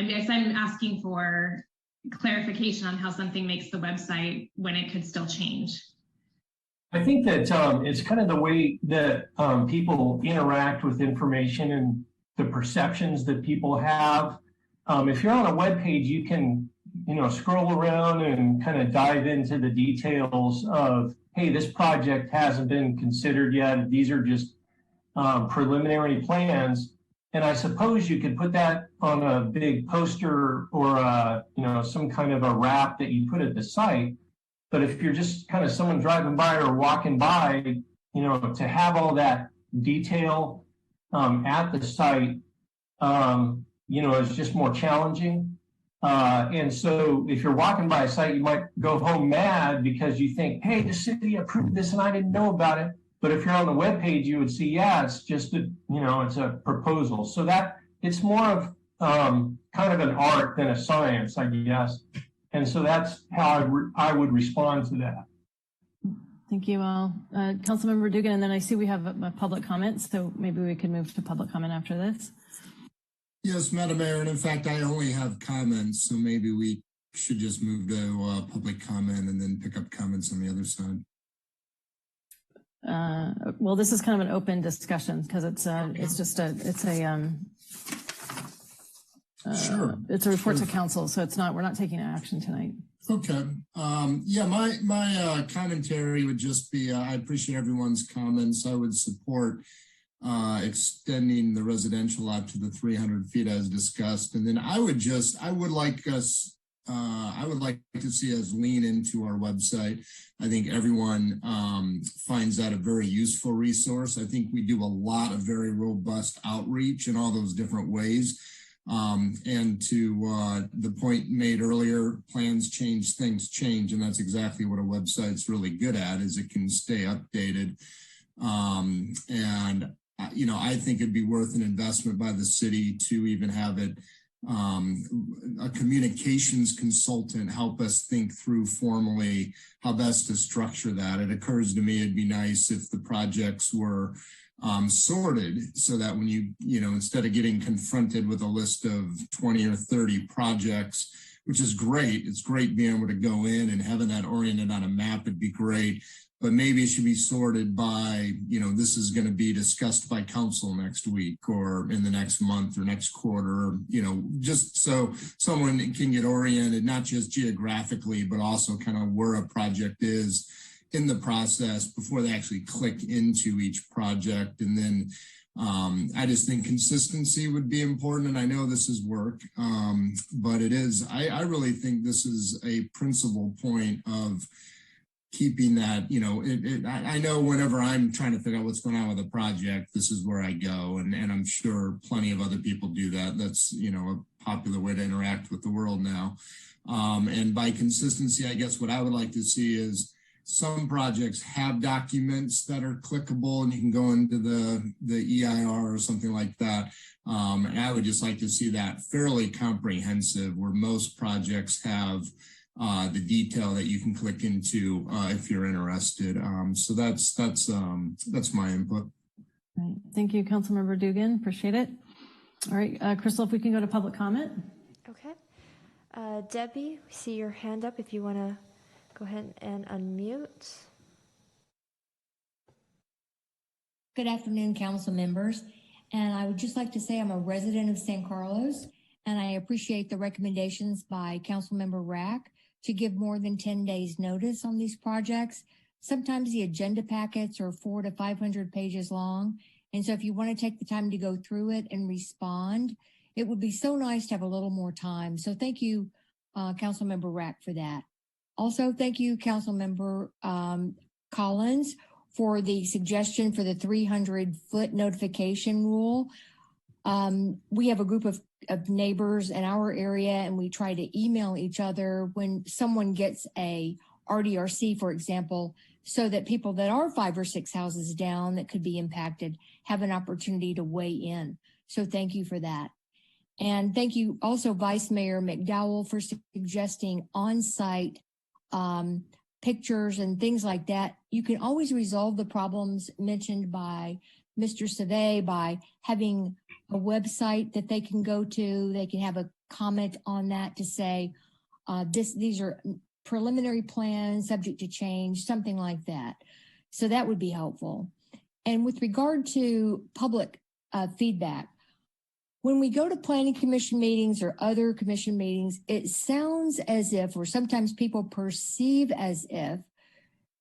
guess I'm asking for clarification on how something makes the website when it could still change. I think that it's kind of the way that people interact with information and the perceptions that people have. If you're on a web page, you can, scroll around and kind of dive into the details of, hey, this project hasn't been considered yet. These are just preliminary plans. And I suppose you could put that on a big poster or, some kind of a wrap that you put at the site. But if you're just kind of someone driving by or walking by, to have all that detail at the site, is just more challenging. And so if you're walking by a site, you might go home mad because you think, hey, the city approved this and I didn't know about it. But if you're on the web page, you would see, yeah, it's just it's a proposal. So that it's more of kind of an art than a science, I guess. And so that's how I would respond to that. Thank you all. Councilmember Dugan, and then I see we have a public comment, so maybe we could move to public comment after this. Yes, Madam Mayor, and in fact, I only have comments, so maybe we should just move to public comment and then pick up comments on the other side. Well, this is kind of an open discussion because it's a report to council, so we're not taking action tonight. Okay. Yeah, my commentary would just be, I appreciate everyone's comments. I would support extending the residential out to the 300 feet as discussed. And then I would like us I would like to see us lean into our website. I think everyone finds that a very useful resource. I think we do a lot of very robust outreach in all those different ways. And to the point made earlier, plans change, things change, and that's exactly what a website's really good at, is it can stay updated. And you know, I think it'd be worth an investment by the city to even have it a communications consultant help us think through formally how best to structure that. It occurs to me it'd be nice if the projects were sorted so that when you know, instead of getting confronted with a list of 20 or 30 projects, which is great, it's great being able to go in and having that oriented on a map would be great. But maybe it should be sorted by, you know, this is going to be discussed by council next week or in the next month or next quarter, you know, just so someone can get oriented, not just geographically, but also kind of where a project is in the process before they actually click into each project. And then I just think consistency would be important. And I know this is work, but it is, I really think this is a principal point of keeping that, you know, I know whenever I'm trying to figure out what's going on with a project, this is where I go. And I'm sure plenty of other people do that. That's, you know, a popular way to interact with the world now. And by consistency, I guess what I would like to see is some projects have documents that are clickable and you can go into the EIR or something like that. And I would just like to see that fairly comprehensive, where most projects have the detail that you can click into if you're interested. So that's my input. Right. Thank you, Councilmember Dugan. Appreciate it. All right, Crystal, if we can go to public comment. Okay. Debbie, we see your hand up if you want to go ahead and unmute. Good afternoon, council members. And I would just like to say I'm a resident of San Carlos, and I appreciate the recommendations by Councilmember Rack to give more than 10 days notice on these projects. Sometimes the agenda packets are 400 to 500 pages long. And so if you want to take the time to go through it and respond, it would be so nice to have a little more time. So thank you, Councilmember Rack, for that. Also, thank you, Councilmember Collins, for the suggestion for the 300-foot notification rule. We have a group of neighbors in our area, and we try to email each other when someone gets a RDRC, for example, so that people that are 5 or 6 houses down that could be impacted have an opportunity to weigh in. So thank you for that. And thank you also, Vice Mayor McDowell, for suggesting on-site pictures and things like that. You can always resolve the problems mentioned by Mr. Savay by having a website that they can go to. They can have a comment on that to say, these are preliminary plans subject to change, something like that. So that would be helpful. And with regard to public feedback, when we go to planning commission meetings or other commission meetings, it sounds as if, or sometimes people perceive as if,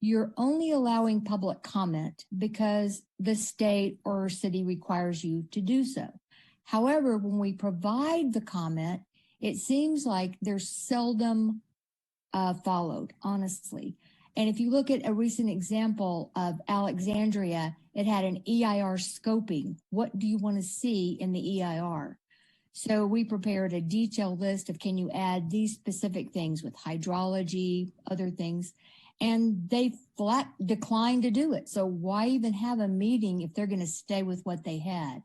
you're only allowing public comment because the state or city requires you to do so. However, when we provide the comment, it seems like they're seldom followed, honestly. And if you look at a recent example of Alexandria, it had an EIR scoping. What do you want to see in the EIR? So we prepared a detailed list of, can you add these specific things with hydrology, other things? And they flat declined to do it. So why even have a meeting if they're going to stay with what they had?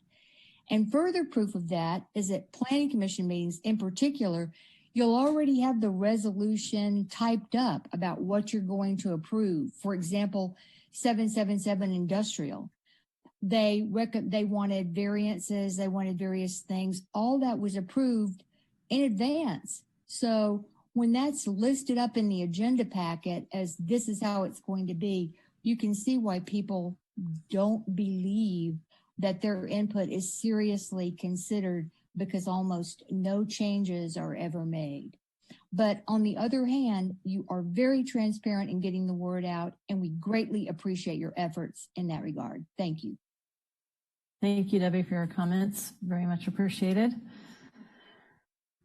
And further proof of that is at planning commission meetings in particular, you'll already have the resolution typed up about what you're going to approve. For example, 777 industrial. They wanted variances, they wanted various things. All that was approved in advance. So when that's listed up in the agenda packet as this is how it's going to be, you can see why people don't believe that their input is seriously considered, because almost no changes are ever made. But on the other hand, you are very transparent in getting the word out, and we greatly appreciate your efforts in that regard. Thank you. Thank you, Debbie, for your comments. Very much appreciated.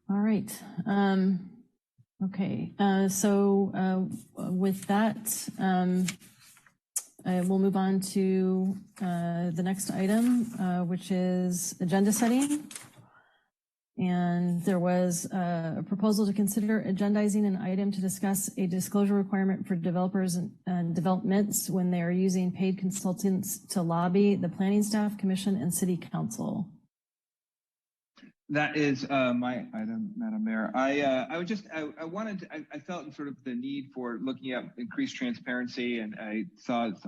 All right. Okay, with that, we'll move on to the next item, which is agenda setting. And there was a proposal to consider agendizing an item to discuss a disclosure requirement for developers and developments when they are using paid consultants to lobby the planning staff, commission, and city council. That is my item, Madam Mayor. I felt sort of the need for looking at increased transparency, and I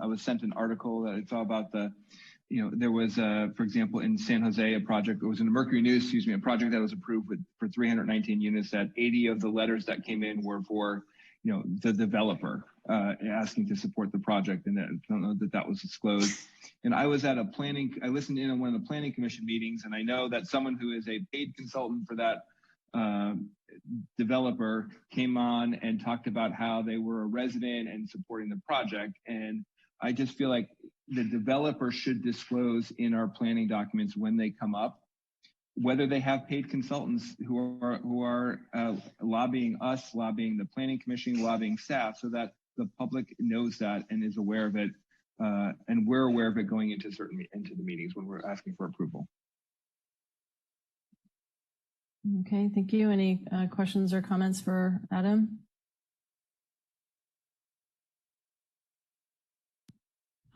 was sent an article that I saw about there was, for example, in San Jose, a project, it was in the Mercury News, a project that was approved for 319 units, that 80 of the letters that came in were for, the developer asking to support the project, and I don't know that was disclosed. And I was at I listened in on one of the planning commission meetings, and I know that someone who is a paid consultant for that developer came on and talked about how they were a resident and supporting the project. And I just feel like the developer should disclose in our planning documents when they come up, whether they have paid consultants who are lobbying us, lobbying the planning commission, lobbying staff, so that the public knows that and is aware of it, and we're aware of it going into the meetings when we're asking for approval. Okay, thank you. Any questions or comments for Adam?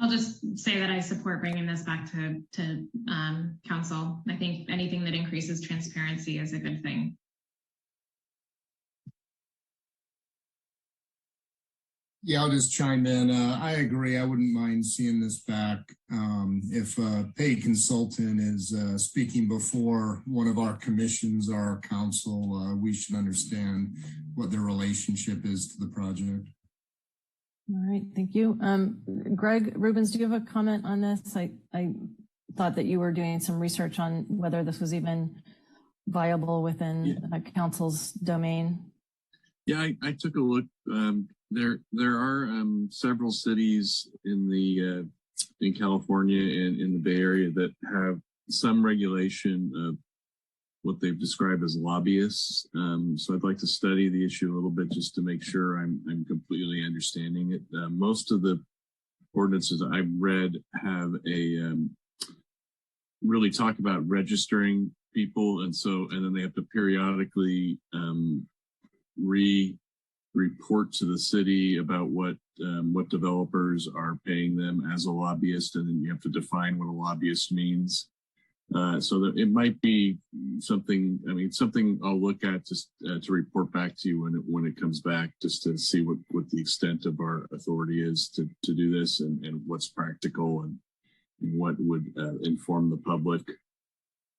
I'll just say that I support bringing this back to council. I think anything that increases transparency is a good thing. Yeah, I'll just chime in. I agree. I wouldn't mind seeing this back. If a paid consultant is speaking before one of our commissions or our council, we should understand what their relationship is to the project. All right, thank you. Greg Rubens, do you have a comment on this? I thought that you were doing some research on whether this was even viable within council's domain. Yeah, I took a look. There are several cities in California and in the Bay Area that have some regulation of what they've described as lobbyists. So I'd like to study the issue a little bit just to make sure I'm completely understanding it. Most of the ordinances I've read have really talk about registering people, and then they have to periodically report to the city about what developers are paying them as a lobbyist, and then you have to define what a lobbyist means. So that it might be something I'll look at just to report back to you when it comes back, just to see what the extent of our authority is to do this, and what's practical and what would inform the public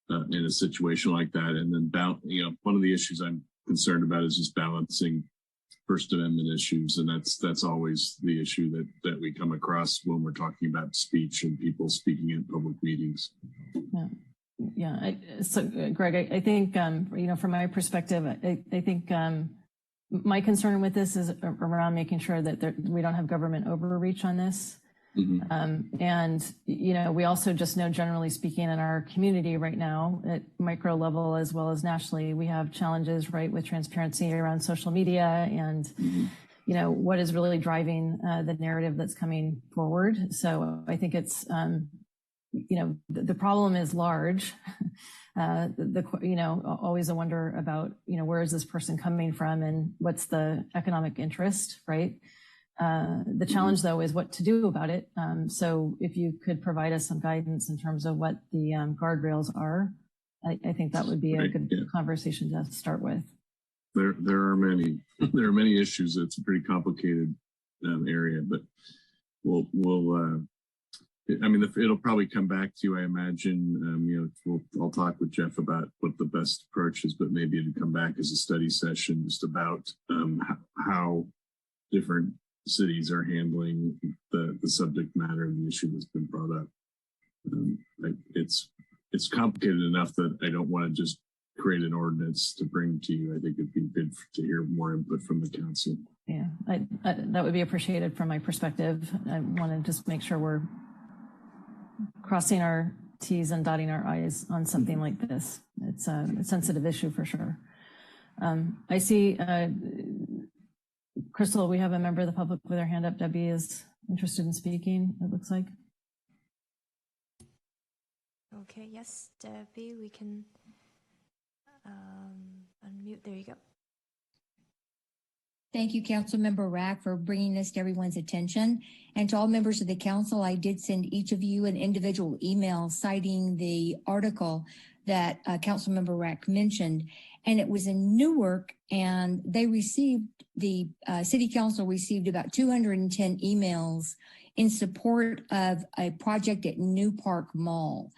in a situation like that. And then one of the issues I'm concerned about is just balancing First Amendment issues, and that's always the issue that we come across when we're talking about speech and people speaking in public meetings. Yeah. So, Greg, I think from my perspective, I think my concern with this is around making sure that we don't have government overreach on this. Mm-hmm. And we also just know, generally speaking, in our community right now, at micro level as well as nationally, we have challenges, right, with transparency around social media and, mm-hmm. What is really driving the narrative that's coming forward. So I think it's, the problem is large. Always a wonder about, where is this person coming from and what's the economic interest, right? The challenge, though, is what to do about it. So if you could provide us some guidance in terms of what the guardrails are, I think that would be a good conversation to start with. There are many issues. It's a pretty complicated area, but it'll probably come back to you, I imagine. I'll talk with Jeff about what the best approach is, but maybe it'll come back as a study session just about how different cities are handling the subject matter of the issue that's been brought up. It's complicated enough that I don't want to just create an ordinance to bring to you. I think it'd be good to hear more input from the council. Yeah, that would be appreciated from my perspective. I want to just make sure we're crossing our T's and dotting our I's on something like this. It's a sensitive issue for sure. I see, Crystal, we have a member of the public with her hand up. Debbie is interested in speaking, it looks like. Okay, yes, Debbie, we can unmute. There you go. Thank you, Councilmember Rack, for bringing this to everyone's attention. And to all members of the council, I did send each of you an individual email citing the article that Councilmember Rack mentioned. And it was in Newark, and they received, the city council received about 210 emails in support of a project at New Park Mall.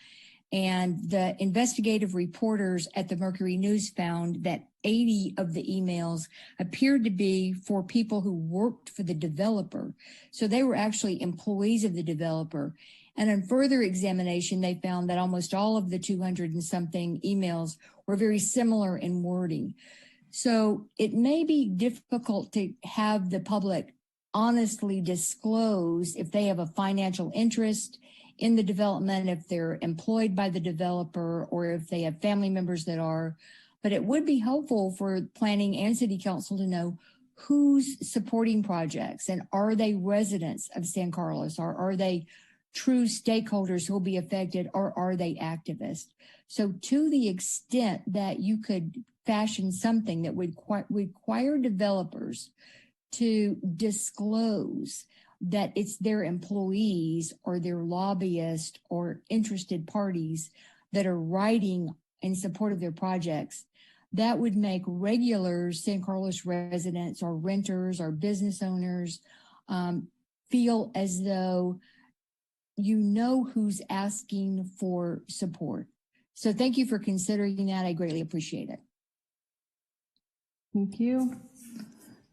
And the investigative reporters at the Mercury News found that 80 of the emails appeared to be for people who worked for the developer. So they were actually employees of the developer. And on further examination, they found that almost all of the 200 and something emails were very similar in wording. So it may be difficult to have the public honestly disclose if they have a financial interest in the development, if they're employed by the developer, or if they have family members that are. But it would be helpful for planning and city council to know who's supporting projects, and are they residents of San Carlos, or are they true stakeholders who will be affected, or are they activists? So to the extent that you could fashion something that would require developers to disclose that it's their employees or their lobbyists or interested parties that are writing in support of their projects, that would make regular San Carlos residents or renters or business owners feel as though you know who's asking for support. So thank you for considering that. I greatly appreciate it. Thank you.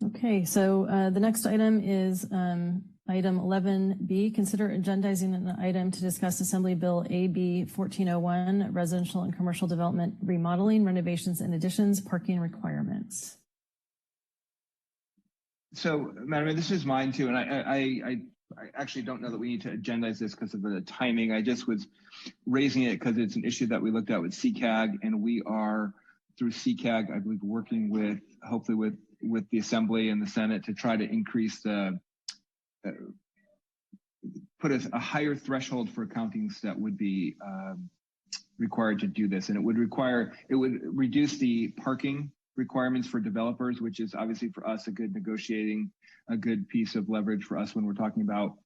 Okay, so the next item is item 11B, consider agendizing an item to discuss Assembly Bill AB 1401, residential and commercial development remodeling, renovations and additions, parking requirements. So, Madam Mayor, this is mine too, and I actually don't know that we need to agendize this because of the timing. I just was raising it because it's an issue that we looked at with CCAG, and we are through CCAG, I believe, working with, hopefully with the Assembly and the Senate to try to increase the put a higher threshold for accountings that would be required to do this. And it would reduce the parking requirements for developers, which is obviously for us a good piece of leverage for us when we're talking about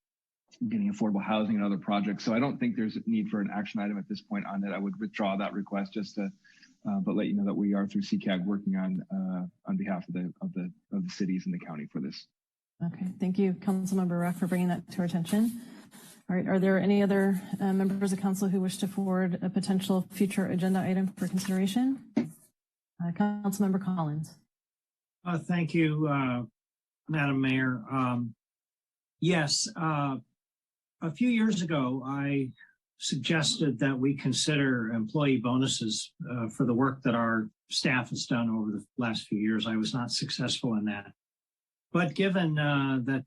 getting affordable housing and other projects. So I don't think there's a need for an action item at this point on that. I would withdraw that request just to, but let you know that we are through CCAG working on behalf of the cities and the county for this. Okay, thank you, Councilmember Rack, for bringing that to our attention. All right, are there any other members of council who wish to forward a potential future agenda item for consideration? Councilmember Collins. Thank you, Madam Mayor. Yes, a few years ago, I suggested that we consider employee bonuses for the work that our staff has done over the last few years. I was not successful in that. But given that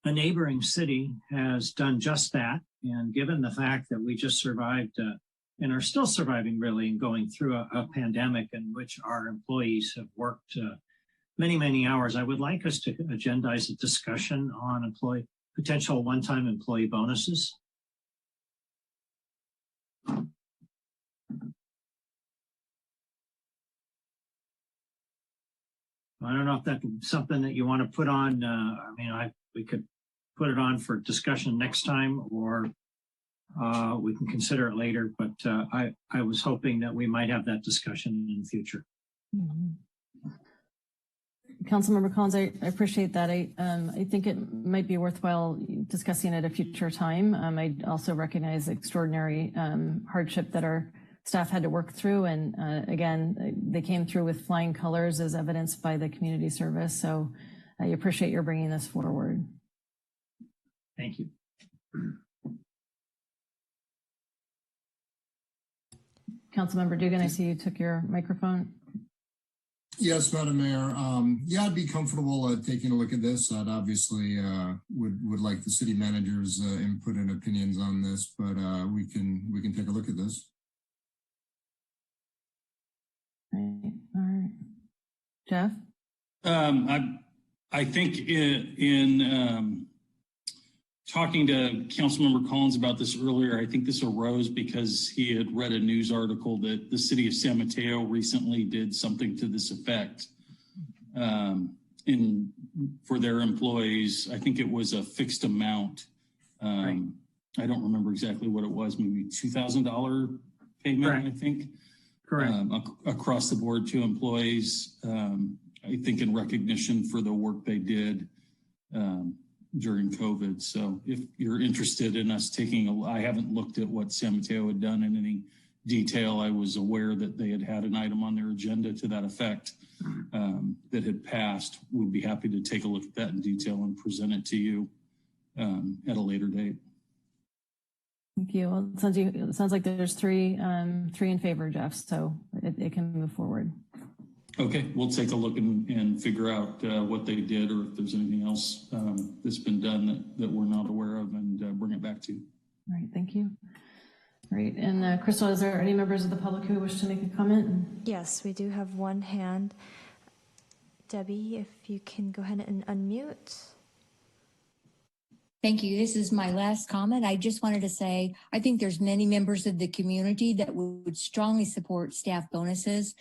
a neighboring city has done just that, and given the fact that we just survived and are still surviving really and going through a pandemic in which our employees have worked many, many hours, I would like us to agendize a discussion on potential one-time employee bonuses. I don't know if that's something that you want to put on. We could put it on for discussion next time, or we can consider it later. But I was hoping that we might have that discussion in the future. Mm-hmm. Councilmember Collins, I appreciate that. I think it might be worthwhile discussing at a future time. I also recognize the extraordinary hardship that our staff had to work through. And again, they came through with flying colors as evidenced by the community service. So I appreciate your bringing this forward. Thank you. Councilmember Dugan, I see you took your microphone. Yes, Madam Mayor. Yeah, I'd be comfortable taking a look at this. I'd obviously would like the city manager's input and opinions on this, but we can take a look at this. Right. All right. Jeff? I think in talking to Councilmember Collins about this earlier, I think this arose because he had read a news article that the city of San Mateo recently did something to this effect for their employees. I think it was a fixed amount. Right. I don't remember exactly what it was, maybe $2,000 payment, Correct. I think. Correct. Across the board to employees, I think in recognition for the work they did during COVID. So if you're interested in us I haven't looked at what San Mateo had done in any detail. I was aware that they had an item on their agenda to that effect that had passed. We'd be happy to take a look at that in detail and present it to you at a later date. Thank you. Well, it sounds like there's three in favor, Jeff, so it can move forward. Okay, we'll take a look and figure out what they did or if there's anything else that's been done that we're not aware of and bring it back to you. All right, thank you. All right, and Crystal, is there any members of the public who wish to make a comment? Yes, we do have one hand. Debbie, if you can go ahead and unmute. Thank you. This is my last comment. I just wanted to say, I think there's many members of the community that would strongly support staff bonuses.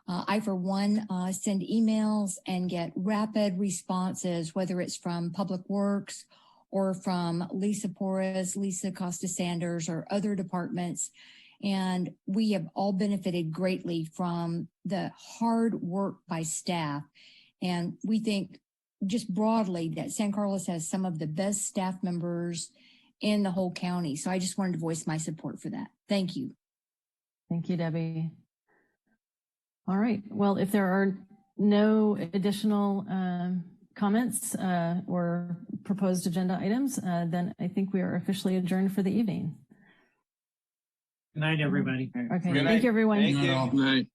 I, for one, send emails and get rapid responses, whether it's from Public Works or from Lisa Porras, Lisa Costa-Sanders, or other departments. And we have all benefited greatly from the hard work by staff. And we think just broadly that San Carlos has some of the best staff members in the whole county. So I just wanted to voice my support for that. Thank you. Thank you, Debbie. All right. Well, if there are no additional comments or proposed agenda items, then I think we are officially adjourned for the evening. Good night, everybody. Okay. Thank you, everyone. Good night.